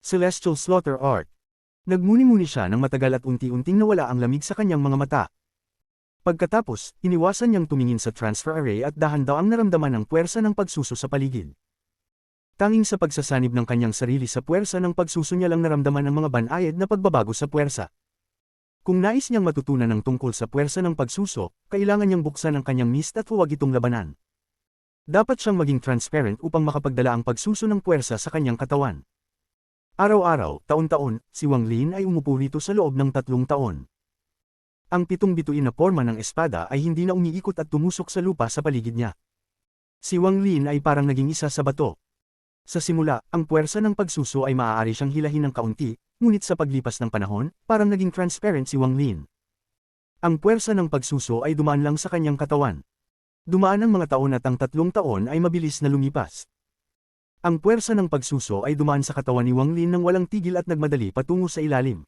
Celestial Slaughter Art. Nagmuni-muni siya ng matagal at unti-unting nawala ang lamig sa kanyang mga mata. Pagkatapos, iniwasan niyang tumingin sa transfer array at dahan daw ang naramdaman ng puwersa ng pagsuso sa paligid. Tanging sa pagsasanib ng kanyang sarili sa puwersa ng pagsuso niya lang naramdaman ang mga banayad na pagbabago sa puwersa. Kung nais niyang matutunan ng tungkol sa puwersa ng pagsuso, kailangan niyang buksan ang kanyang mist at huwag itong labanan. Dapat siyang maging transparent upang makapagdala ang pagsuso ng puwersa sa kanyang katawan. Araw-araw, taon-taon, si Wang Lin ay umupo rito sa loob ng 3 taon. Ang 7 bituin na porma ng espada ay hindi na umiikot at tumusok sa lupa sa paligid niya. Si Wang Lin ay parang naging isa sa bato. Sa simula, ang puwersa ng pagsuso ay maaari siyang hilahin ng kaunti, ngunit sa paglipas ng panahon, parang naging transparent si Wang Lin. Ang puwersa ng pagsuso ay dumaan lang sa kanyang katawan. Dumaan ang mga taon at ang 3 taon ay mabilis na lumipas. Ang puwersa ng pagsuso ay dumaan sa katawan ni Wang Lin nang walang tigil at nagmadali patungo sa ilalim.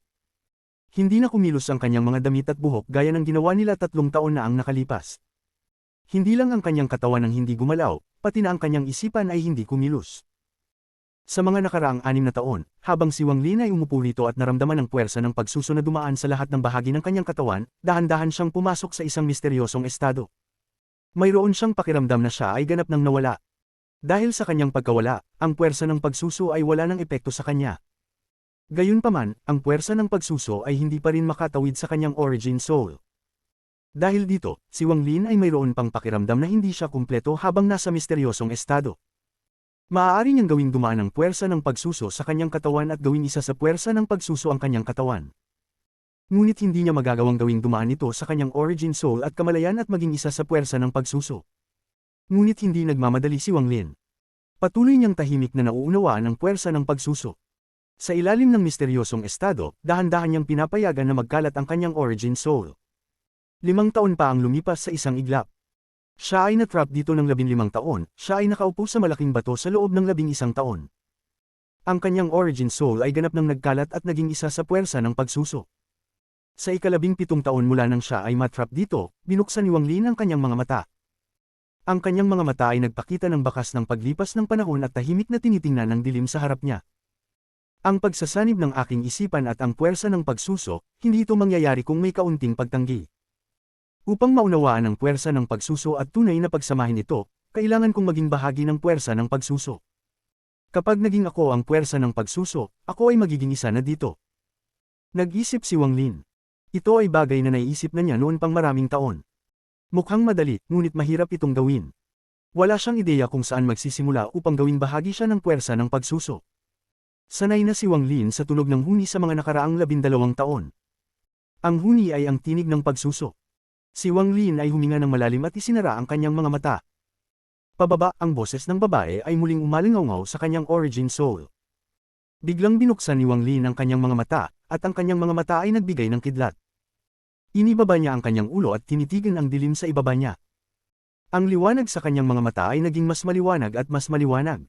Hindi na kumilos ang kanyang mga damit at buhok gaya ng ginawa nila 3 taon na ang nakalipas. Hindi lang ang kanyang katawan ang hindi gumalaw, pati na ang kanyang isipan ay hindi kumilos. Sa mga nakaraang 6 na taon, habang si Wang Lin ay umupo rito at naramdaman ang puwersa ng pagsuso na dumaan sa lahat ng bahagi ng kanyang katawan, dahan-dahan siyang pumasok sa isang misteryosong estado. Mayroon siyang pakiramdam na siya ay ganap nang nawala. Dahil sa kanyang pagkawala, ang puwersa ng pagsuso ay wala ng epekto sa kanya. Gayunpaman, ang puwersa ng pagsuso ay hindi pa rin makatawid sa kanyang origin soul. Dahil dito, si Wang Lin ay mayroon pang pakiramdam na hindi siya kumpleto habang nasa misteryosong estado. Maaari niyang gawing dumaan ang puwersa ng pagsuso sa kanyang katawan at gawing isa sa puwersa ng pagsuso ang kanyang katawan. Ngunit hindi niya magagawang gawing dumaan ito sa kanyang origin soul at kamalayan at maging isa sa puwersa ng pagsuso. Ngunit hindi nagmamadali si Wang Lin. Patuloy niyang tahimik na nauunawaan ang puwersa ng pagsuso. Sa ilalim ng misteryosong estado, dahan-dahan niyang pinapayagan na magkalat ang kanyang origin soul. 5 taon pa ang lumipas sa isang iglap. Siya ay natrap dito ng 15 taon, siya ay nakaupo sa malaking bato sa loob ng 11 taon. Ang kanyang origin soul ay ganap nang nagkalat at naging isa sa puwersa ng pagsuso. Sa ika-17 taon mula nang siya ay matrap dito, binuksan ni Wang Lin ang kanyang mga mata. Ang kanyang mga mata ay nagpakita ng bakas ng paglipas ng panahon at tahimik na tinitingnan ng dilim sa harap niya. Ang pagsasanib ng aking isipan at ang puwersa ng pagsuso, hindi ito mangyayari kung may kaunting pagtanggi. Upang maunawaan ang puwersa ng pagsuso at tunay na pagsamahin ito, kailangan kong maging bahagi ng puwersa ng pagsuso. Kapag naging ako ang puwersa ng pagsuso, ako ay magiging isa na dito. Nag-isip si Wang Lin. Ito ay bagay na naiisip na niya noon pang maraming taon. Mukhang madali, ngunit mahirap itong gawin. Wala siyang ideya kung saan magsisimula upang gawing bahagi siya ng puwersa ng pagsuso. Sanay na si Wang Lin sa tunog ng huni sa mga nakaraang 12 taon. Ang huni ay ang tinig ng pagsuso. Si Wang Lin ay huminga ng malalim at isinara ang kanyang mga mata. Pababa, ang boses ng babae ay muling umalingaw sa kanyang origin soul. Biglang binuksan ni Wang Lin ang kanyang mga mata, at ang kanyang mga mata ay nagbigay ng kidlat. Inibaba niya ang kanyang ulo at tinitigan ang dilim sa ibaba niya. Ang liwanag sa kanyang mga mata ay naging mas maliwanag at mas maliwanag.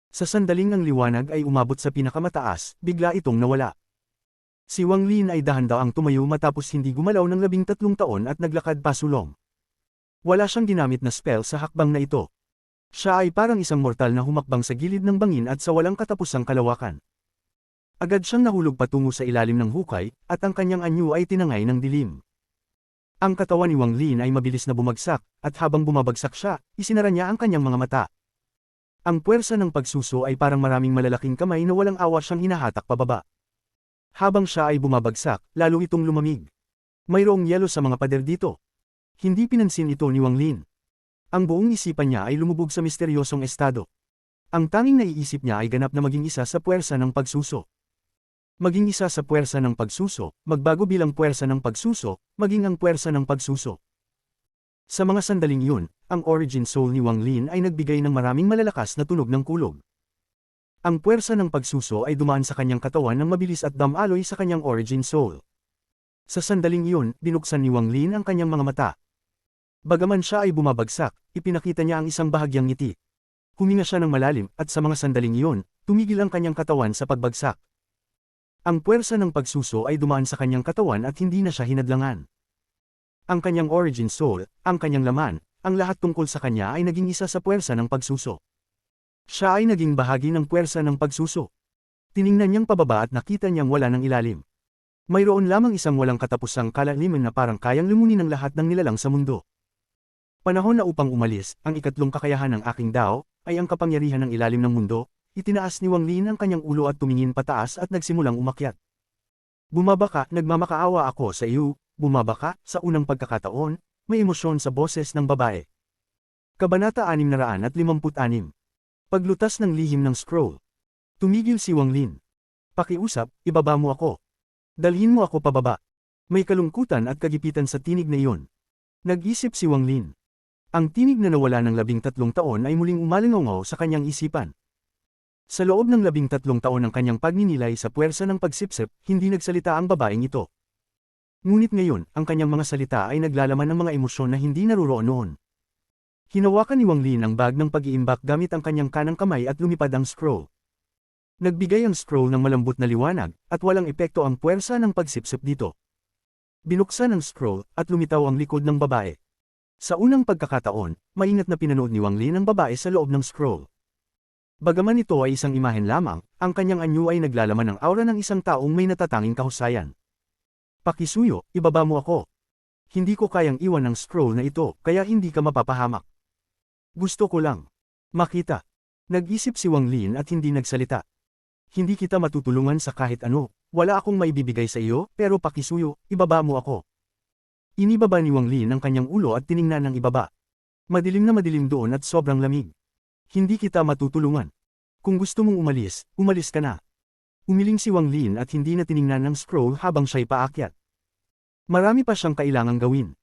Sa sandaling ang liwanag ay umabot sa pinakamataas, bigla itong nawala. Si Wang Lin ay dahan-dahang tumayo matapos hindi gumalaw ng 13 taon at naglakad pasulong. Wala siyang ginamit na spell sa hakbang na ito. Siya ay parang isang mortal na humakbang sa gilid ng bangin at sa walang katapusang kalawakan. Agad siyang nahulog patungo sa ilalim ng hukay, at ang kanyang anyo ay tinangay ng dilim. Ang katawan ni Wang Lin ay mabilis na bumagsak, at habang bumabagsak siya, isinara niya ang kanyang mga mata. Ang puwersa ng pagsuso ay parang maraming malalaking kamay na walang awa siyang hinahatak pababa. Habang siya ay bumabagsak, lalo itong lumamig. Mayroong yelo sa mga pader dito. Hindi pinansin ito ni Wang Lin. Ang buong isipan niya ay lumubog sa misteryosong estado. Ang tanging naiisip niya ay ganap na maging isa sa puwersa ng pagsuso. Maging isa sa puwersa ng pagsuso, magbago bilang puwersa ng pagsuso, maging ang puwersa ng pagsuso. Sa mga sandaling yun, ang origin soul ni Wang Lin ay nagbigay ng maraming malalakas na tunog ng kulog. Ang puwersa ng pagsuso ay dumaan sa kanyang katawan ng mabilis at damaloy sa kanyang origin soul. Sa sandaling iyon, binuksan ni Wang Lin ang kanyang mga mata. Bagaman siya ay bumabagsak, ipinakita niya ang isang bahagyang ngiti. Huminga siya ng malalim at sa mga sandaling iyon, tumigil ang kanyang katawan sa pagbagsak. Ang puwersa ng pagsuso ay dumaan sa kanyang katawan at hindi na siya hinadlangan. Ang kanyang origin soul, ang kanyang laman, ang lahat tungkol sa kanya ay naging isa sa puwersa ng pagsuso. Siya ay naging bahagi ng puwersa ng pagsuso. Tiningnan niyang pababa at nakita niyang wala ng ilalim. Mayroon lamang isang walang katapusang kalaliman na parang kayang lumunin ng lahat ng nilalang sa mundo. Panahon na upang umalis, ang ikatlong kakayahan ng aking Dao, ay ang kapangyarihan ng ilalim ng mundo. Itinaas ni Wang Lin ang kanyang ulo at tumingin pataas at nagsimulang umakyat. Bumaba ka, nagmamakaawa ako sa iyo, bumaba ka, sa unang pagkakataon, may emosyon sa boses ng babae. Kabanata 656. Paglutas ng lihim ng scroll. Tumigil si Wang Lin. Pakiusap, ibaba mo ako. Dalhin mo ako pababa. May kalungkutan at kagipitan sa tinig na iyon. Nag-isip si Wang Lin. Ang tinig na nawala ng 13 taon ay muling umalingaw sa kanyang isipan. Sa loob ng 13 taon ng kanyang pagninilay sa puwersa ng pagsipsip, hindi nagsalita ang babaeng ito. Ngunit ngayon, ang kanyang mga salita ay naglalaman ng mga emosyon na hindi naruroon noon. Hinawakan ni Wang Lin ang bag ng pag-iimbak gamit ang kanyang kanang kamay at lumipad ang scroll. Nagbigay ang scroll ng malambot na liwanag, at walang epekto ang puwersa ng pagsipsip dito. Binuksan ang scroll, at lumitaw ang likod ng babae. Sa unang pagkakataon, maingat na pinanood ni Wang Lin ang babae sa loob ng scroll. Bagaman ito ay isang imahen lamang, ang kanyang anyo ay naglalaman ng aura ng isang taong may natatanging kahusayan. Pakisuyo, ibaba mo ako. Hindi ko kayang iwan ang scroll na ito, kaya hindi ka mapapahamak. Gusto ko lang makita. Nag-isip si Wang Lin at hindi nagsalita. Hindi kita matutulungan sa kahit ano, wala akong maibibigay sa iyo, pero pakisuyo, ibaba mo ako. Inibaba ni Wang Lin ang kanyang ulo at tiningnan ng ibaba. Madilim na madilim doon at sobrang lamig. Hindi kita matutulungan. Kung gusto mong umalis, umalis ka na. Umiling si Wang Lin at hindi na tiningnan ng scroll habang siya'y paakyat. Marami pa siyang kailangang gawin.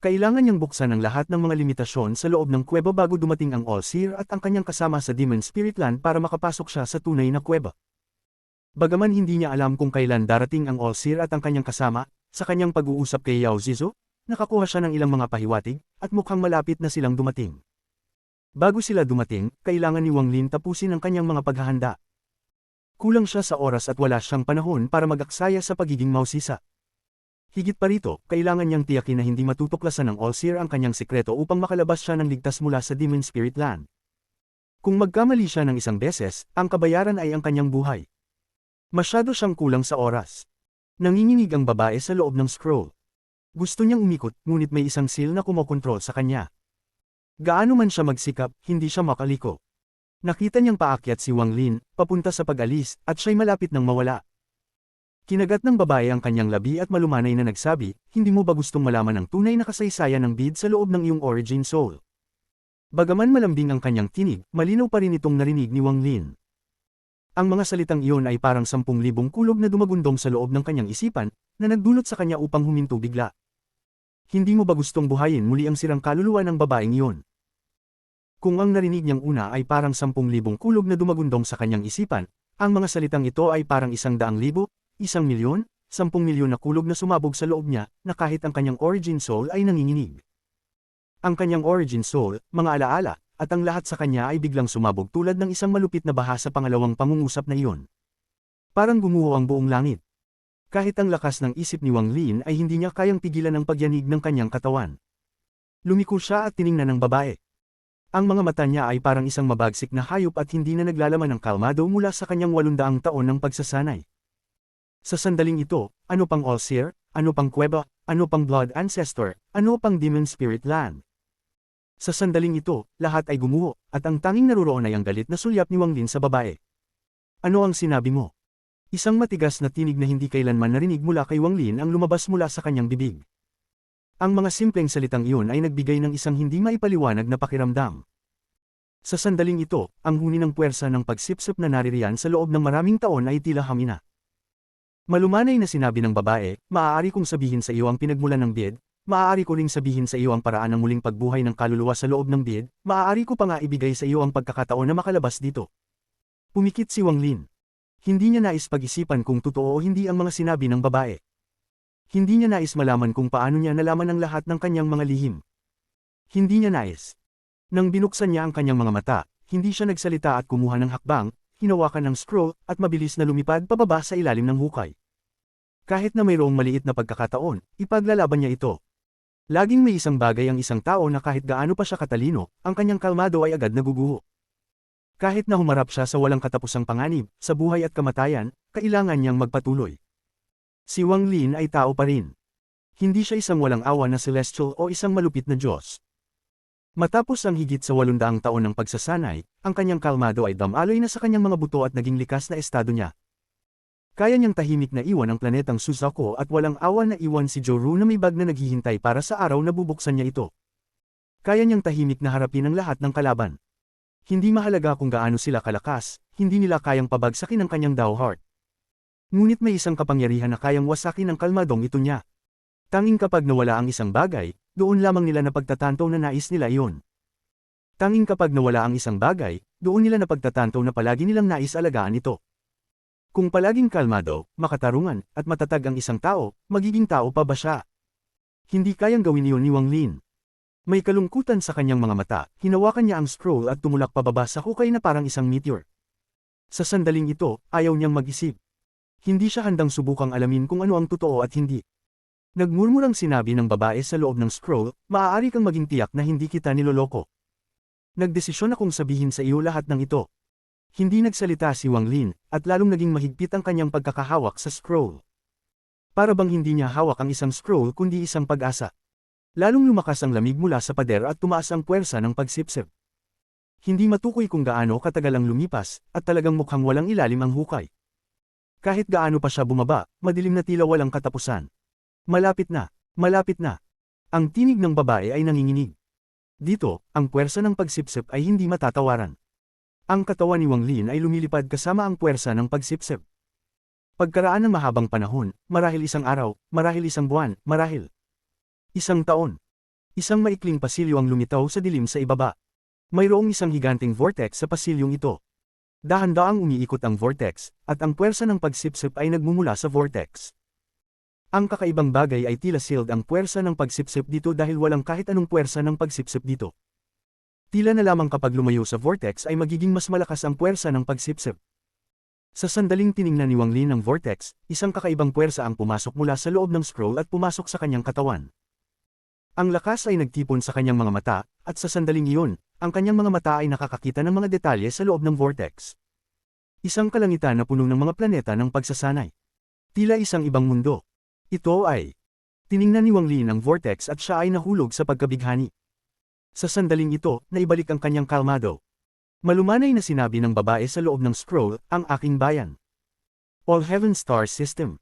Kailangan niyang buksan ang lahat ng mga limitasyon sa loob ng kuweba bago dumating ang All-Seer at ang kanyang kasama sa Demon Spirit Land para makapasok siya sa tunay na kuweba. Bagaman hindi niya alam kung kailan darating ang All-Seer at ang kanyang kasama, sa kanyang pag-uusap kay Yao Zizo, nakakuha siya ng ilang mga pahiwatig, at mukhang malapit na silang dumating. Bago sila dumating, kailangan ni Wang Lin tapusin ang kanyang mga paghahanda. Kulang siya sa oras at wala siyang panahon para mag-aksaya sa pagiging mausisa. Higit pa rito, kailangan niyang tiyakin na hindi matutuklasan ng All-Seer ang kanyang sikreto upang makalabas siya ng ligtas mula sa Demon Spirit Land. Kung magkamali siya ng isang beses, ang kabayaran ay ang kanyang buhay. Masyado siyang kulang sa oras. Nanginginig ang babae sa loob ng scroll. Gusto niyang umikot, ngunit may isang seal na kumokontrol sa kanya. Gaano man siya magsikap, hindi siya makaliko. Nakita niyang paakyat si Wang Lin, papunta sa pag-alis, at siya'y malapit nang mawala. Kinagat ng babae ang kanyang labi at malumanay na nagsabi, hindi mo ba gustong malaman ang tunay na kasaysayan ng bid sa loob ng iyong origin soul? Bagaman malambing ang kanyang tinig, malinaw pa rin itong narinig ni Wang Lin. Ang mga salitang iyon ay parang 10,000 kulog na dumagundong sa loob ng kanyang isipan, na nagdulot sa kanya upang huminto bigla. Hindi mo ba gustong buhayin muli ang sirang kaluluwa ng babaeng iyon? Kung ang narinig niyang una ay parang 10,000 kulog na dumagundong sa kanyang isipan, ang mga salitang ito ay parang 100,000, 1,000,000, 10,000,000 na kulog na sumabog sa loob niya, na kahit ang kanyang origin soul ay nanginginig. Ang kanyang origin soul, mga alaala, at ang lahat sa kanya ay biglang sumabog tulad ng isang malupit na baha sa pangalawang pangungusap na iyon. Parang gumuho ang buong langit. Kahit ang lakas ng isip ni Wang Lin ay hindi niya kayang pigilan ang pagyanig ng kanyang katawan. Lumiko siya at tiningnan ng babae. Ang mga mata niya ay parang isang mabagsik na hayop at hindi na naglalaman ng kalmado mula sa kanyang 800 taon ng pagsasanay. Sa sandaling ito, ano pang All-Seer, ano pang kuweba, ano pang Blood Ancestor, ano pang Demon Spirit Land. Sa sandaling ito, lahat ay gumuho, at ang tanging naruroon ay ang galit na sulyap ni Wang Lin sa babae. Ano ang sinabi mo? Isang matigas na tinig na hindi kailanman narinig mula kay Wang Lin ang lumabas mula sa kanyang bibig. Ang mga simpleng salitang iyon ay nagbigay ng isang hindi maipaliwanag na pakiramdam. Sa sandaling ito, ang huni ng puwersa ng pagsipsip na naririyan sa loob ng maraming taon ay tila hamina. Malumanay na sinabi ng babae, maaari kong sabihin sa iyo ang pinagmulan ng bid, maaari ko ring sabihin sa iyo ang paraan ng muling pagbuhay ng kaluluwa sa loob ng bid, maaari ko pa nga ibigay sa iyo ang pagkakataon na makalabas dito. Pumikit si Wang Lin. Hindi niya nais pag-isipan kung totoo o hindi ang mga sinabi ng babae. Hindi niya nais malaman kung paano niya nalaman ang lahat ng kanyang mga lihim. Hindi niya nais. Nang binuksan niya ang kanyang mga mata, hindi siya nagsalita at kumuha ng hakbang, hinawakan ng scroll at mabilis na lumipad pababa sa ilalim ng hukay. Kahit na mayroong maliit na pagkakataon, ipaglalaban niya ito. Laging may isang bagay ang isang tao na kahit gaano pa siya katalino, ang kanyang kalmado ay agad naguguho. Kahit na humarap siya sa walang katapusang panganib, sa buhay at kamatayan, kailangan niyang magpatuloy. Si Wang Lin ay tao pa rin. Hindi siya isang walang awa na celestial o isang malupit na Diyos. Matapos ang higit sa 800 taon ng pagsasanay, ang kanyang kalmado ay damaloy na sa kanyang mga buto at naging likas na estado niya. Kaya niyang tahimik na iwan ang planetang Suzaku at walang awa na iwan si Joru na may bag na naghihintay para sa araw na bubuksan niya ito. Kaya niyang tahimik na harapin ang lahat ng kalaban. Hindi mahalaga kung gaano sila kalakas, hindi nila kayang pabagsakin ang kanyang Dao Heart. Ngunit may isang kapangyarihan na kayang wasakin ang kalmadong ito niya. Tanging kapag nawala ang isang bagay, doon lamang nila napagtatanto na nais nila iyon. Tanging kapag nawala ang isang bagay, doon nila napagtatanto na palagi nilang nais alagaan ito. Kung palaging kalmado, makatarungan, at matatag ang isang tao, magiging tao pa ba siya? Hindi kayang gawin iyon ni Wang Lin. May kalungkutan sa kanyang mga mata, hinawakan niya ang scroll at tumulak pababa sa hukay na parang isang meteor. Sa sandaling ito, ayaw niyang mag-isip. Hindi siya handang subukang alamin kung ano ang totoo at hindi. Nagmurmurang sinabi ng babae sa loob ng scroll, maaari kang maging tiyak na hindi kita niloloko. Nagdesisyon akong sabihin sa iyo lahat ng ito. Hindi nagsalita si Wang Lin, at lalong naging mahigpit ang kanyang pagkakahawak sa scroll. Para bang hindi niya hawak ang isang scroll kundi isang pag-asa. Lalong lumakas ang lamig mula sa pader at tumaas ang puwersa ng pagsipsip. Hindi matukoy kung gaano katagal ang lumipas, at talagang mukhang walang ilalim ang hukay. Kahit gaano pa siya bumaba, madilim na tila walang katapusan. Malapit na, malapit na. Ang tinig ng babae ay nanginginig. Dito, ang puwersa ng pagsipsip ay hindi matatawaran. Ang katawan ni Wang Lin ay lumilipad kasama ang puwersa ng pagsipsip. Pagkaraan ng mahabang panahon, marahil isang araw, marahil isang buwan, marahil isang taon. Isang maikling pasilyo ang lumitaw sa dilim sa ibaba. Mayroong isang higanting vortex sa pasilyong ito. Dahan-daang umiikot ang vortex, at ang puwersa ng pagsipsip ay nagmumula sa vortex. Ang kakaibang bagay ay tila sealed ang puwersa ng pagsipsip dito dahil walang kahit anong puwersa ng pagsipsip dito. Tila na lamang kapag lumayo sa vortex ay magiging mas malakas ang puwersa ng pagsipsip. Sa sandaling tiningnan ni Wang Lin ang vortex, isang kakaibang puwersa ang pumasok mula sa loob ng scroll at pumasok sa kanyang katawan. Ang lakas ay nagtipon sa kanyang mga mata, at sa sandaling iyon, ang kanyang mga mata ay nakakakita ng mga detalye sa loob ng vortex. Isang kalangitan na puno ng mga planeta ng pagsasanay. Tila isang ibang mundo. Ito ay. Tiningnan ni Wang Lin ang vortex at siya ay nahulog sa pagkabighani. Sa sandaling ito, naibalik ang kanyang kalmado. Malumanay na sinabi ng babae sa loob ng scroll, ang aking bayan. All Heaven Star System.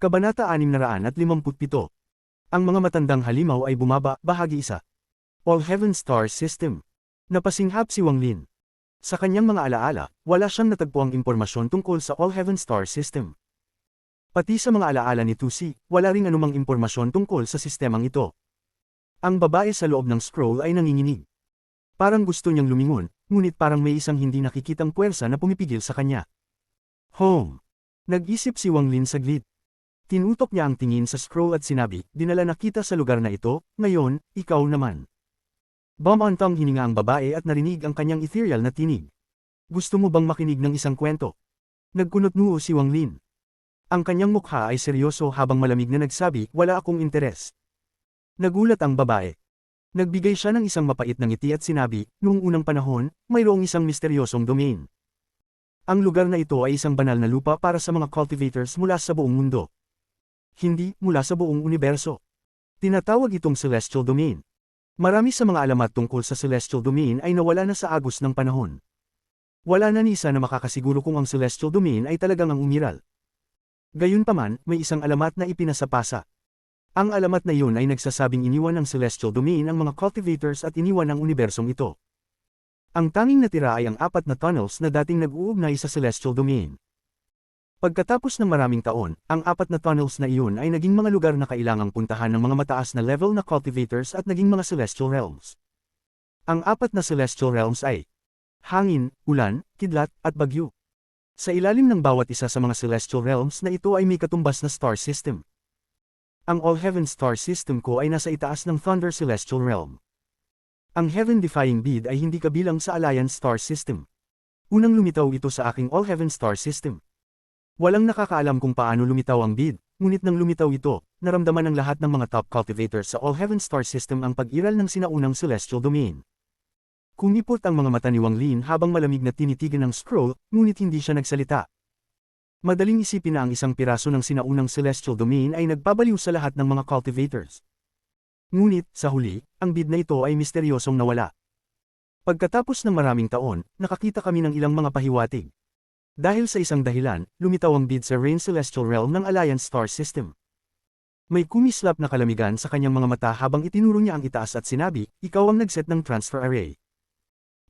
Kabanata 657. Ang mga matandang halimaw ay bumaba, bahagi 1. All Heaven Star System. Napasinghap si Wang Lin. Sa kanyang mga alaala, wala siyang natagpuang impormasyon tungkol sa All Heaven Star System. Pati sa mga alaala ni Tusi, wala ring anumang impormasyon tungkol sa sistemang ito. Ang babae sa loob ng scroll ay nanginginig. Parang gusto niyang lumingon, ngunit parang may isang hindi nakikitang puwersa na pumipigil sa kanya. Home. Nag-isip si Wang Lin saglit. Tinutok niya ang tingin sa scroll at sinabi, dinala na kita sa lugar na ito, ngayon, ikaw naman. Bumantang hininga ang babae at narinig ang kanyang ethereal na tinig. Gusto mo bang makinig ng isang kwento? Nagkunot-noo si Wang Lin. Ang kanyang mukha ay seryoso habang malamig na nagsabi, wala akong interes. Nagulat ang babae. Nagbigay siya ng isang mapait na ngiti at sinabi, noong unang panahon, mayroong isang misteryosong domain. Ang lugar na ito ay isang banal na lupa para sa mga cultivators mula sa buong mundo. Hindi, mula sa buong universo. Tinatawag itong Celestial Domain. Marami sa mga alamat tungkol sa Celestial Domain ay nawala na sa agos ng panahon. Wala na ni isa na makakasiguro kung ang Celestial Domain ay talagang ang umiral. Gayunpaman, may isang alamat na ipinasapasa. Ang alamat na iyon ay nagsasabing iniwan ng Celestial Domain ang mga cultivators at iniwan ang unibersong ito. Ang tanging natira ay ang 4 na tunnels na dating nag-uugnay sa Celestial Domain. Pagkatapos ng maraming taon, ang 4 na tunnels na iyon ay naging mga lugar na kailangang puntahan ng mga mataas na level na cultivators at naging mga Celestial Realms. Ang 4 na Celestial Realms ay hangin, ulan, kidlat, at bagyo. Sa ilalim ng bawat isa sa mga Celestial Realms na ito ay may katumbas na star system. Ang All Heaven Star System ko ay nasa itaas ng Thunder Celestial Realm. Ang Heaven-defying bead ay hindi kabilang sa Alliance Star System. Unang lumitaw ito sa aking All Heaven Star System. Walang nakakaalam kung paano lumitaw ang bead, ngunit nang lumitaw ito, naramdaman ng lahat ng mga top cultivators sa All Heaven Star System ang pag-iral ng sinaunang Celestial Domain. Kumipot ang mga mata ni Wang Lin habang malamig na tinitigan ng scroll, ngunit hindi siya nagsalita. Madaling isipin na ang isang piraso ng sinaunang Celestial Domain ay nagpabaliw sa lahat ng mga cultivators. Ngunit, sa huli, ang bead na ito ay misteryosong nawala. Pagkatapos ng maraming taon, nakakita kami ng ilang mga pahiwatig. Dahil sa isang dahilan, lumitaw ang bead sa Rain Celestial Realm ng Alliance Star System. May kumislap na kalamigan sa kanyang mga mata habang itinuro niya ang itaas at sinabi, "Ikaw ang nagset ng transfer array."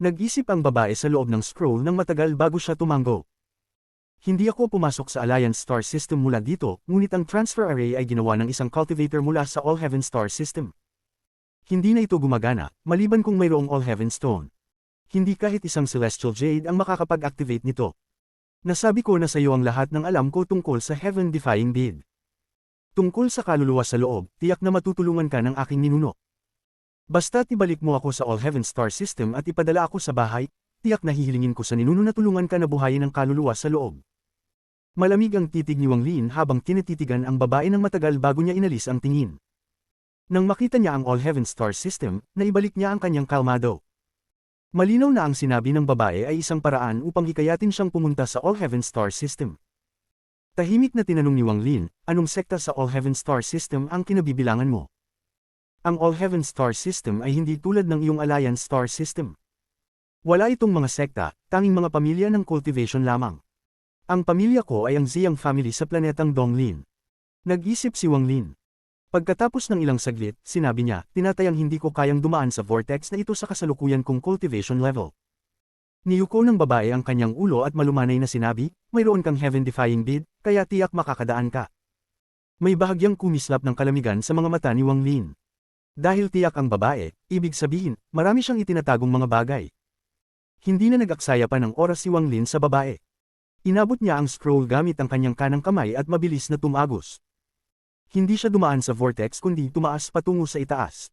Nag-isip ang babae sa loob ng scroll ng matagal bago siya tumango. Hindi ako pumasok sa Alliance Star System mula dito, ngunit ang transfer array ay ginawa ng isang cultivator mula sa All Heaven Star System. Hindi na ito gumagana, maliban kung mayroong All Heaven Stone. Hindi kahit isang Celestial Jade ang makakapag-activate nito. Nasabi ko na sa iyo ang lahat ng alam ko tungkol sa Heaven-defying bead. Tungkol sa kaluluwa sa loob, tiyak na matutulungan ka ng aking ninuno. Basta't ibalik mo ako sa All Heaven Star System at ipadala ako sa bahay, tiyak na hihilingin ko sa ninuno na tulungan ka na buhayin ang kaluluwa sa loob. Malamig ang titig ni Wang Lin habang tinititigan ang babae ng matagal bago niya inalis ang tingin. Nang makita niya ang All Heaven Star System, naibalik niya ang kanyang kalmado. Malinaw na ang sinabi ng babae ay isang paraan upang hikayatin siyang pumunta sa All Heaven Star System. Tahimik na tinanong ni Wang Lin, anong sekta sa All Heaven Star System ang kinabibilangan mo? Ang All Heaven Star System ay hindi tulad ng iyong Alliance Star System. Wala itong mga sekta, tanging mga pamilya ng cultivation lamang. Ang pamilya ko ay ang Ziyang family sa planetang Donglin. Nag-isip si Wang Lin. Pagkatapos ng ilang saglit, sinabi niya, tinatayang hindi ko kayang dumaan sa vortex na ito sa kasalukuyan kong cultivation level. Niyuko ng babae ang kanyang ulo at malumanay na sinabi, mayroon kang heaven-defying bead, kaya tiyak makakadaan ka. May bahagyang kumislap ng kalamigan sa mga mata ni Wang Lin. Dahil tiyak ang babae, ibig sabihin, marami siyang itinatagong mga bagay. Hindi na nag-aksaya pa ng oras si Wang Lin sa babae. Inabot niya ang scroll gamit ang kanyang kanang kamay at mabilis na tumagos. Hindi siya dumaan sa vortex kundi tumaas patungo sa itaas.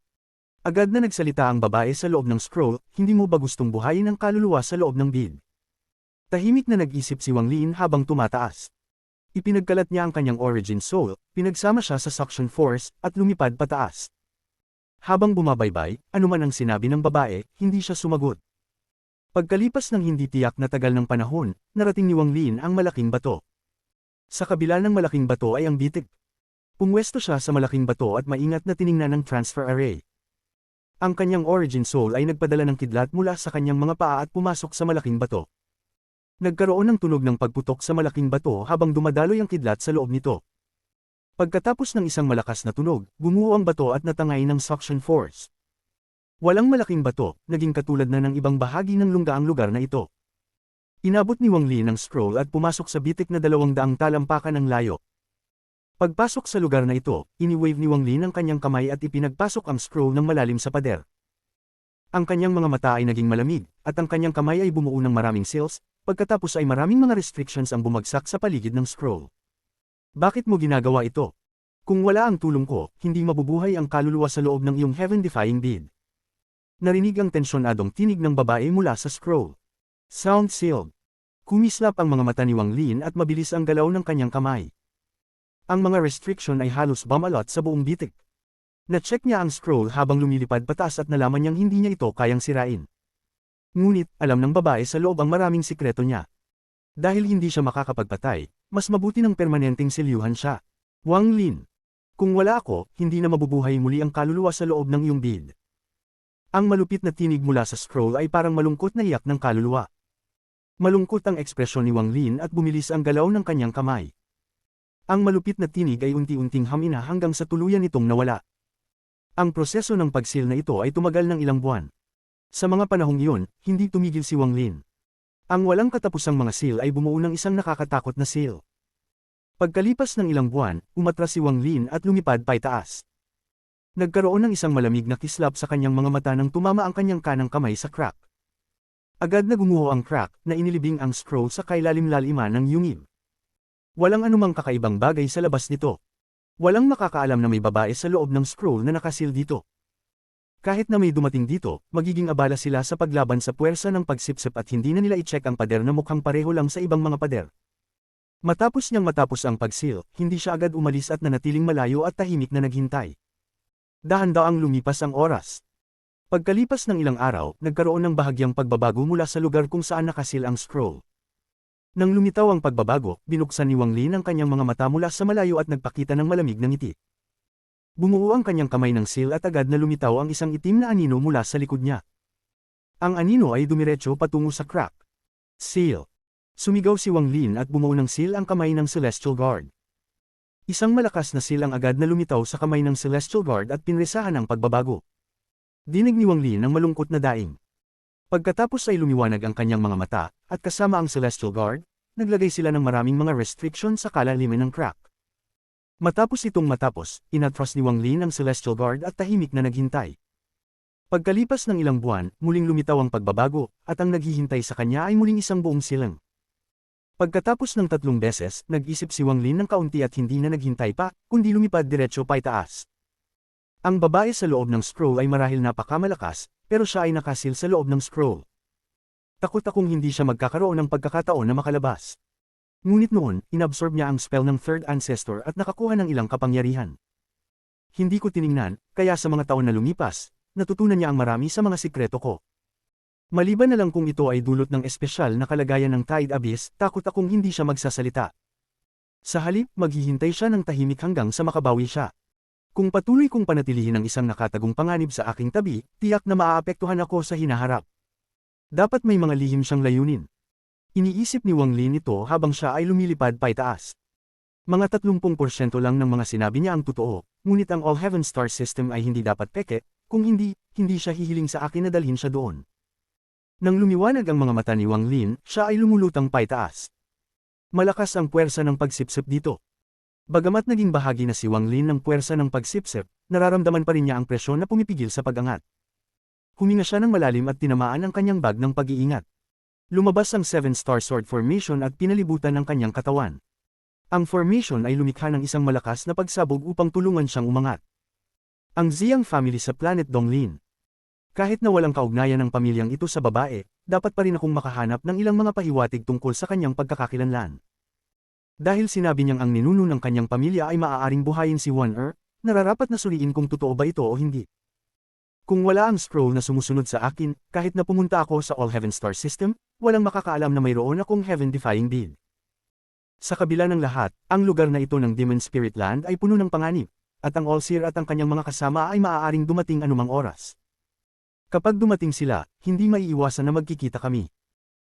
Agad na nagsalita ang babae sa loob ng scroll, hindi mo ba gustong buhayin ang kaluluwa sa loob ng bead? Tahimik na nag-isip si Wang Lin habang tumataas. Ipinagkalat niya ang kanyang origin soul, pinagsama siya sa suction force, at lumipad pataas. Habang bumabaybay, anuman ang sinabi ng babae, hindi siya sumagot. Pagkalipas ng hindi tiyak na tagal ng panahon, narating ni Wang Lin ang malaking bato. Sa kabila ng malaking bato ay ang bitik. Pumwesto siya sa malaking bato at maingat na tiningnan ng transfer array. Ang kanyang origin soul ay nagpadala ng kidlat mula sa kanyang mga paa at pumasok sa malaking bato. Nagkaroon ng tunog ng pagputok sa malaking bato habang dumadaloy ang kidlat sa loob nito. Pagkatapos ng isang malakas na tunog, gumuho ang bato at natangay ng suction force. Walang malaking bato, naging katulad na ng ibang bahagi ng lunggaang lugar na ito. Inabot ni Wang Lin ang scroll at pumasok sa bitik na 200 talampakan ng layo. Pagpasok sa lugar na ito, ini-wave ni Wang Lin ang kanyang kamay at ipinagpasok ang scroll ng malalim sa pader. Ang kanyang mga mata ay naging malamig, at ang kanyang kamay ay bumuo ng maraming seals, pagkatapos ay maraming mga restrictions ang bumagsak sa paligid ng scroll. Bakit mo ginagawa ito? Kung wala ang tulong ko, hindi mabubuhay ang kaluluwa sa loob ng iyong heaven-defying bead. Narinig ang tensyonadong tinig ng babae mula sa scroll. Sound sealed. Kumislap ang mga mata ni Wang Lin at mabilis ang galaw ng kanyang kamay. Ang mga restriction ay halos bumalot sa buong bitik. Na-check niya ang scroll habang lumilipad pataas at nalaman niyang hindi niya ito kayang sirain. Ngunit, alam ng babae sa loob ang maraming sikreto niya. Dahil hindi siya makakapagpatay, mas mabuti ng permanenteng selyuhan siya. Wang Lin. Kung wala ako, hindi na mabubuhay muli ang kaluluwa sa loob ng iyong bead. Ang malupit na tinig mula sa scroll ay parang malungkot na iyak ng kaluluwa. Malungkot ang ekspresyon ni Wang Lin at bumilis ang galaw ng kanyang kamay. Ang malupit na tinig ay unti-unting hamina hanggang sa tuluyan itong nawala. Ang proseso ng pagsil na ito ay tumagal ng ilang buwan. Sa mga panahong iyon, hindi tumigil si Wang Lin. Ang walang katapusang mga seal ay bumuo ng isang nakakatakot na seal. Pagkalipas ng ilang buwan, umatras si Wang Lin at lumipad paitaas. Nagkaroon ng isang malamig na kislap sa kanyang mga mata nang tumama ang kanyang kanang kamay sa crack. Agad na gumuho ang crack na inilibing ang scroll sa kailalim-laliman ng yungib. Walang anumang kakaibang bagay sa labas nito. Walang makakaalam na may babae sa loob ng scroll na nakasil dito. Kahit na may dumating dito, magiging abala sila sa paglaban sa puwersa ng pagsipsip at hindi na nila i-check ang pader na mukhang pareho lang sa ibang mga pader. Matapos ang pagsil, hindi siya agad umalis at nanatiling malayo at tahimik na naghintay. Dahan-daang lumipas ang oras. Pagkalipas ng ilang araw, nagkaroon ng bahagyang pagbabago mula sa lugar kung saan nakasil ang scroll. Nang lumitaw ang pagbabago, binuksan ni Wang Lin ang kanyang mga mata mula sa malayo at nagpakita ng malamig na ngiti. Bumuo ang kanyang kamay ng seal at agad na lumitaw ang isang itim na anino mula sa likod niya. Ang anino ay dumiretso patungo sa crack. Seal. Sumigaw si Wang Lin at bumuo ng seal ang kamay ng Celestial Guard. Isang malakas na seal ang agad na lumitaw sa kamay ng Celestial Guard at pinresahan ang pagbabago. Dinig ni Wang Lin ang malungkot na daing. Pagkatapos ay lumiwanag ang kanyang mga mata, at kasama ang Celestial Guard, naglagay sila ng maraming mga restriction sa kalaliman ng crack. Matapos, inatras ni Wang Lin ang Celestial Guard at tahimik na naghintay. Pagkalipas ng ilang buwan, muling lumitaw ang pagbabago, at ang naghihintay sa kanya ay muling isang buong silang. Pagkatapos ng 3 beses, nag-isip si Wang Lin ng kaunti at hindi na naghintay pa, kundi lumipad diretso paitaas. Ang babae sa loob ng scroll ay marahil napakamalakas, pero siya ay nakasil sa loob ng scroll. Takot akong hindi siya magkakaroon ng pagkakataon na makalabas. Ngunit noon, inabsorb niya ang spell ng Third Ancestor at nakakuha ng ilang kapangyarihan. Hindi ko tiningnan, kaya sa mga taon na lumipas, natutunan niya ang marami sa mga sikreto ko. Maliban na lang kung ito ay dulot ng espesyal na kalagayan ng Tide Abyss, takot akong hindi siya magsasalita. Sa halip, maghihintay siya ng tahimik hanggang sa makabawi siya. Kung patuloy kong panatilihin ang isang nakatagong panganib sa aking tabi, tiyak na maaapektuhan ako sa hinaharap. Dapat may mga lihim siyang layunin. Iniisip ni Wang Lin ito habang siya ay lumilipad paitaas. Mga 30% lang ng mga sinabi niya ang totoo, ngunit ang All Heaven Star System ay hindi dapat peke, kung hindi siya hihiling sa akin na dalhin siya doon. Nang lumiwanag ang mga mata ni Wang Lin, siya ay lumulutang paitaas. Malakas ang puwersa ng pagsipsip dito. Bagamat naging bahagi na si Wang Lin ng puwersa ng pagsipsip, nararamdaman pa rin niya ang presyon na pumipigil sa pag-angat. Huminga siya ng malalim at tinamaan ang kanyang bag ng pag-iingat. Lumabas ang 7-star sword formation at pinalibutan ng kanyang katawan. Ang formation ay lumikha ng isang malakas na pagsabog upang tulungan siyang umangat. Ang Ziyang family sa planet Donglin. Kahit na walang kaugnayan ng pamilyang ito sa babae, dapat pa rin akong makahanap ng ilang mga pahiwatig tungkol sa kanyang pagkakakilanlan. Dahil sinabi niyang ang ninuno ng kanyang pamilya ay maaaring buhayin si Wan-Er, nararapat na suriin kung totoo ba ito o hindi. Kung wala ang scroll na sumusunod sa akin, kahit na pumunta ako sa All Heaven Star System, walang makakaalam na mayroon akong heaven-defying deed. Sa kabila ng lahat, ang lugar na ito ng Demon Spirit Land ay puno ng panganib, at ang All-Seer at ang kanyang mga kasama ay maaaring dumating anumang oras. Kapag dumating sila, hindi maiiwasan na magkikita kami.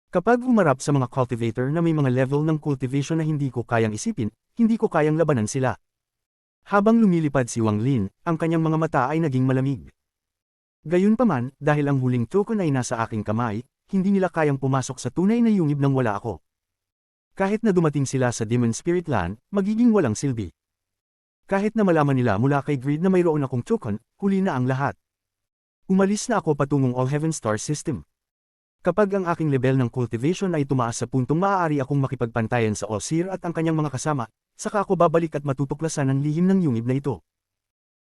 Kapag humarap sa mga cultivator na may mga level ng cultivation na hindi ko kayang isipin, hindi ko kayang labanan sila. Habang lumilipad si Wang Lin, ang kanyang mga mata ay naging malamig. Gayunpaman, dahil ang huling token ay nasa aking kamay, hindi nila kayang pumasok sa tunay na yungib nang wala ako. Kahit na dumating sila sa Demon Spirit Land, magiging walang silbi. Kahit na malaman nila mula kay Greed na mayroon akong token, huli na ang lahat. Umalis na ako patungong All Heaven Star System. Kapag ang aking level ng cultivation ay tumaas sa puntong maaari akong makipagpantayan sa All-Seer at ang kanyang mga kasama, saka ako babalik at matutuklasan ang lihim ng yungib na ito.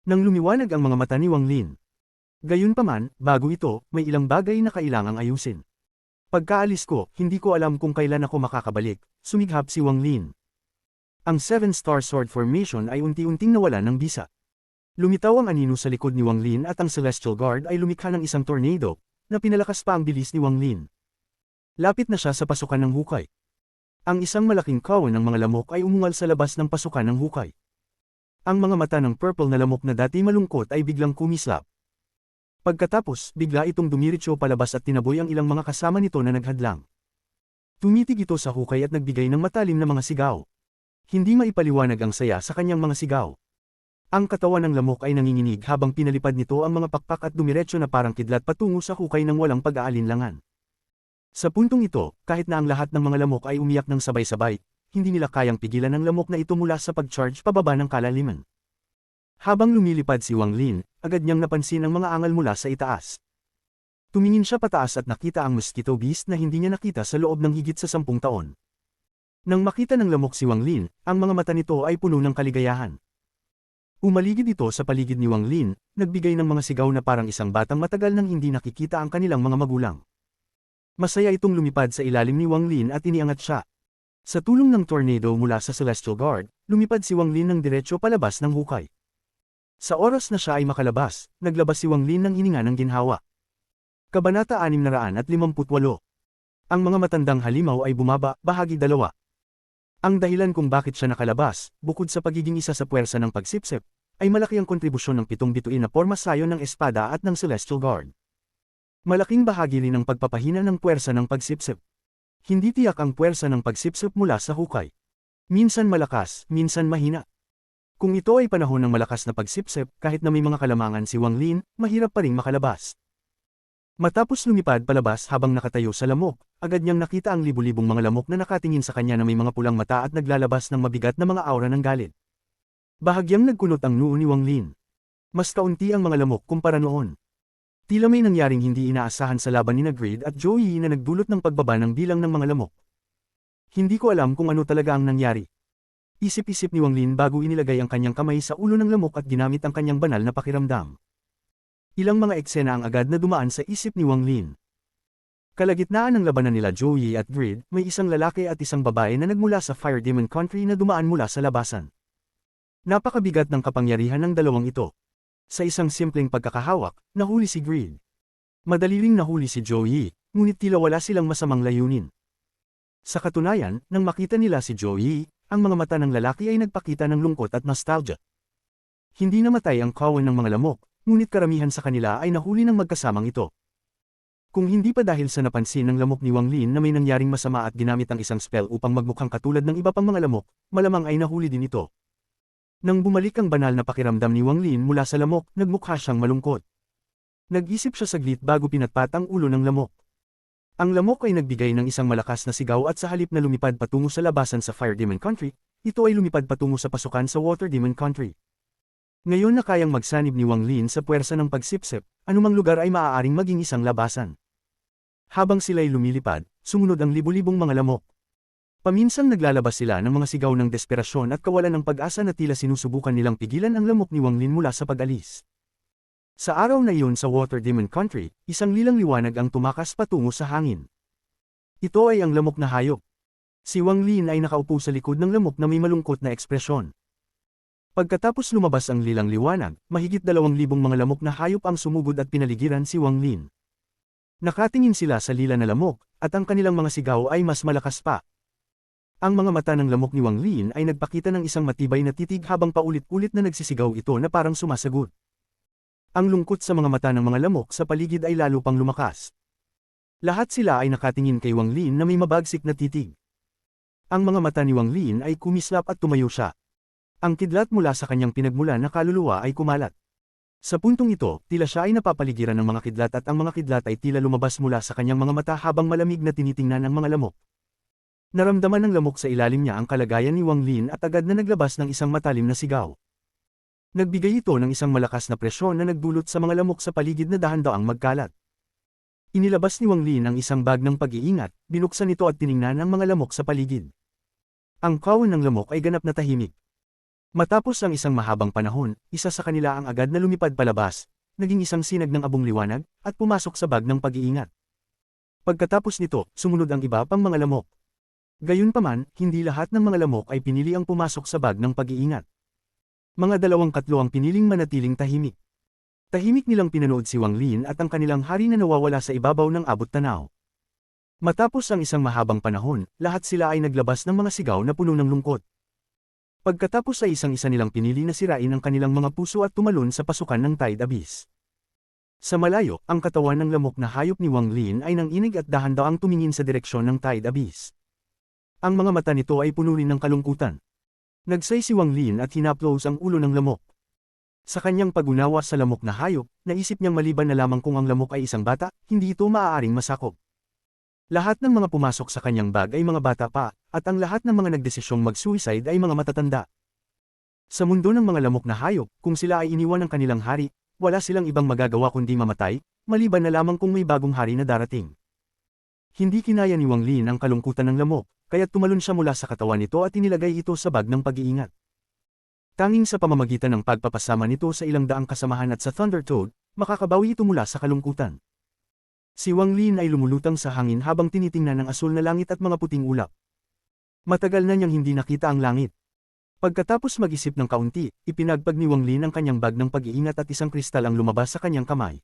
Nang lumiwanag ang mga mata ni Wang Lin. Gayunpaman, bago ito, may ilang bagay na kailangang ayusin. Pagkaalis ko, hindi ko alam kung kailan ako makakabalik, sumighap si Wang Lin. Ang 7-star sword formation ay unti-unting nawalan ng bisa. Lumitaw ang anino sa likod ni Wang Lin at ang Celestial Guard ay lumikha ng isang tornado, na pinalakas pa ang bilis ni Wang Lin. Lapit na siya sa pasukan ng hukay. Ang isang malaking kawan ng mga lamok ay umungal sa labas ng pasukan ng hukay. Ang mga mata ng purple na lamok na dati malungkot ay biglang kumislap. Pagkatapos, bigla itong dumiritso palabas at tinaboy ang ilang mga kasama nito na naghadlang. Tumitig ito sa hukay at nagbigay ng matalim na mga sigaw. Hindi maipaliwanag ang saya sa kanyang mga sigaw. Ang katawan ng lamok ay nanginginig habang pinalipad nito ang mga pakpak at dumiretso na parang kidlat patungo sa hukay ng walang pag-aalinlangan. Sa puntong ito, kahit na ang lahat ng mga lamok ay umiyak ng sabay-sabay, hindi nila kayang pigilan ang lamok na ito mula sa pag-charge pababa ng kalaliman. Habang lumilipad si Wang Lin, agad niyang napansin ang mga angal mula sa itaas. Tumingin siya pataas at nakita ang mosquito beast na hindi niya nakita sa loob ng higit sa 10 taon. Nang makita ng lamok si Wang Lin, ang mga mata nito ay puno ng kaligayahan. Umaligid ito sa paligid ni Wang Lin, nagbigay ng mga sigaw na parang isang batang matagal nang hindi nakikita ang kanilang mga magulang. Masaya itong lumipad sa ilalim ni Wang Lin at iniangat siya. Sa tulong ng tornado mula sa Celestial Guard, lumipad si Wang Lin ng diretsyo palabas ng hukay. Sa oras na siya ay makalabas, naglabas si Wang Lin ng hininga ng ginhawa. Kabanata 658. Ang mga matandang halimaw ay bumaba, bahagi 2. Ang dahilan kung bakit siya nakalabas, bukod sa pagiging isa sa puwersa ng pagsipsip, ay malaki ang kontribusyon ng 7 bituin na pormasayon ng espada at ng Celestial Guard. Malaking bahagi rin ng pagpapahina ng puwersa ng pagsipsip. Hindi tiyak ang puwersa ng pagsipsip mula sa hukay. Minsan malakas, minsan mahina. Kung ito ay panahon ng malakas na pagsipsip, kahit na may mga kalamangan si Wang Lin, mahirap pa ring makalabas. Matapos lumipad palabas habang nakatayo sa lamok, agad niyang nakita ang libu-libong mga lamok na nakatingin sa kanya na may mga pulang mata at naglalabas ng mabigat na mga aura ng galit. Bahagyang nagkunot ang noo ni Wang Lin. Mas kaunti ang mga lamok kumpara noon. Tila may nangyaring hindi inaasahan sa laban ni Grid at Zhou Yi na nagdulot ng pagbaba ng bilang ng mga lamok. Hindi ko alam kung ano talaga ang nangyari. Isip-isip ni Wang Lin bago inilagay ang kanyang kamay sa ulo ng lamok at ginamit ang kanyang banal na pakiramdam. Ilang mga eksena ang agad na dumaan sa isip ni Wang Lin. Kalagitnaan ng labanan nila Zhou Yi at Grid, may isang lalaki at isang babae na nagmula sa Fire Demon Country na dumaan mula sa labasan. Napakabigat ng kapangyarihan ng dalawang ito. Sa isang simpleng pagkakahawak, nahuli si Grid. Madali ring nahuli si Zhou Yi, ngunit tila wala silang masamang layunin. Sa katunayan, nang makita nila si Zhou Yi, ang mga mata ng lalaki ay nagpakita ng lungkot at nostalgia. Hindi namatay ang kawan ng mga lamok, ngunit karamihan sa kanila ay nahuli ng magkasamang ito. Kung hindi pa dahil sa napansin ng lamok ni Wang Lin na may nangyaring masama at ginamit ang isang spell upang magmukhang katulad ng iba pang mga lamok, malamang ay nahuli din ito. Nang bumalik ang banal na pakiramdam ni Wang Lin mula sa lamok, nagmukha siyang malungkot. Nag-isip siya saglit bago pinatpat ang ulo ng lamok. Ang lamok ay nagbigay ng isang malakas na sigaw at sa halip na lumipad patungo sa labasan sa Fire Demon Country, ito ay lumipad patungo sa pasukan sa Water Demon Country. Ngayon na kayang magsanib ni Wang Lin sa puwersa ng pagsipsip, anumang lugar ay maaaring maging isang labasan. Habang sila'y lumilipad, sumunod ang libu-libong mga lamok. Paminsang naglalabas sila ng mga sigaw ng desperasyon at kawalan ng pag-asa na tila sinusubukan nilang pigilan ang lamok ni Wang Lin mula sa pag-alis. Sa araw na iyon sa Water Demon Country, isang lilang liwanag ang tumakas patungo sa hangin. Ito ay ang lamok na hayop. Si Wang Lin ay nakaupo sa likod ng lamok na may malungkot na ekspresyon. Pagkatapos lumabas ang lilang liwanag, mahigit 2,000 mga lamok na hayop ang sumugod at pinaligiran si Wang Lin. Nakatingin sila sa lila na lamok, at ang kanilang mga sigaw ay mas malakas pa. Ang mga mata ng lamok ni Wang Lin ay nagpakita ng isang matibay na titig habang paulit-ulit na nagsisigaw ito na parang sumasagot. Ang lungkot sa mga mata ng mga lamok sa paligid ay lalo pang lumakas. Lahat sila ay nakatingin kay Wang Lin na may mabagsik na titig. Ang mga mata ni Wang Lin ay kumislap at tumayo siya. Ang kidlat mula sa kanyang pinagmulan na kaluluwa ay kumalat. Sa puntong ito, tila siya ay napapaligiran ng mga kidlat at ang mga kidlat ay tila lumabas mula sa kanyang mga mata habang malamig na tinitingnan ang mga lamok. Naramdaman ng lamok sa ilalim niya ang kalagayan ni Wang Lin at agad na naglabas ng isang matalim na sigaw. Nagbigay ito ng isang malakas na presyon na nagdulot sa mga lamok sa paligid na dahan-daang magkalat. Inilabas ni Wang Lin ang isang bag ng pag-iingat, binuksan ito at tiningnan ang mga lamok sa paligid. Ang kawan ng lamok ay ganap na tahimik. Matapos ang isang mahabang panahon, isa sa kanila ang agad na lumipad palabas, naging isang sinag ng abong liwanag, at pumasok sa bag ng pag-iingat. Pagkatapos nito, sumunod ang iba pang mga lamok. Gayunpaman, hindi lahat ng mga lamok ay pinili ang pumasok sa bag ng pag-iingat. Mga 2-3 ang piniling manatiling tahimik. Tahimik nilang pinanood si Wang Lin at ang kanilang hari na nawawala sa ibabaw ng abot tanaw. Matapos ang isang mahabang panahon, lahat sila ay naglabas ng mga sigaw na puno ng lungkot. Pagkatapos ay isang-isa nilang pinili na sirain ang kanilang mga puso at tumalon sa pasukan ng Tide Abyss. Sa malayo, ang katawan ng lamok na hayop ni Wang Lin ay nanginig at dahan-daang tumingin sa direksyon ng Tide Abyss. Ang mga mata nito ay puno rin ng kalungkutan. Nagsay si Wang Lin at hinaplos ang ulo ng lamok. Sa kanyang pag-unawa sa lamok na hayop, naisip niyang maliban na lamang kung ang lamok ay isang bata, hindi ito maaaring masakop. Lahat ng mga pumasok sa kanyang bag ay mga bata pa, at ang lahat ng mga nagdesisyong mag-suicide ay mga matatanda. Sa mundo ng mga lamok na hayop, kung sila ay iniwan ng kanilang hari, wala silang ibang magagawa kundi mamatay, maliban na lamang kung may bagong hari na darating. Hindi kinaya ni Wang Lin ang kalungkutan ng lamok, kaya tumalon siya mula sa katawan nito at inilagay ito sa bag ng pag-iingat. Tanging sa pamamagitan ng pagpapasama nito sa ilang daang kasamahan at sa Thunder Toad, makakabawi ito mula sa kalungkutan. Si Wang Lin ay lumulutang sa hangin habang tinitingnan ang asul na langit at mga puting ulap. Matagal na niyang hindi nakita ang langit. Pagkatapos mag-isip ng kaunti, ipinagpag ni Wang Lin ang kanyang bag ng pag-iingat at isang kristal ang lumabas sa kanyang kamay.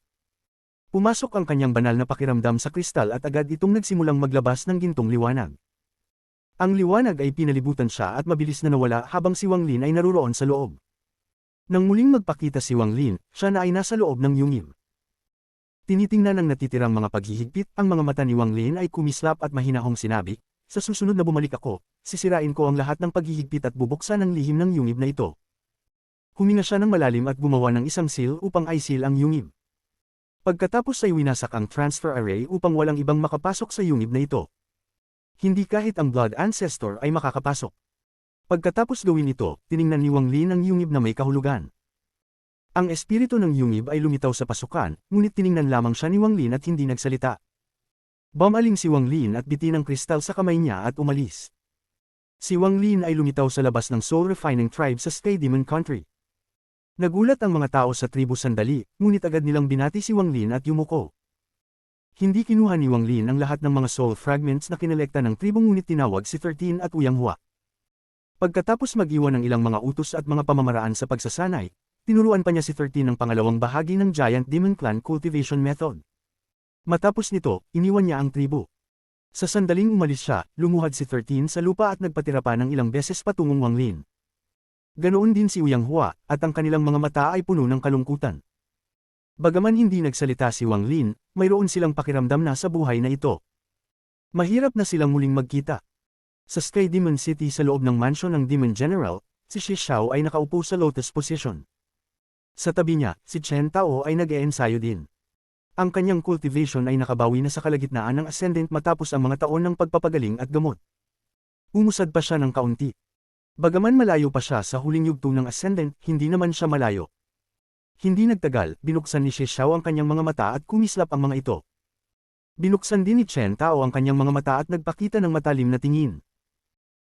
Pumasok ang kanyang banal na pakiramdam sa kristal at agad itong nagsimulang maglabas ng gintong liwanag. Ang liwanag ay pinalibutan siya at mabilis na nawala habang si Wang Lin ay naruroon sa loob. Nang muling magpakita si Wang Lin, siya na ay nasa loob ng yungib. Tinitingnan ng natitirang mga paghihigpit, ang mga mata ni Wang Lin ay kumislap at mahinahong sinabi, "Sa susunod na bumalik ako, sisirain ko ang lahat ng paghihigpit at bubuksan ang lihim ng yungib na ito." Huminga siya ng malalim at gumawa ng isang seal upang i-seal ang yungib. Pagkatapos ay winasak ang transfer array upang walang ibang makapasok sa yungib na ito. Hindi kahit ang Blood Ancestor ay makakapasok. Pagkatapos gawin ito, tiningnan ni Wang Lin ang yungib na may kahulugan. Ang espiritu ng yungib ay lumitaw sa pasukan, ngunit tiningnan lamang siya ni Wang Lin at hindi nagsalita. Bumaling si Wang Lin at bitin ang kristal sa kamay niya at umalis. Si Wang Lin ay lumitaw sa labas ng Soul Refining Tribe sa Sky Demon Country. Nagulat ang mga tao sa tribu sandali, ngunit agad nilang binati si Wang Lin at yumuko. Hindi kinuha ni Wang Lin ang lahat ng mga soul fragments na kinolekta ng tribo ngunit tinawag si 13 at Uyang Hua. Pagkatapos mag-iwan ng ilang mga utos at mga pamamaraan sa pagsasanay, tinuruan pa niya si 13 ng pangalawang bahagi ng Giant Demon Clan Cultivation Method. Matapos nito, iniwan niya ang tribo. Sa sandaling umalis siya, lumuhad si 13 sa lupa at nagpatira pa ng ilang beses patungong Wang Lin. Ganoon din si Uyang Hua, at ang kanilang mga mata ay puno ng kalungkutan. Bagaman hindi nagsalita si Wang Lin, mayroon silang pakiramdam na sa buhay na ito. Mahirap na silang muling magkita. Sa Sky Demon City sa loob ng mansion ng Demon General, si Shi Xiao ay nakaupo sa lotus position. Sa tabi niya, si Chen Tao ay nag-eensayo din. Ang kanyang cultivation ay nakabawi na sa kalagitnaan ng ascendant matapos ang mga taon ng pagpapagaling at gamot. Umusad pa siya ng kaunti. Bagaman malayo pa siya sa huling yugto ng ascendant, hindi naman siya malayo. Hindi nagtagal, binuksan ni Shi Xiao ang kanyang mga mata at kumislap ang mga ito. Binuksan din ni Chen Tao ang kanyang mga mata at nagpakita ng matalim na tingin.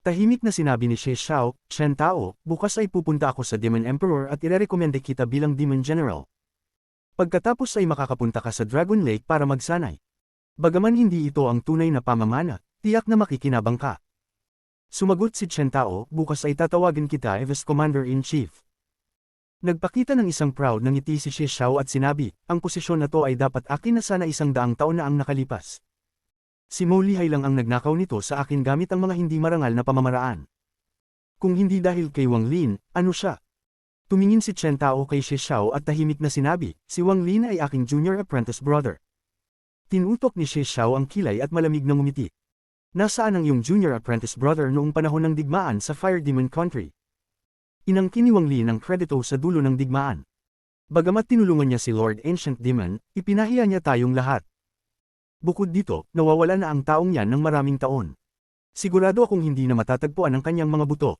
Tahimik na sinabi ni Shi Xiao, "Chen Tao, bukas ay pupunta ako sa Demon Emperor at irerekomende kita bilang Demon General. Pagkatapos ay makakapunta ka sa Dragon Lake para magsanay. Bagaman hindi ito ang tunay na pamamana, tiyak na makikinabang ka." Sumagot si Chen Tao, "Bukas ay tatawagin kita as Commander-in-Chief." Nagpakita ng isang proud na ngiti si Shi Xiao at sinabi, "Ang posisyon na to ay dapat akin na sana 100 taon na ang nakalipas. Si Mo Lihai lang ang nagnakaw nito sa akin gamit ang mga hindi marangal na pamamaraan. Kung hindi dahil kay Wang Lin, ano siya?" Tumingin si Chen Tao kay Shi Xiao at tahimik na sinabi, "Si Wang Lin ay aking junior apprentice brother." Tinutok ni Shi Xiao ang kilay at malamig na ngumiti. "Nasaan ang iyong junior apprentice brother noong panahon ng digmaan sa Fire Demon Country?" Inangkin ni Wang Lin ang kredito sa dulo ng digmaan. Bagamat tinulungan niya si Lord Ancient Demon, ipinahiya niya tayong lahat. Bukod dito, nawawala na ang taong yan ng maraming taon. Sigurado akong hindi na matatagpuan ang kanyang mga buto.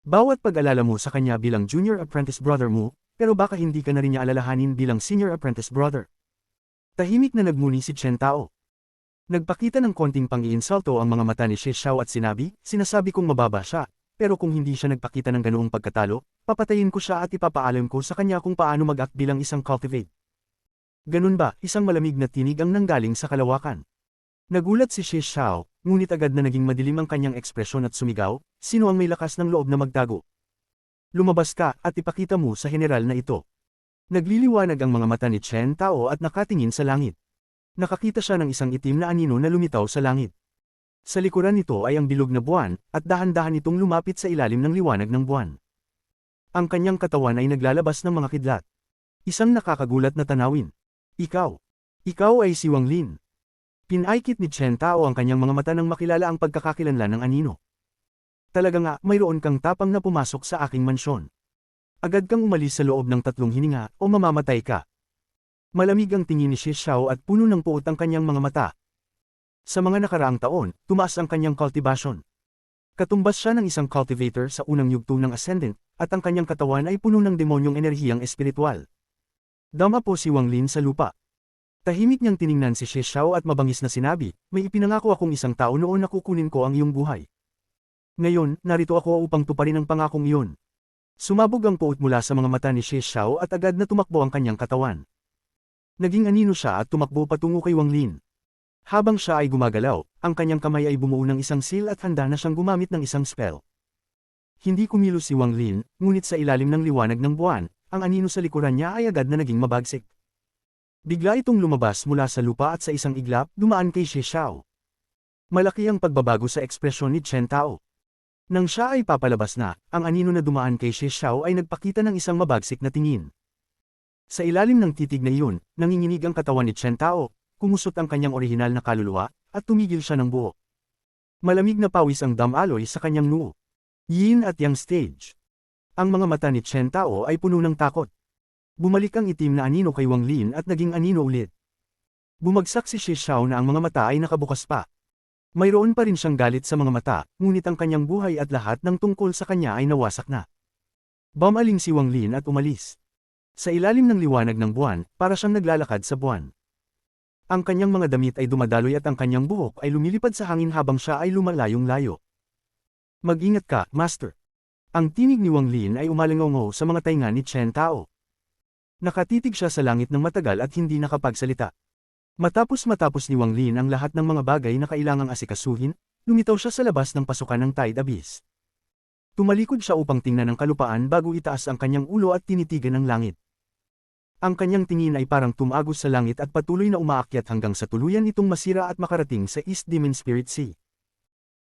Bawat pag-alala mo sa kanya bilang junior apprentice brother mo, pero baka hindi ka na rin niya alalahanin bilang senior apprentice brother. Tahimik na nagmuni si Chen Tao. Nagpakita ng konting pang-iinsulto ang mga mata ni Shi Xiao at sinabi, "Sinasabi kong mababa siya. Pero kung hindi siya nagpakita ng ganoong pagkatalo, papatayin ko siya at ipapaalam ko sa kanya kung paano mag-act bilang isang cultivate." Ganun ba? Isang malamig na tinig ang nanggaling sa kalawakan. Nagulat si Shi Xiao, ngunit agad na naging madilim ang kanyang ekspresyon at sumigaw, "Sino ang may lakas ng loob na magtago? Lumabas ka at ipakita mo sa general na ito." Nagliliwanag ang mga mata ni Chen Tao at nakatingin sa langit. Nakakita siya ng isang itim na anino na lumitaw sa langit. Sa likuran nito ay ang bilog na buwan, at dahan-dahan itong lumapit sa ilalim ng liwanag ng buwan. Ang kanyang katawan ay naglalabas ng mga kidlat. Isang nakakagulat na tanawin. "Ikaw. Ikaw ay si Wang Lin." Pinaikit ni Chen Tao ang kanyang mga mata nang makilala ang pagkakakilanlan ng anino. Talaga nga, mayroon kang tapang na pumasok sa aking mansyon. Agad kang umalis sa loob ng 3 hininga, o mamamatay ka. Malamig ang tingin ni Shi Xiao at puno ng puot ang kanyang mga mata. Sa mga nakaraang taon, tumaas ang kanyang cultivation. Katumbas siya ng isang cultivator sa unang yugto ng Ascendant, at ang kanyang katawan ay puno ng demonyong enerhiyang espiritual. Dama po si Wang Lin sa lupa. Tahimik niyang tiningnan si Shi Xiao at mabangis na sinabi, may ipinangako akong isang tao noon na kukunin ko ang iyong buhay. Ngayon, narito ako upang tuparin ang pangakong iyon. Sumabog ang puot mula sa mga mata ni Shi Xiao at agad na tumakbo ang kanyang katawan. Naging anino siya at tumakbo patungo kay Wang Lin. Habang siya ay gumagalaw, ang kanyang kamay ay bumuo ng isang seal at handa na siyang gumamit ng isang spell. Hindi kumilos si Wang Lin, ngunit sa ilalim ng liwanag ng buwan, ang anino sa likuran niya ay agad na naging mabagsik. Bigla itong lumabas mula sa lupa at sa isang iglap, dumaan kay Shi Xiao. Malaki ang pagbabago sa ekspresyon ni Chen Tao. Nang siya ay papalabas na, ang anino na dumaan kay Shi Xiao ay nagpakita ng isang mabagsik na tingin. Sa ilalim ng titig na iyon, nanginginig ang katawan ni Chen Tao, kumusot ang kanyang orihinal na kaluluwa, at tumigil siya ng buo. Malamig na pawis ang damaloy sa kanyang noo. Yin at Yang stage. Ang mga mata ni Chen Tao ay puno ng takot. Bumalik ang itim na anino kay Wang Lin at naging anino ulit. Bumagsak si Shi Xiao na ang mga mata ay nakabukas pa. Mayroon pa rin siyang galit sa mga mata, ngunit ang kanyang buhay at lahat ng tungkol sa kanya ay nawasak na. Bumaling si Wang Lin at umalis. Sa ilalim ng liwanag ng buwan, para siyang naglalakad sa buwan. Ang kanyang mga damit ay dumadaloy at ang kanyang buhok ay lumilipad sa hangin habang siya ay lumalayong-layo. Mag-ingat ka, Master. Ang tinig ni Wang Lin ay umalingaw sa mga tainga ni Chen Tao. Nakatitig siya sa langit ng matagal at hindi nakapagsalita. Matapos ni Wang Lin ang lahat ng mga bagay na kailangang asikasuhin, lumitaw siya sa labas ng pasukan ng Tide Abyss. Tumalikod siya upang tingnan ang kalupaan bago itaas ang kanyang ulo at tinitigan ang langit. Ang kanyang tingin ay parang tumagos sa langit at patuloy na umaakyat hanggang sa tuluyan itong masira at makarating sa East Demon Spirit Sea.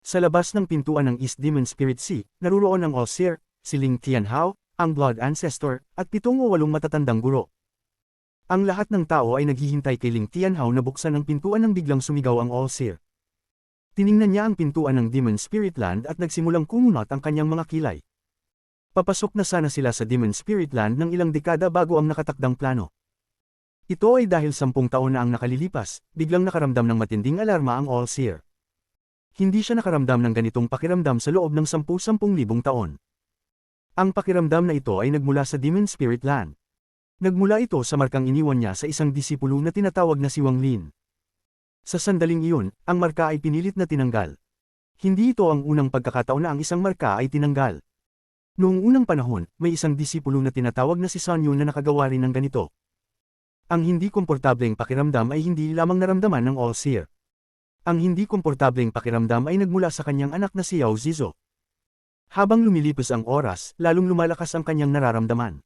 Sa labas ng pintuan ng East Demon Spirit Sea, naruroon ang All-Seer, si Ling Tianhao, ang Blood Ancestor, at 7 o 8 matatandang guro. Ang lahat ng tao ay naghihintay kay Ling Tianhao na buksan ang pintuan nang biglang sumigaw ang All-Seer. Tiningnan niya ang pintuan ng Demon Spirit Land at nagsimulang kumunat ang kanyang mga kilay. Papasok na sana sila sa Demon Spirit Land ng ilang dekada bago ang nakatakdang plano. Ito ay dahil 10 taon na ang nakalilipas, biglang nakaramdam ng matinding alarma ang All-Seer. Hindi siya nakaramdam ng ganitong pakiramdam sa loob ng 10,000 taon. Ang pakiramdam na ito ay nagmula sa Demon Spirit Land. Nagmula ito sa markang iniwan niya sa isang disipulo na tinatawag na si Wang Lin. Sa sandaling iyon, ang marka ay pinilit na tinanggal. Hindi ito ang unang pagkakataon na ang isang marka ay tinanggal. Noong unang panahon, may isang disipulo na tinatawag na si Sun Yun na nakagawa rin ng ganito. Ang hindi komportableng pakiramdam ay hindi lamang naramdaman ng All-Seer. Ang hindi komportableng pakiramdam ay nagmula sa kanyang anak na si Yao Zizo. Habang lumilipas ang oras, lalong lumalakas ang kanyang nararamdaman.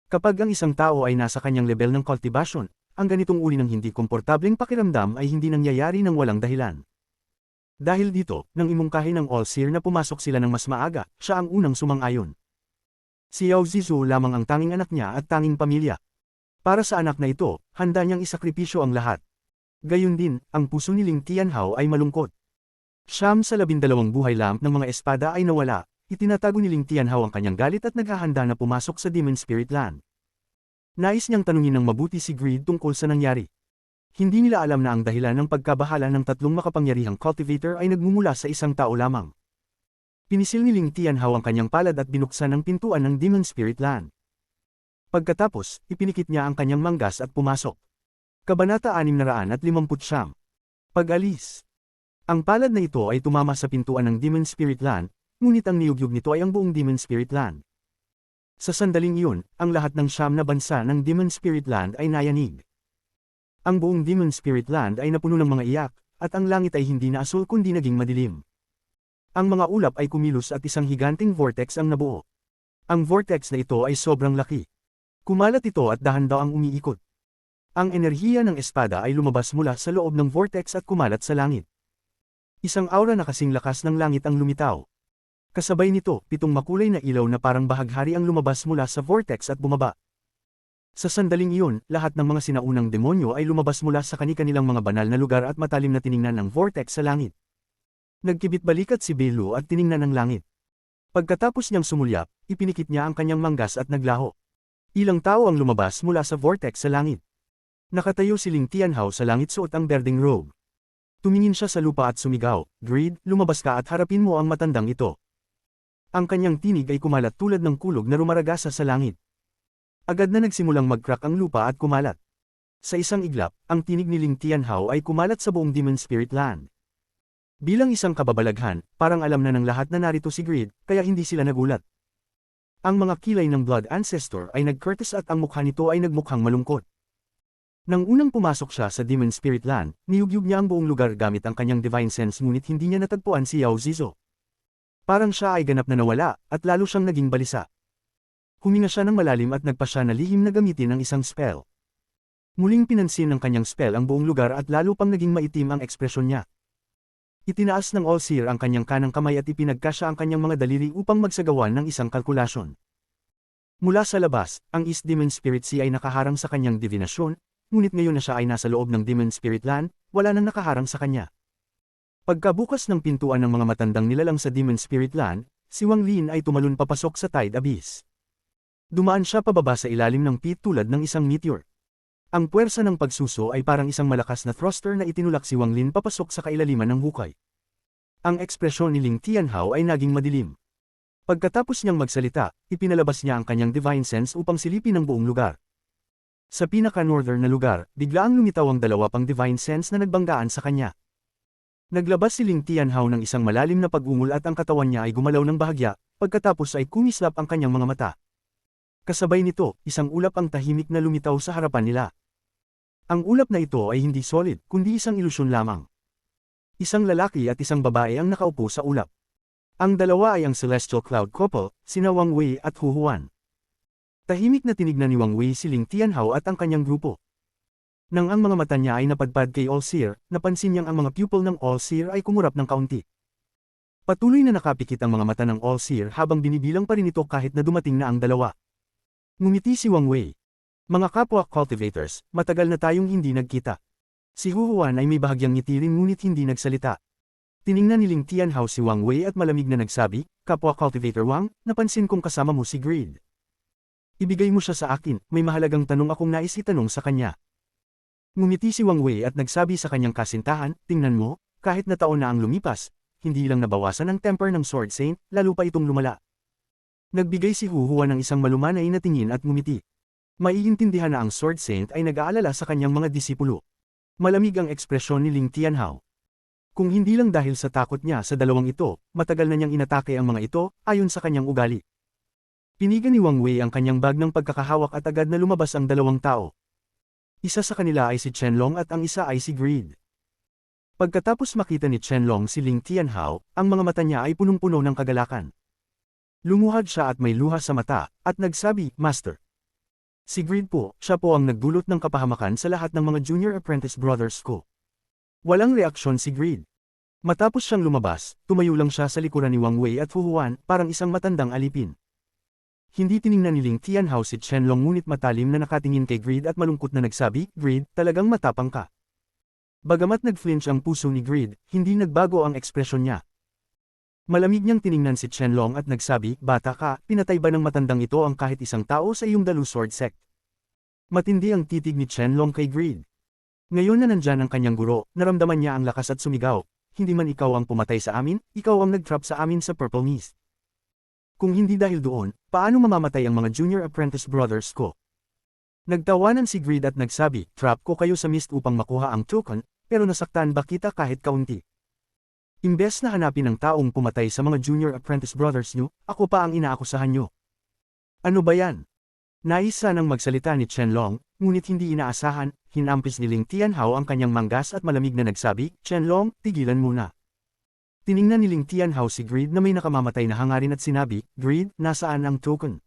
Kapag ang isang tao ay nasa kanyang level ng cultivation, ang ganitong uri ng hindi komportableng pakiramdam ay hindi nangyayari ng walang dahilan. Dahil dito, nang imungkahi ng All-Seer na pumasok sila ng mas maaga, siya ang unang sumang-ayon. Si Yao Zizu lamang ang tanging anak niya at tanging pamilya. Para sa anak na ito, handa niyang isakripisyo ang lahat. Gayun din, ang puso ni Ling Tianhao ay malungkot. 9 sa 12 buhay lamp ng mga espada ay nawala, itinatago ni Ling Tianhao ang kanyang galit at naghahanda na pumasok sa Demon Spirit Land. Nais niyang tanungin ng mabuti si Greed tungkol sa nangyari. Hindi nila alam na ang dahilan ng pagkabahala ng 3 makapangyarihang cultivator ay nagmumula sa isang tao lamang. Pinisil ni Ling Tianhao ang kanyang palad at binuksan ang pintuan ng Demon Spirit Land. Pagkatapos, ipinikit niya ang kanyang manggas at pumasok. Kabanata 659. Pag-alis. Ang palad na ito ay tumama sa pintuan ng Demon Spirit Land, ngunit ang niyugyug nito ay ang buong Demon Spirit Land. Sa sandaling iyon, ang lahat ng 9 na bansa ng Demon Spirit Land ay nayanig. Ang buong Demon Spirit Land ay napuno ng mga iyak, at ang langit ay hindi na asul kundi naging madilim. Ang mga ulap ay kumilos at isang higanting vortex ang nabuo. Ang vortex na ito ay sobrang laki. Kumalat ito at dahan-daw ang umiikot. Ang enerhiya ng espada ay lumabas mula sa loob ng vortex at kumalat sa langit. Isang aura na kasing lakas ng langit ang lumitaw. Kasabay nito, 7 makulay na ilaw na parang bahaghari ang lumabas mula sa vortex at bumaba. Sa sandaling iyon, lahat ng mga sinaunang demonyo ay lumabas mula sa kani-kanilang mga banal na lugar at matalim na tiningnan ang vortex sa langit. Nagkibit-balikat si Belu at tiningnan ang langit. Pagkatapos niyang sumulyap, ipinikit niya ang kanyang manggas at naglaho. Ilang tao ang lumabas mula sa vortex sa langit. Nakatayo si Ling Tianhao sa langit suot ang berdeng robe. Tumingin siya sa lupa at sumigaw, "Greed, lumabas ka at harapin mo ang matandang ito." Ang kanyang tinig ay kumalat tulad ng kulog na rumaragasa sa langit. Agad na nagsimulang mag-crack ang lupa at kumalat. Sa isang iglap, ang tinig ni Ling Tianhao ay kumalat sa buong Demon Spirit Land. Bilang isang kababalaghan, parang alam na ng lahat na narito si Greed, kaya hindi sila nagulat. Ang mga kilay ng Blood Ancestor ay nag-curtis at ang mukha nito ay nagmukhang malungkot. Nang unang pumasok siya sa Demon Spirit Land, niyugyug niya ang buong lugar gamit ang kanyang Divine Sense ngunit hindi niya natagpuan si Yao Zizo. Parang siya ay ganap na nawala, at lalo siyang naging balisa. Huminga siya ng malalim at nagpa siya na lihim na gamitin ang isang spell. Muling pinansin ng kanyang spell ang buong lugar at lalo pang naging maitim ang ekspresyon niya. Itinaas ng All-Seer ang kanyang kanang kamay at ipinagkasya ang kanyang mga daliri upang magsagawan ng isang kalkulasyon. Mula sa labas, ang East Demon Spirit Sea ay nakaharang sa kanyang divinasyon, ngunit ngayon na siya ay nasa loob ng Demon Spirit Land, wala nang nakaharang sa kanya. Pagkabukas ng pintuan ng mga matandang nilalang sa Demon Spirit Land, si Wang Lin ay tumalon papasok sa Tide Abyss. Dumaan siya pababa sa ilalim ng pit tulad ng isang meteor. Ang puwersa ng pagsuso ay parang isang malakas na thruster na itinulak si Wang Lin papasok sa kailaliman ng hukay. Ang ekspresyon ni Ling Tianhao ay naging madilim. Pagkatapos niyang magsalita, ipinalabas niya ang kanyang Divine Sense upang silipin ang buong lugar. Sa pinaka-northern na lugar, biglaang lumitaw ang dalawa pang Divine Sense na nagbanggaan sa kanya. Naglabas si Ling Tianhao ng isang malalim na pag-ungol at ang katawan niya ay gumalaw ng bahagya, pagkatapos ay kumislap ang kanyang mga mata. Kasabay nito, isang ulap ang tahimik na lumitaw sa harapan nila. Ang ulap na ito ay hindi solid, kundi isang ilusyon lamang. Isang lalaki at isang babae ang nakaupo sa ulap. Ang dalawa ay ang Celestial Cloud Couple, sina Wang Wei at Hu Huan. Tahimik na tinignan ni Wang Wei si Ling Tianhao at ang kanyang grupo. Nang ang mga mata niya ay napadpad kay All-Seer, napansin niyang ang mga pupil ng All-Seer ay kumurap ng kaunti. Patuloy na nakapikit ang mga mata ng All-Seer habang binibilang pa rin ito kahit na dumating na ang dalawa. Ngumiti si Wang Wei. "Mga kapwa cultivators, matagal na tayong hindi nagkita." Si Hu Huan ay may bahagyang ngiti rin ngunit hindi nagsalita. Tiningnan ni Ling Tianhao si Wang Wei at malamig na nagsabi, "Kapwa cultivator Wang, napansin kong kasama mo si Greed. Ibigay mo siya sa akin, may mahalagang tanong akong nais itanong sa kanya." Ngumiti si Wang Wei at nagsabi sa kanyang kasintahan, "Tingnan mo, kahit na taon na ang lumipas, hindi lang nabawasan ang temper ng Sword Saint, lalo pa itong lumala." Nagbigay si Hu Huan ng isang malumanay na tingin at ngumiti. Maiintindihan na ang Sword Saint ay nag-aalala sa kanyang mga disipulo. Malamig ang ekspresyon ni Ling Tianhao. Kung hindi lang dahil sa takot niya sa dalawang ito, matagal na niyang inatake ang mga ito, ayon sa kanyang ugali. Pinigan ni Wang Wei ang kanyang bag ng pagkakahawak at agad na lumabas ang dalawang tao. Isa sa kanila ay si Chenlong at ang isa ay si Greed. Pagkatapos makita ni Chenlong si Ling Tianhao, ang mga mata niya ay punong-puno ng kagalakan. Lumuhad siya at may luha sa mata, at nagsabi, "Master. Si Greed po, siya po ang nagdulot ng kapahamakan sa lahat ng mga junior apprentice brothers ko." Walang reaksyon si Greed. Matapos siyang lumabas, tumayo lang siya sa likuran ni Wang Wei at Hu Huan, parang isang matandang alipin. Hindi tiningnan ni Ling Tianhao si Chenlong ngunit matalim na nakatingin kay Greed at malungkot na nagsabi, "Greed, talagang matapang ka." Bagamat nag-flinch ang puso ni Greed, hindi nagbago ang ekspresyon niya. Malamig niyang tiningnan si Chenlong at nagsabi, "Bata ka, pinatay ba ng matandang ito ang kahit isang tao sa iyong Dalu Sword Sect?" Matindi ang titig ni Chenlong kay Greed. Ngayon na nandyan ang kanyang guro, naramdaman niya ang lakas at sumigaw, "Hindi man ikaw ang pumatay sa amin, ikaw ang nag-trap sa amin sa Purple Mist. Kung hindi dahil doon, paano mamamatay ang mga junior apprentice brothers ko?" Nagtawanan si Greed at nagsabi, "Trap ko kayo sa mist upang makuha ang token, pero nasaktan ba kita kahit kaunti? Imbes na hanapin ang taong pumatay sa mga junior apprentice brothers nyo, ako pa ang inaakusahan nyo. Ano ba yan?" Nais sanang magsalita ni Chenlong, ngunit hindi inaasahan, hinampis ni Ling Tianhao ang kanyang manggas at malamig na nagsabi, "Chenlong, tigilan muna." Tiningnan ni Ling Tianhao si Greed na may nakamamatay na hangarin at sinabi, "Greed, nasaan ang token?"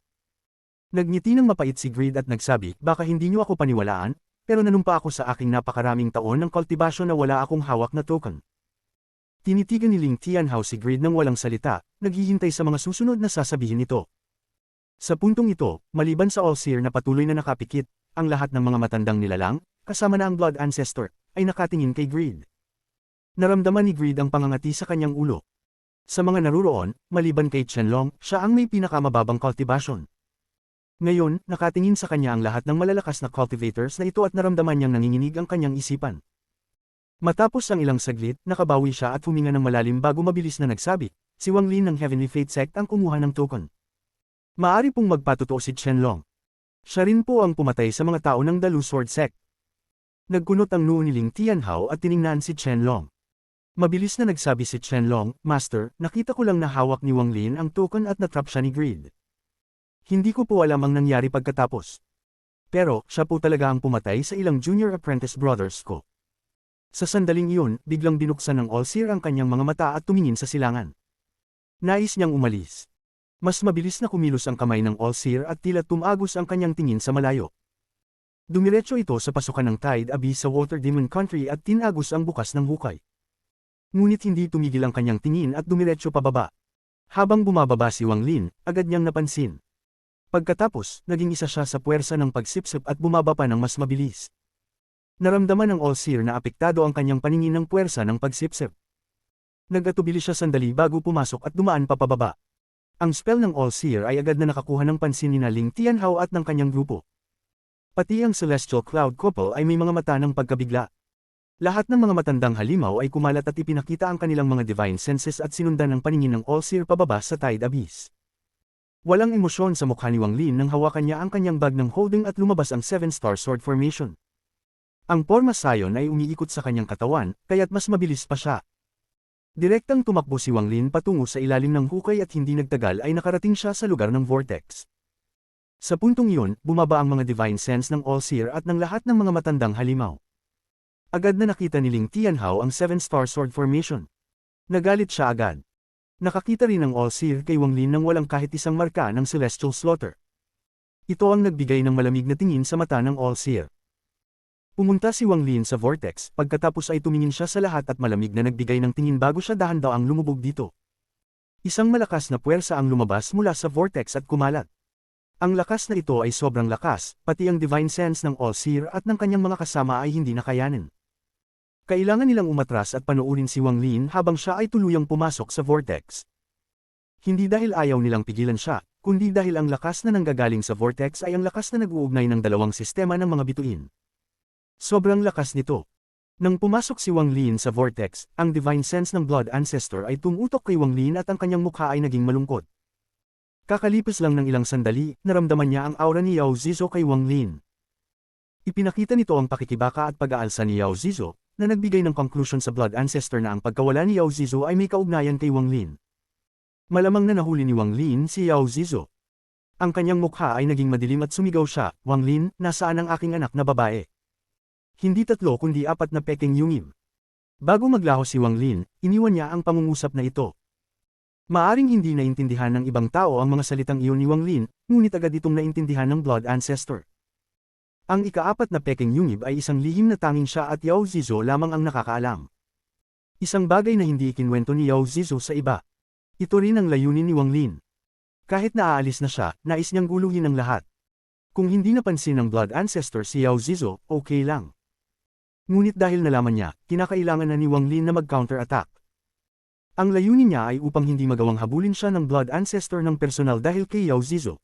Nagngiti ng mapait si Greed at nagsabi, "Baka hindi nyo ako paniwalaan, pero nanumpa ako sa aking napakaraming taon ng kultibasyon na wala akong hawak na token." Tinitigan ni Ling Tianhao si Greed ng walang salita, naghihintay sa mga susunod na sasabihin nito. Sa puntong ito, maliban sa All-Seer na patuloy na nakapikit, ang lahat ng mga matandang nilalang, kasama na ang Blood Ancestor, ay nakatingin kay Greed. Naramdaman ni Greed ang pangangati sa kanyang ulo. Sa mga naruroon, maliban kay Qianlong, siya ang may pinakamababang cultivation. Ngayon, nakatingin sa kanya ang lahat ng malalakas na cultivators na ito at naramdaman niyang nanginginig ang kanyang isipan. Matapos ang ilang saglit, nakabawi siya at huminga ng malalim bago mabilis na nagsabi, si Wang Lin ng Heavenly Fate Sect ang kumuha ng token. Maari pong magpatotoo si Qianlong. Siya rin po ang pumatay sa mga tao ng Dalu Sword Sect. Nagkunot ang noo ni Ling Tianhao at tiningnan si Qianlong. Mabilis na nagsabi si Qianlong, Master, nakita ko lang na hawak ni Wang Lin ang token at natrap siya ni Greed. Hindi ko po alam ang nangyari pagkatapos. Pero, siya po talaga ang pumatay sa ilang junior apprentice brothers ko. Sa sandaling iyon, biglang binuksan ng All-Seer ang kanyang mga mata at tumingin sa silangan. Nais niyang umalis. Mas mabilis na kumilos ang kamay ng All-Seer at tila tumagos ang kanyang tingin sa malayo. Dumiretso ito sa pasukan ng Tide Abyss sa Water Demon Country at tinagos ang bukas ng hukay. Ngunit hindi tumigil ang kanyang tingin at dumiretso pababa. Habang bumababa si Wang Lin, agad niyang napansin. Pagkatapos, naging isa siya sa puwersa ng pagsipsip at bumaba pa ng mas mabilis. Naramdaman ng All-Seer na apektado ang kanyang paningin ng puwersa ng pagsipsip. Nagatubili siya sandali bago pumasok at dumaan pa pababa. Ang spell ng All-Seer ay agad na nakakuha ng pansin ni Ling Tianhao at ng kanyang grupo. Pati ang Celestial Cloud Couple ay may mga mata ng pagkabigla. Lahat ng mga matandang halimaw ay kumalat at ipinakita ang kanilang mga divine senses at sinundan ng paningin ng All-Seer pababa sa Tide Abyss. Walang emosyon sa mukha ni Wang Lin nang hawakan niya ang kanyang bag ng holding at lumabas ang 7-star sword formation. Ang porma sayon ay umiikot sa kanyang katawan, kaya't mas mabilis pa siya. Direktang tumakbo si Wang Lin patungo sa ilalim ng hukay at hindi nagtagal ay nakarating siya sa lugar ng vortex. Sa puntong iyon, bumaba ang mga divine sense ng All-Seer at ng lahat ng mga matandang halimaw. Agad na nakita ni Ling Tianhao ang 7-star sword formation. Nagalit siya agad. Nakakita rin ng All-Seer kay Wang Lin nang walang kahit isang marka ng Celestial Slaughter. Ito ang nagbigay ng malamig na tingin sa mata ng All-Seer. Pumunta si Wang Lin sa vortex, pagkatapos ay tumingin siya sa lahat at malamig na nagbigay ng tingin bago siya dahan-daang lumubog dito. Isang malakas na puwersa ang lumabas mula sa vortex at kumalat. Ang lakas na ito ay sobrang lakas, pati ang divine sense ng All-Seer at ng kanyang mga kasama ay hindi nakayanin. Kailangan nilang umatras at panoorin si Wang Lin habang siya ay tuluyang pumasok sa vortex. Hindi dahil ayaw nilang pigilan siya, kundi dahil ang lakas na nanggagaling sa vortex ay ang lakas na nag-uugnay ng dalawang sistema ng mga bituin. Sobrang lakas nito. Nang pumasok si Wang Lin sa vortex, ang divine sense ng Blood Ancestor ay tumutok kay Wang Lin at ang kanyang mukha ay naging malungkot. Kakalipas lang ng ilang sandali, naramdaman niya ang aura ni Yao Zizo kay Wang Lin. Ipinakita nito ang pakikibaka at pag-aalsa ni Yao Zizo, na nagbigay ng conclusion sa Blood Ancestor na ang pagkawala ni Yao Zizo ay may kaugnayan kay Wang Lin. Malamang na nahuli ni Wang Lin si Yao Zizo. Ang kanyang mukha ay naging madilim at sumigaw siya, Wang Lin, nasaan ang aking anak na babae? Hindi 3 kundi 4 na peking yungib. Bago maglaho si Wang Lin, iniwan niya ang pangungusap na ito. Maaring hindi naintindihan ng ibang tao ang mga salitang iyon ni Wang Lin, ngunit agad itong naintindihan ng Blood Ancestor. Ang ika-4 na peking yungib ay isang lihim na tanging siya at Yao Zizo lamang ang nakakaalam. Isang bagay na hindi ikinwento ni Yao Zizo sa iba. Ito rin ang layunin ni Wang Lin. Kahit naaalis na siya, nais niyang guluhin ang lahat. Kung hindi napansin ng Blood Ancestor si Yao Zizo, okay lang. Ngunit dahil nalaman niya, kinakailangan na ni Wang Lin na mag-counter-attack. Ang layunin niya ay upang hindi magawang habulin siya ng Blood Ancestor ng personal dahil kay Yao Zizo.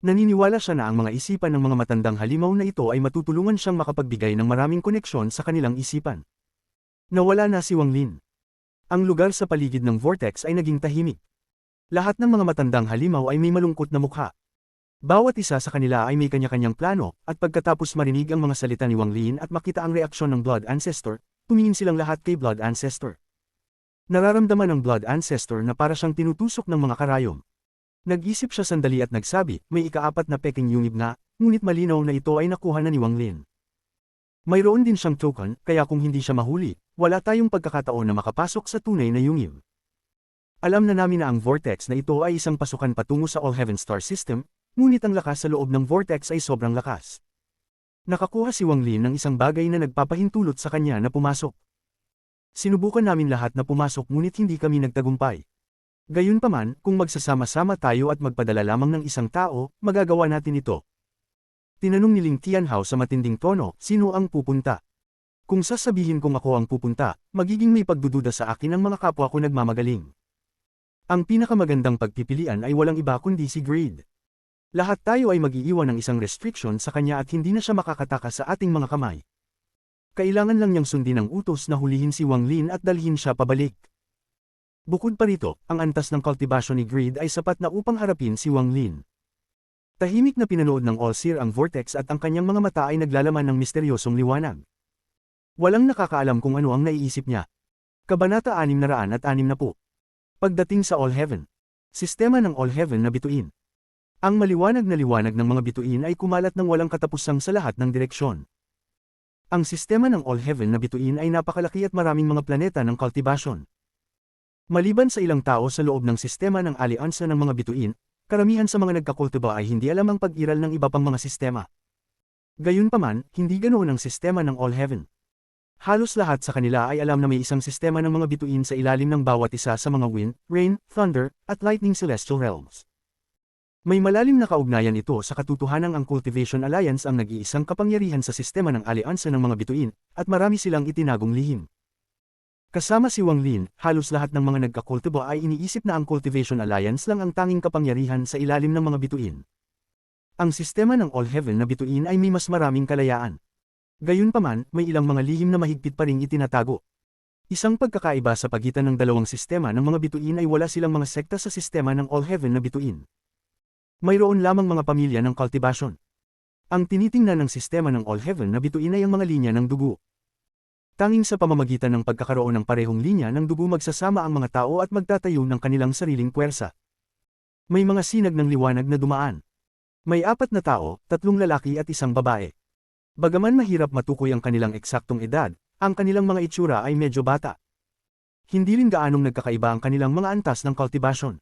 Naniniwala siya na ang mga isipan ng mga matandang halimaw na ito ay matutulungan siyang makapagbigay ng maraming koneksyon sa kanilang isipan. Nawala na si Wang Lin. Ang lugar sa paligid ng vortex ay naging tahimik. Lahat ng mga matandang halimaw ay may malungkot na mukha. Bawat isa sa kanila ay may kanya-kanyang plano, at pagkatapos marinig ang mga salita ni Wang Lin at makita ang reaksyon ng Blood Ancestor, tumingin silang lahat kay Blood Ancestor. Nararamdaman ng Blood Ancestor na para siyang tinutusok ng mga karayom. Nag-isip siya sandali at nagsabi, may ika-4 na peking yungib nga, ngunit malinaw na ito ay nakuha na ni Wang Lin. Mayroon din siyang token, kaya kung hindi siya mahuli, wala tayong pagkakataon na makapasok sa tunay na yungib. Alam na namin na ang vortex na ito ay isang pasukan patungo sa All Heaven Star System, ngunit ang lakas sa loob ng vortex ay sobrang lakas. Nakakuha si Wang Lin ng isang bagay na nagpapahintulot sa kanya na pumasok. Sinubukan namin lahat na pumasok ngunit hindi kami nagtagumpay. Gayunpaman, kung magsasama-sama tayo at magpadala lamang ng isang tao, magagawa natin ito. Tinanong ni Ling Tianhao sa matinding tono, sino ang pupunta? Kung sasabihin kong ako ang pupunta, magiging may pagdududa sa akin ang mga kapwa ko nagmamagaling. Ang pinakamagandang pagpipilian ay walang iba kundi si Greed. Lahat tayo ay mag-iiwan ng isang restriction sa kanya at hindi na siya makakatakas sa ating mga kamay. Kailangan lang niyang sundin ang utos na hulihin si Wang Lin at dalhin siya pabalik. Bukod pa rito, ang antas ng cultivation ni Greed ay sapat na upang harapin si Wang Lin. Tahimik na pinanood ng All-Seer ang vortex at ang kanyang mga mata ay naglalaman ng misteryosong liwanag. Walang nakakaalam kung ano ang naiisip niya. Kabanata 660. Pagdating sa All Heaven. Sistema ng All Heaven na bituin. Ang maliwanag na liwanag ng mga bituin ay kumalat ng walang katapusang sa lahat ng direksyon. Ang sistema ng All Heaven na bituin ay napakalaki at maraming mga planeta ng cultivation. Maliban sa ilang tao sa loob ng sistema ng alyansa ng mga bituin, karamihan sa mga nagkakultiba ay hindi alam ang pag-iral ng iba pang mga sistema. Gayunpaman, hindi ganoon ang sistema ng All Heaven. Halos lahat sa kanila ay alam na may isang sistema ng mga bituin sa ilalim ng bawat isa sa mga wind, rain, thunder, at lightning celestial realms. May malalim na kaugnayan ito sa katotohanang ang Cultivation Alliance ang nag-iisang kapangyarihan sa sistema ng alyansa ng mga bituin, at marami silang itinagong lihim. Kasama si Wang Lin, halos lahat ng mga nagkakultiba ay iniisip na ang Cultivation Alliance lang ang tanging kapangyarihan sa ilalim ng mga bituin. Ang sistema ng All Heaven na bituin ay may mas maraming kalayaan. Gayunpaman, may ilang mga lihim na mahigpit pa ring itinatago. Isang pagkakaiba sa pagitan ng dalawang sistema ng mga bituin ay wala silang mga sekta sa sistema ng All Heaven na bituin. Mayroon lamang mga pamilya ng cultivation. Ang tinitingnan ng sistema ng All Heaven na bituin ay ang mga linya ng dugo. Tanging sa pamamagitan ng pagkakaroon ng parehong linya ng dugo magsasama ang mga tao at magtatayo ng kanilang sariling puwersa. May mga sinag ng liwanag na dumaan. May 4 na tao, 3 lalaki at 1 babae. Bagaman mahirap matukoy ang kanilang eksaktong edad, ang kanilang mga itsura ay medyo bata. Hindi rin gaanong nagkakaiba ang kanilang mga antas ng cultivation.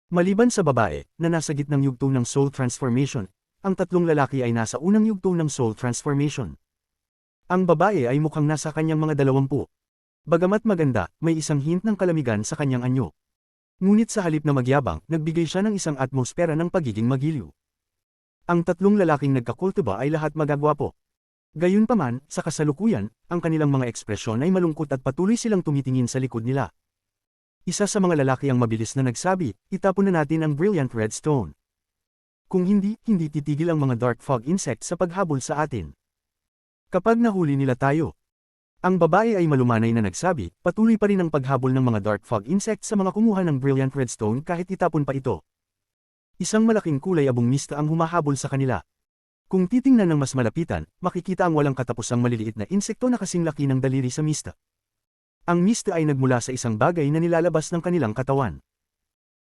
Maliban sa babae, na nasa gitnang yugto ng soul transformation, ang 3 lalaki ay nasa unang yugto ng soul transformation. Ang babae ay mukhang nasa kanyang mga 20. Bagamat maganda, may isang hint ng kalamigan sa kanyang anyo. Ngunit sa halip na magyabang, nagbigay siya ng isang atmosfera ng pagiging magiliw. Ang 3 lalaking nagkakultiba ay lahat magagwapo. Gayunpaman, sa kasalukuyan, ang kanilang mga ekspresyon ay malungkot at patuloy silang tumitingin sa likod nila. Isa sa mga lalaki ang mabilis na nagsabi, itapon na natin ang brilliant red stone. Kung hindi titigil ang mga dark fog insects sa paghabol sa atin. Kapag nahuli nila tayo. Ang babae ay malumanay na nagsabi, patuloy pa rin ang paghabol ng mga dark fog insects sa mga kumuha ng brilliant red stone kahit itapon pa ito. Isang malaking kulay abong mista ang humahabol sa kanila. Kung titingnan ng mas malapitan, makikita ang walang katapusang maliliit na insekto na kasing laki ng daliri sa mista. Ang mista ay nagmula sa isang bagay na nilalabas ng kanilang katawan.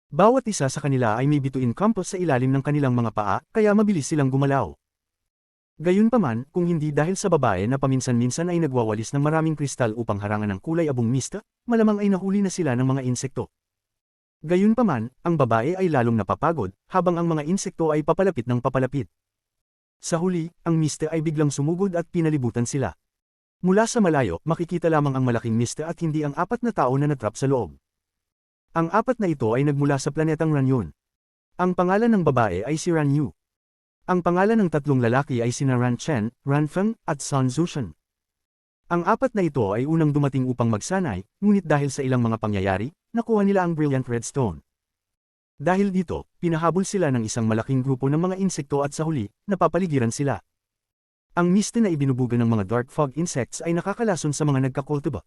Bawat isa sa kanila ay may bituin compass sa ilalim ng kanilang mga paa, kaya mabilis silang gumalaw. Gayunpaman, kung hindi dahil sa babae na paminsan-minsan ay nagwawalis ng maraming kristal upang harangan ng kulay abong mista, malamang ay nahuli na sila ng mga insekto. Gayunpaman, ang babae ay lalong napapagod, habang ang mga insekto ay papalapit ng papalapit. Sa huli, ang mista ay biglang sumugod at pinalibutan sila. Mula sa malayo, makikita lamang ang malaking mista at hindi ang 4 na tao na natrap sa loob. Ang 4 na ito ay nagmula sa planetang Ranyun. Ang pangalan ng babae ay si Ranyu. Ang pangalan ng 3 lalaki ay sina Ran Chen, Ran Feng, at Sun Zushan. Ang 4 na ito ay unang dumating upang magsanay, ngunit dahil sa ilang mga pangyayari, nakuha nila ang brilliant red stone. Dahil dito, pinahabol sila ng isang malaking grupo ng mga insekto at sa huli, napapaligiran sila. Ang miste na ibinubuga ng mga dark fog insects ay nakakalason sa mga nagkakultiba.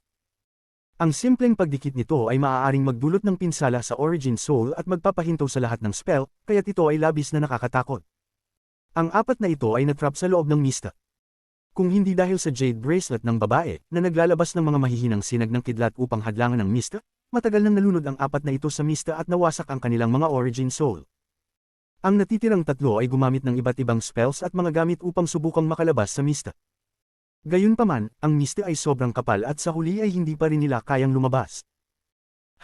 Ang simpleng pagdikit nito ay maaaring magdulot ng pinsala sa origin soul at magpapahinto sa lahat ng spell, kaya't ito ay labis na nakakatakot. Ang 4 na ito ay natrap sa loob ng mista. Kung hindi dahil sa jade bracelet ng babae na naglalabas ng mga mahihinang sinag ng kidlat upang hadlangan ng mista, matagal nang nalunod ang 4 na ito sa mista at nawasak ang kanilang mga origin soul. Ang natitirang 3 ay gumamit ng iba't ibang spells at mga gamit upang subukang makalabas sa mista. Gayunpaman, ang mista ay sobrang kapal at sa huli ay hindi pa rin nila kayang lumabas.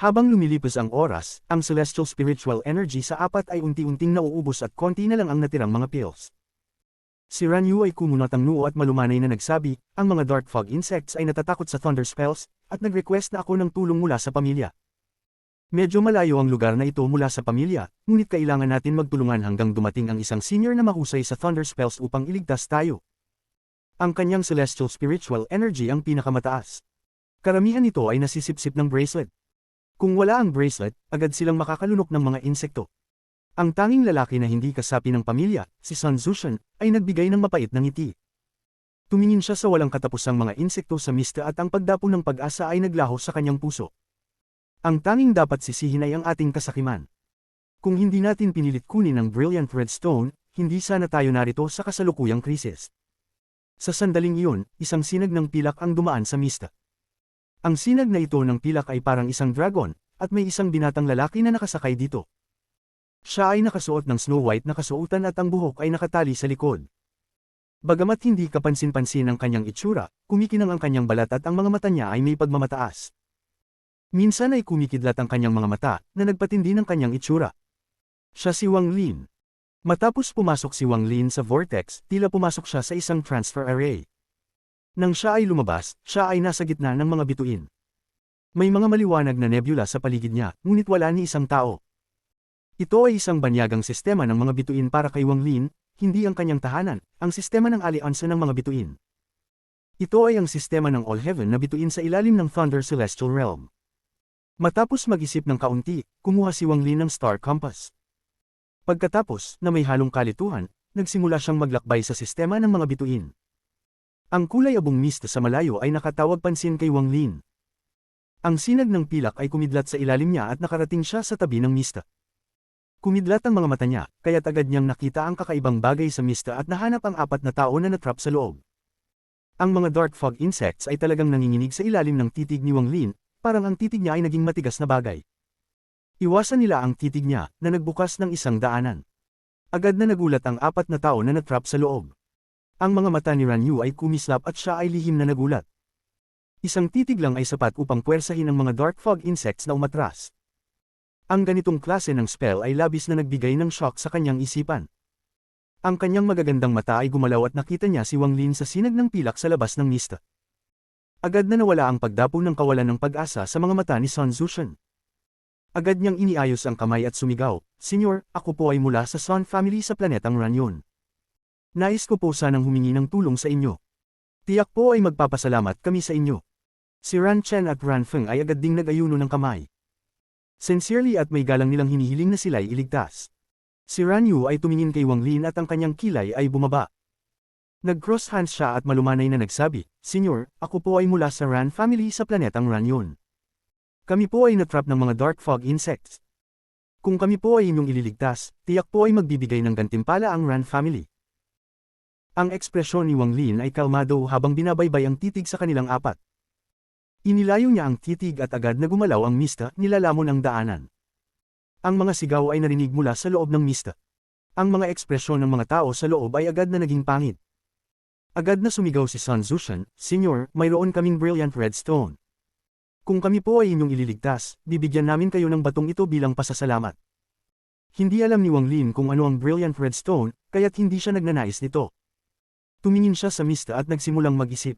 Habang lumilipas ang oras, ang celestial spiritual energy sa 4 ay unti-unting nauubos at konti na lang ang natirang mga pills. Si Ranyu ay kumunat ang noo at malumanay na nagsabi, ang mga dark fog insects ay natatakot sa thunder spells, at nag-request na ako ng tulong mula sa pamilya. Medyo malayo ang lugar na ito mula sa pamilya, ngunit kailangan natin magtulungan hanggang dumating ang isang senior na mahusay sa thunder spells upang iligtas tayo. Ang kanyang celestial spiritual energy ang pinakamataas. Karamihan nito ay nasisipsip ng bracelet. Kung wala ang bracelet, agad silang makakalunok ng mga insekto. Ang tanging lalaki na hindi kasapi ng pamilya, si Sun Zushan, ay nagbigay ng mapait na ngiti. Tumingin siya sa walang katapusang mga insekto sa mista at ang pagdapo ng pag-asa ay naglaho sa kanyang puso. Ang tanging dapat sisihin ay ang ating kasakiman. Kung hindi natin pinilit kunin ang Brilliant Red Stone, hindi sana tayo narito sa kasalukuyang krisis. Sa sandaling iyon, isang sinag ng pilak ang dumaan sa mista. Ang sinag na ito ng pilak ay parang isang dragon, at may isang binatang lalaki na nakasakay dito. Siya ay nakasuot ng Snow White na kasuotan at ang buhok ay nakatali sa likod. Bagamat hindi kapansin-pansin ang kanyang itsura, kumikinang ang kanyang balat at ang mga mata niya ay may pagmamataas. Minsan ay kumikidlat ang kanyang mga mata, na nagpatindi ng kanyang itsura. Siya si Wang Lin. Matapos pumasok si Wang Lin sa vortex, tila pumasok siya sa isang transfer array. Nang siya ay lumabas, siya ay nasa gitna ng mga bituin. May mga maliwanag na nebula sa paligid niya, ngunit wala ni isang tao. Ito ay isang banyagang sistema ng mga bituin para kay Wang Lin, hindi ang kanyang tahanan, ang sistema ng alyansa ng mga bituin. Ito ay ang sistema ng All Heaven na bituin sa ilalim ng Thunder Celestial Realm. Matapos mag-isip ng kaunti, kumuha si Wang Lin ng Star Compass. Pagkatapos, na may halong kalituhan, nagsimula siyang maglakbay sa sistema ng mga bituin. Ang kulay abong mist sa malayo ay nakatawag pansin kay Wang Lin. Ang sinag ng pilak ay kumidlat sa ilalim niya at nakarating siya sa tabi ng mista. Kumidlat ang mga mata niya, kaya't agad niyang nakita ang kakaibang bagay sa mista at nahanap ang 4 na tao na natrap sa loob. Ang mga dark fog insects ay talagang nanginginig sa ilalim ng titig ni Wang Lin, parang ang titig niya ay naging matigas na bagay. Iwasan nila ang titig niya, na nagbukas ng isang daanan. Agad na nagulat ang 4 na tao na natrap sa loob. Ang mga mata ni Ranyu ay kumislap at siya ay lihim na nagulat. Isang titig lang ay sapat upang puwersahin ang mga dark fog insects na umatras. Ang ganitong klase ng spell ay labis na nagbigay ng shock sa kanyang isipan. Ang kanyang magagandang mata ay gumalaw at nakita niya si Wang Lin sa sinag ng pilak sa labas ng mista. Agad na nawala ang pagdapo ng kawalan ng pag-asa sa mga mata ni Sun Zushan. Agad niyang iniayos ang kamay at sumigaw, "Senyor, ako po ay mula sa Sun family sa planetang Ranyon. Nais ko po sanang humingi ng tulong sa inyo. Tiyak po ay magpapasalamat kami sa inyo." Si Ran Chen at Ran Feng ay agad ding nag-ayuno ng kamay. Sincerely at may galang nilang hinihiling na sila'y iligtas. Si Ran Yu ay tumingin kay Wang Lin at ang kanyang kilay ay bumaba. Nag-cross hands siya at malumanay na nagsabi, "Senyor, ako po ay mula sa Ran family sa planetang Ranyon. Kami po ay natrap ng mga dark fog insects. Kung kami po ay inyong ililigtas, tiyak po ay magbibigay ng gantimpala ang Ran family." Ang ekspresyon ni Wang Lin ay kalmado habang binabaybay ang titig sa kanilang 4. Inilayo niya ang titig at agad na gumalaw ang mista, nilalamon ang daanan. Ang mga sigaw ay narinig mula sa loob ng mista. Ang mga ekspresyon ng mga tao sa loob ay agad na naging pangit. Agad na sumigaw si Sun Zushan, "Senyor, mayroon kaming Brilliant Red Stone. Kung kami po ay inyong ililigtas, bibigyan namin kayo ng batong ito bilang pasasalamat." Hindi alam ni Wang Lin kung ano ang Brilliant Red Stone, kaya't hindi siya nagnanais nito. Tumingin siya sa mista at nagsimulang mag-isip.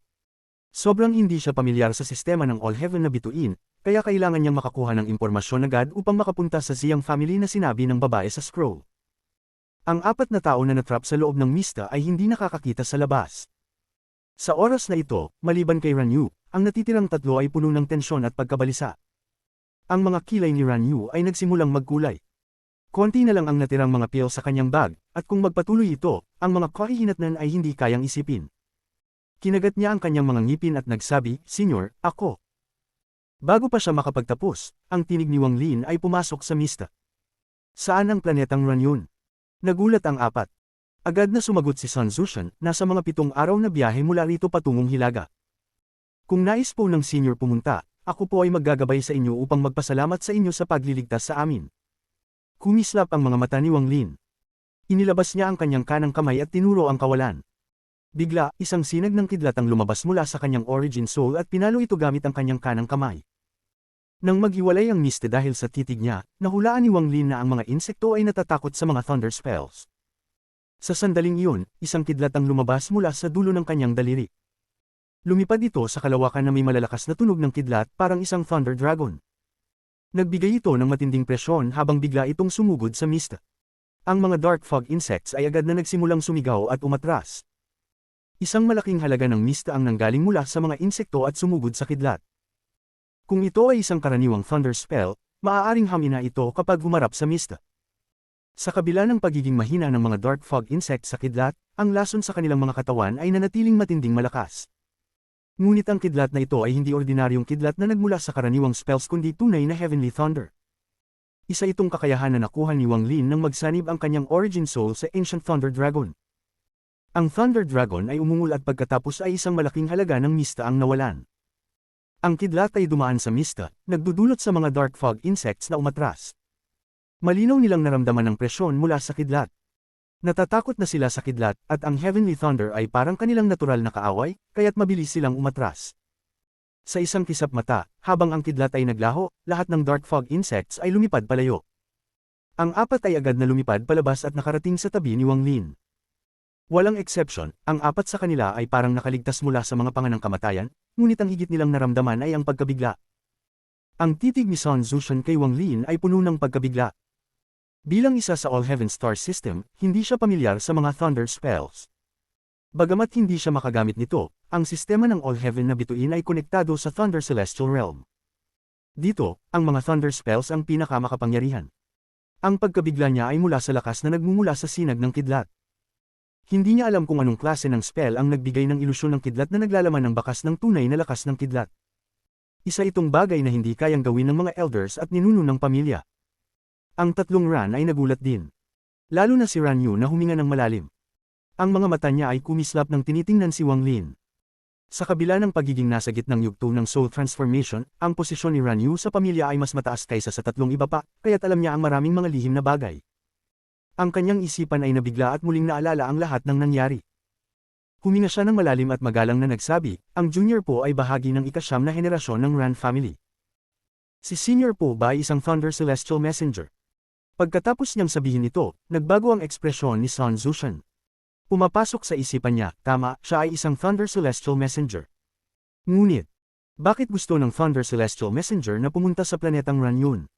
Sobrang hindi siya pamilyar sa sistema ng All Heaven na bituin, kaya kailangan niyang makakuha ng impormasyon agad upang makapunta sa Ziyang family na sinabi ng babae sa scroll. Ang 4 na tao na natrap sa loob ng mista ay hindi nakakakita sa labas. Sa oras na ito, maliban kay Ranyu, ang natitirang 3 ay puno ng tensyon at pagkabalisa. Ang mga kilay ni Ranyu ay nagsimulang magkulay. Konti na lang ang natirang mga pil sa kanyang bag, at kung magpatuloy ito, ang mga kahihinatnan ay hindi kayang isipin. Kinagat niya ang kanyang mga ngipin at nagsabi, "Senyor, ako." Bago pa siya makapagtapos, ang tinig ni Wang Lin ay pumasok sa mista. "Saan ang planetang Ranyon?" Nagulat ang 4. Agad na sumagot si Sun Zushan, "Nasa mga 7 araw na biyahe mula rito patungong Hilaga. Kung nais po ng senyor pumunta, ako po ay maggagabay sa inyo upang magpasalamat sa inyo sa pagliligtas sa amin." Kumislap ang mga mata ni Wang Lin. Inilabas niya ang kanyang kanang kamay at tinuro ang kawalan. Bigla, isang sinag ng kidlat ang lumabas mula sa kanyang origin soul at pinalo ito gamit ang kanyang kanang kamay. Nang maghiwalay ang miste dahil sa titig niya, nahulaan ni Wang Lin na ang mga insekto ay natatakot sa mga thunder spells. Sa sandaling iyon, isang kidlat ang lumabas mula sa dulo ng kanyang daliri. Lumipad ito sa kalawakan na may malalakas na tunog ng kidlat parang isang thunder dragon. Nagbigay ito ng matinding presyon habang bigla itong sumugod sa mista. Ang mga dark fog insects ay agad na nagsimulang sumigaw at umatras. Isang malaking halaga ng mista ang nanggaling mula sa mga insekto at sumugod sa kidlat. Kung ito ay isang karaniwang thunder spell, maaaring hamina ito kapag humarap sa mista. Sa kabila ng pagiging mahina ng mga dark fog insects sa kidlat, ang lason sa kanilang mga katawan ay nanatiling matinding malakas. Ngunit ang kidlat na ito ay hindi ordinaryong kidlat na nagmula sa karaniwang spells kundi tunay na heavenly thunder. Isa itong kakayahan na nakuha ni Wang Lin nang magsanib ang kanyang origin soul sa Ancient Thunder Dragon. Ang Thunder Dragon ay umungol at pagkatapos ay isang malaking halaga ng mista ang nawalan. Ang kidlat ay dumaan sa mista, nagdudulot sa mga dark fog insects na umatras. Malinaw nilang naramdaman ang presyon mula sa kidlat. Natatakot na sila sa kidlat at ang Heavenly Thunder ay parang kanilang natural na kaaway, kaya't mabilis silang umatras. Sa isang kisap mata, habang ang kidlat ay naglaho, lahat ng dark fog insects ay lumipad palayo. Ang apat ay agad na lumipad palabas at nakarating sa tabi ni Wang Lin. Walang exception, ang apat sa kanila ay parang nakaligtas mula sa mga panganang kamatayan, ngunit ang higit nilang naramdaman ay ang pagkabigla. Ang titig ni Sun Zushan kay Wang Lin ay puno ng pagkabigla. Bilang isa sa All Heaven Star System, hindi siya pamilyar sa mga thunder spells. Bagamat hindi siya makagamit nito, ang sistema ng All Heaven na bituin ay konektado sa Thunder Celestial Realm. Dito, ang mga thunder spells ang pinakamakapangyarihan. Ang pagkabigla niya ay mula sa lakas na nagmumula sa sinag ng kidlat. Hindi niya alam kung anong klase ng spell ang nagbigay ng ilusyon ng kidlat na naglalaman ng bakas ng tunay na lakas ng kidlat. Isa itong bagay na hindi kayang gawin ng mga elders at ninuno ng pamilya. Ang tatlong Ran ay nagulat din. Lalo na si Ran Yu na huminga ng malalim. Ang mga mata niya ay kumislap nang tinitingnan si Wang Lin. Sa kabila ng pagiging nasa gitnang yugto ng soul transformation, ang posisyon ni Ran Yu sa pamilya ay mas mataas kaysa sa tatlong iba pa, kaya't alam niya ang maraming mga lihim na bagay. Ang kanyang isipan ay nabigla at muling naalala ang lahat ng nangyari. Huminga siya ng malalim at magalang na nagsabi, ang Junior Po ay bahagi ng ika-9 na henerasyon ng Ran family. Si Senior Po ba ay isang Thunder Celestial Messenger? Pagkatapos niyang sabihin ito, nagbago ang ekspresyon ni Sun Zushan. Pumapasok sa isipan niya, tama, siya ay isang Thunder Celestial Messenger. Ngunit, bakit gusto ng Thunder Celestial Messenger na pumunta sa planetang Ran Yun?